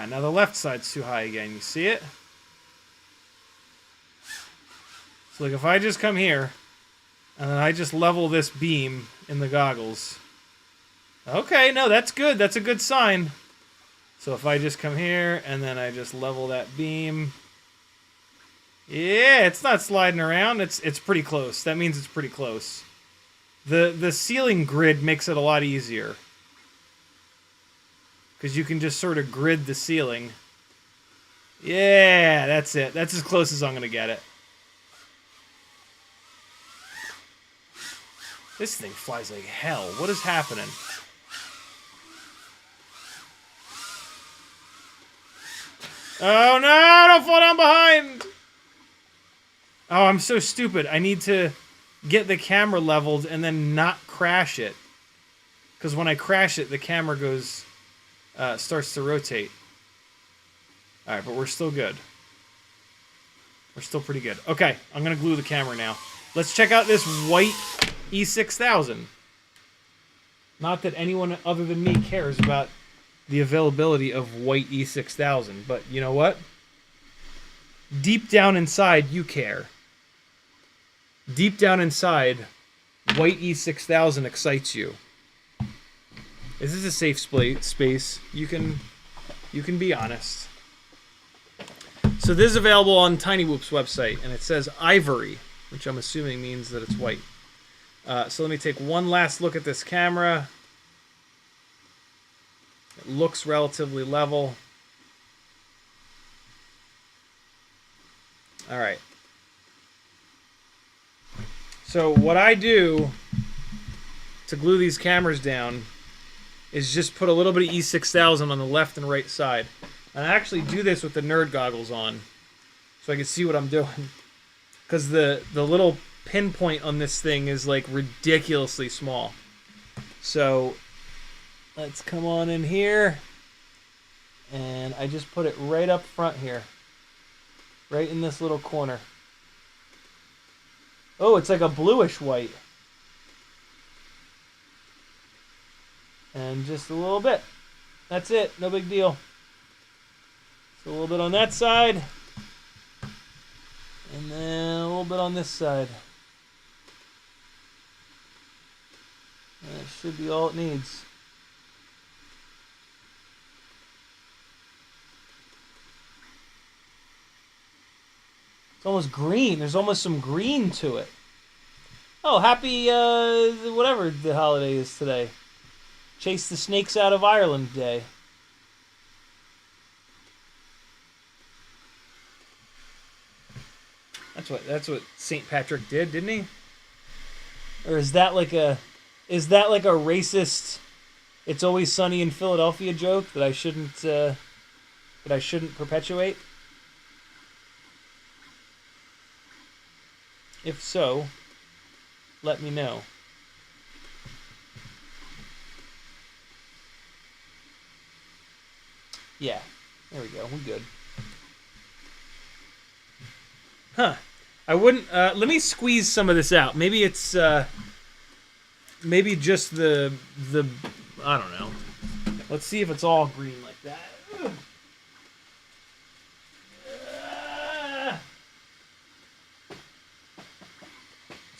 A: Now the left side's too high again. You see it? So like if I just come here, and then I just level this beam in the goggles. Okay, no, that's good. That's a good sign. So if I just come here, and then I just level that beam. Yeah, it's not sliding around. It's pretty close. That means it's pretty close. The ceiling grid makes it a lot easier. Because you can just sort of grid the ceiling. Yeah, that's it. That's as close as I'm going to get it. This thing flies like hell. What is happening? Oh no, don't fall down behind! Oh, I'm so stupid. I need to get the camera leveled and then not crash it. Because when I crash it, the camera goes... starts to rotate. Alright, but we're still good. We're still pretty good. Okay, I'm gonna glue the camera now. Let's check out this white E6000. Not that anyone other than me cares about the availability of white E6000, but you know what? Deep down inside, you care. Deep down inside, white E6000 excites you. This is a safe space. You can be honest. So this is available on Tiny Whoop's website, and it says ivory, which I'm assuming means that it's white. So let me take one last look at this camera. It looks relatively level. All right. So what I do to glue these cameras down is just put a little bit of E6000 on the left and right side. And I actually do this with the nerd goggles on so I can see what I'm doing. Because the little pinpoint on this thing is like ridiculously small. So let's come on in here. And I just put it right up front here. Right in this little corner. Oh, it's like a bluish white. And just a little bit. That's it. No big deal. So a little bit on that side. And then a little bit on this side. And that should be all it needs. It's almost green. There's almost some green to it. Oh, happy, whatever the holiday is today. Chase the snakes out of Ireland Day. That's what St. Patrick did, didn't he? Or is that like a racist "It's Always Sunny in Philadelphia" joke that I shouldn't perpetuate? If so, let me know. Yeah, there we go. We're good. Huh. I wouldn't... let me squeeze some of this out. Maybe it's... maybe just the... I don't know. Let's see if it's all green like that.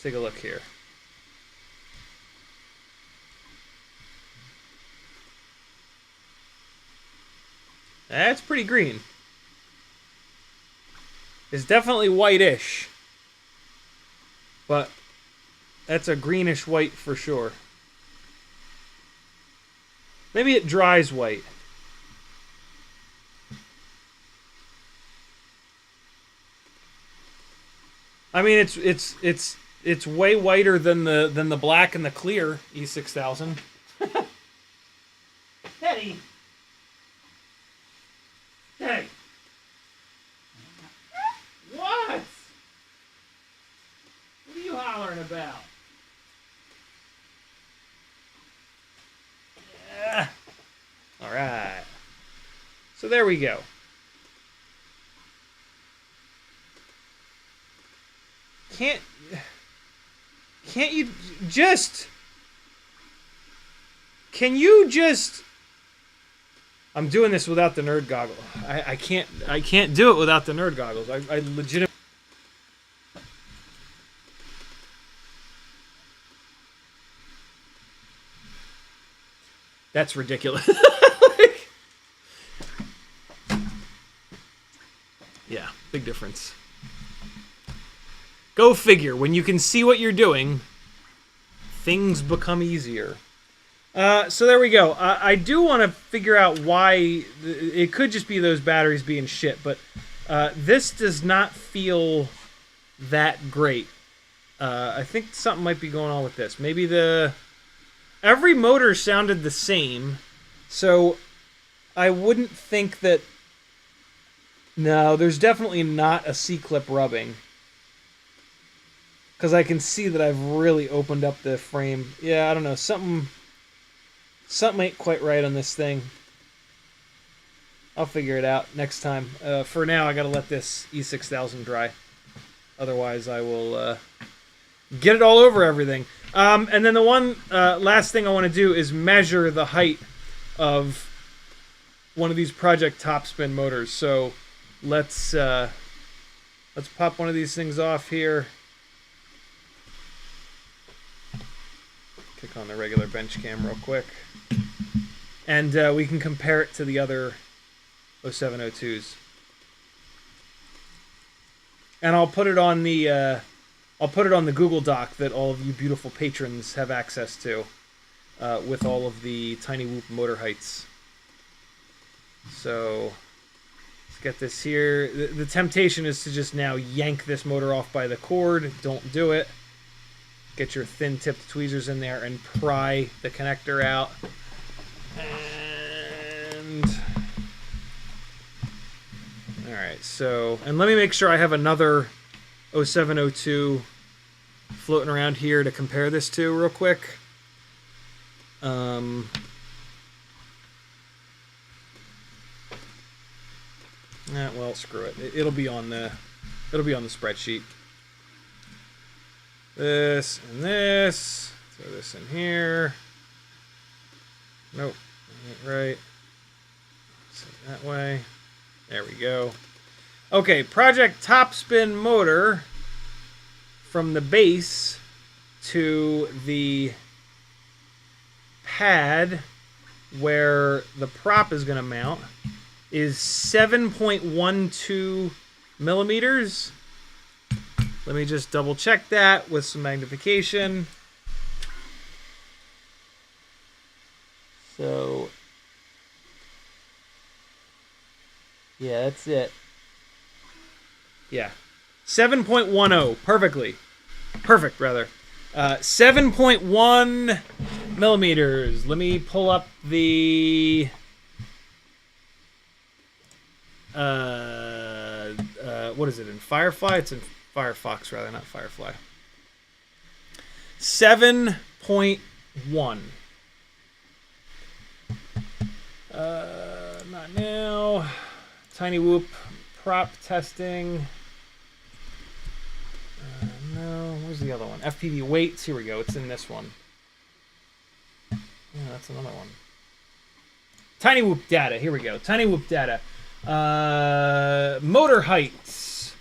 A: Take a look here. That's pretty green. It's definitely whitish. But that's a greenish white for sure. Maybe it dries white. I mean, it's way whiter than the black and the clear E6000. Teddy. Teddy. What? What are you hollering about? Yeah. All right. So there we go. Can't you just... Can you just... I'm doing this without the nerd goggle. I can't do it without the nerd goggles. I legitimately... That's ridiculous. Yeah, big difference. Go figure. When you can see what you're doing, things become easier. So there we go. I do want to figure out why... It could just be those batteries being shit, but this does not feel that great. I think something might be going on with this. Maybe every motor sounded the same, so I wouldn't think that... No, there's definitely not a C-clip rubbing. Because I can see that I've really opened up the frame. Yeah, I don't know. Something ain't quite right on this thing. I'll figure it out next time. For now, I gotta let this E6000 dry. Otherwise, I will get it all over everything. And then the one last thing I want to do is measure the height of one of these Project Topspin motors. So let's pop one of these things off here. Click on the regular bench cam real quick. And we can compare it to the other 0702s. And I'll put it on the Google Doc that all of you beautiful patrons have access to, with all of the Tiny Whoop motor heights. So let's get this here. The temptation is to just now yank this motor off by the cord. Don't do it. Get your thin-tipped tweezers in there and pry the connector out. And all right, so, and let me make sure I have another 0702 floating around here to compare this to real quick. Well, screw it. It'll be on the spreadsheet. This and this. Throw this in here. Nope. Right. Set it that way. There we go. Okay, Project Topspin motor from the base to the pad where the prop is going to mount is 7.12 millimeters. Let me just double check that with some magnification. So, yeah, that's it. Yeah. 7.10. Perfect, rather. 7.1 millimeters. Let me pull up the... what is it, in Firefly? It's in Firefox, rather, not Firefly. 7.1. Not now. Tiny Whoop prop testing. No, where's the other one? FPV weights. Here we go. It's in this one. Yeah, that's another one. Tiny Whoop data. Here we go. Tiny Whoop data. Motor heights.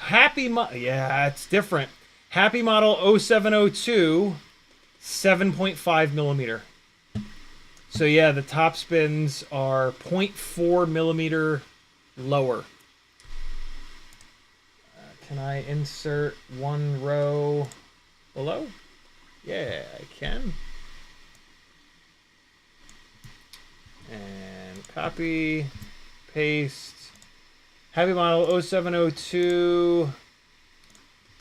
A: Yeah, it's different. Happy model 0702, 7.5 millimeter. So yeah, the top spins are 0.4 millimeter lower. Can I insert one row below? Yeah, I can. And copy, paste. Happy model 0702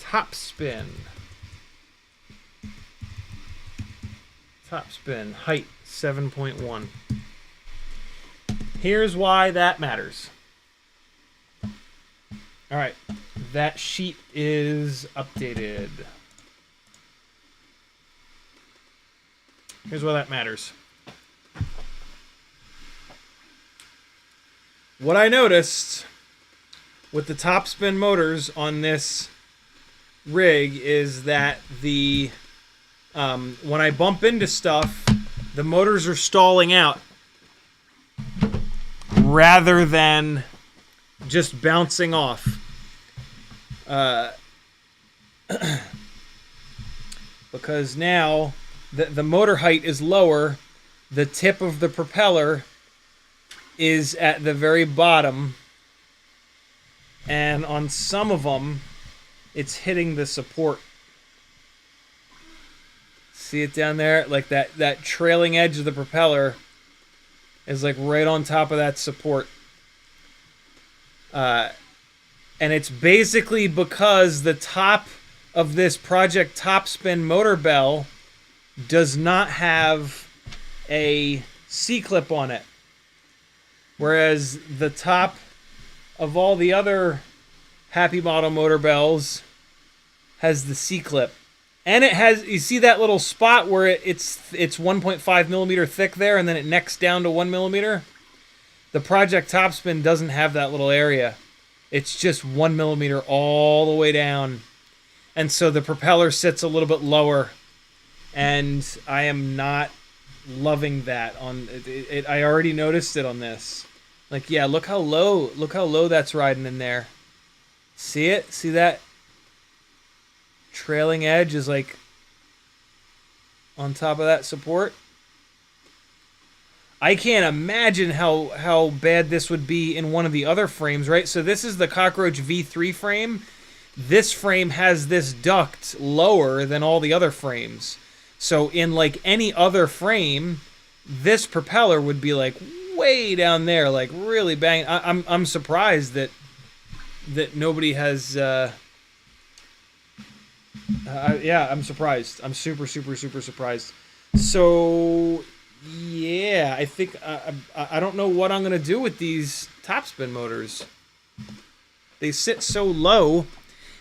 A: Topspin. Topspin, height 7.1. Here's why that matters. All right, that sheet is updated. Here's why that matters. What I noticed with the Topspin motors on this rig is that the when I bump into stuff, the motors are stalling out rather than just bouncing off. Because now the motor height is lower, the tip of the propeller is at the very bottom, and on some of them it's hitting the support. See it down there? Like that trailing edge of the propeller is like right on top of that support. And it's basically because the top of this Project Topspin motor bell does not have a C-clip on it. Whereas the top of all the other Happy Model motor bells has the C-clip. And it has, you see that little spot where it's 1.5 millimeter thick there, and then it necks down to 1 millimeter? The Project Topspin doesn't have that little area. It's just 1 millimeter all the way down. And so the propeller sits a little bit lower. And I am not loving that on it. I already noticed it on this. Like, yeah, look how low that's riding in there. See it? See that trailing edge is like on top of that support? I can't imagine how bad this would be in one of the other frames, right? So this is the Cockroach V3 frame. This frame has this duct lower than all the other frames. So in like any other frame, this propeller would be like way down there, like really bang. I'm surprised that nobody has. Yeah, I'm surprised. I'm super surprised. So yeah, I think I don't know what I'm gonna do with these Topspin motors. They sit so low.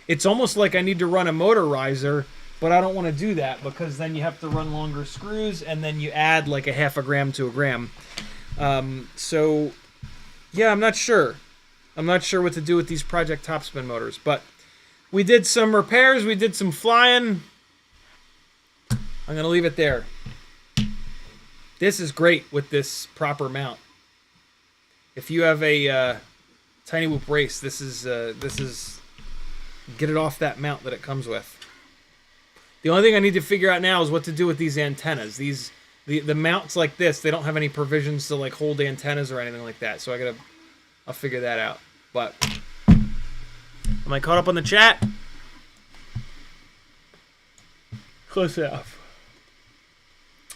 A: It's almost like I need to run a motor riser, but I don't want to do that because then you have to run longer screws and then you add like a half a gram to a gram. So yeah, I'm not sure. I'm not sure what to do with these Project Topspin motors, but we did some repairs. We did some flying. I'm going to leave it there. This is great with this proper mount. If you have a Tiny Whoop race, this is get it off that mount that it comes with. The only thing I need to figure out now is what to do with these antennas. The mounts like this, they don't have any provisions to like hold antennas or anything like that. So I'll figure that out. But am I caught up on the chat? Close enough.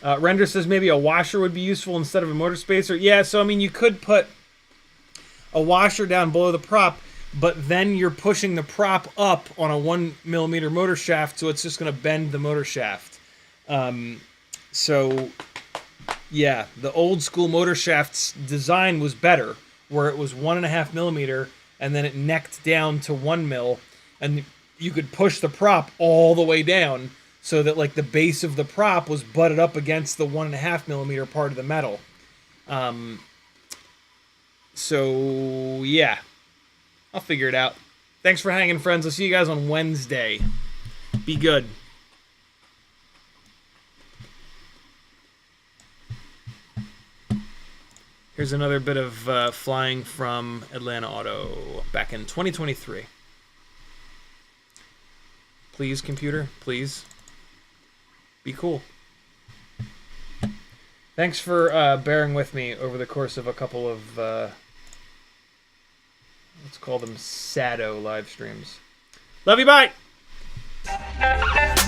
A: Render says maybe a washer would be useful instead of a motor spacer. Yeah, so I mean you could put a washer down below the prop, but then you're pushing the prop up on a 1 millimeter motor shaft, so it's just going to bend the motor shaft. So, yeah, the old school motor shaft's design was better, where it was 1.5 millimeter, and then it necked down to 1 mil, and you could push the prop all the way down, so that like the base of the prop was butted up against the 1.5 millimeter part of the metal. So, yeah. I'll figure it out. Thanks for hanging, friends. I'll see you guys on Wednesday. Be good. Here's another bit of flying from Atlanta Auto back in 2023. Please, computer, please. Be cool. Thanks for bearing with me over the course of a couple of... let's call them Sado live streams. Love you, bye!
B: Yeah.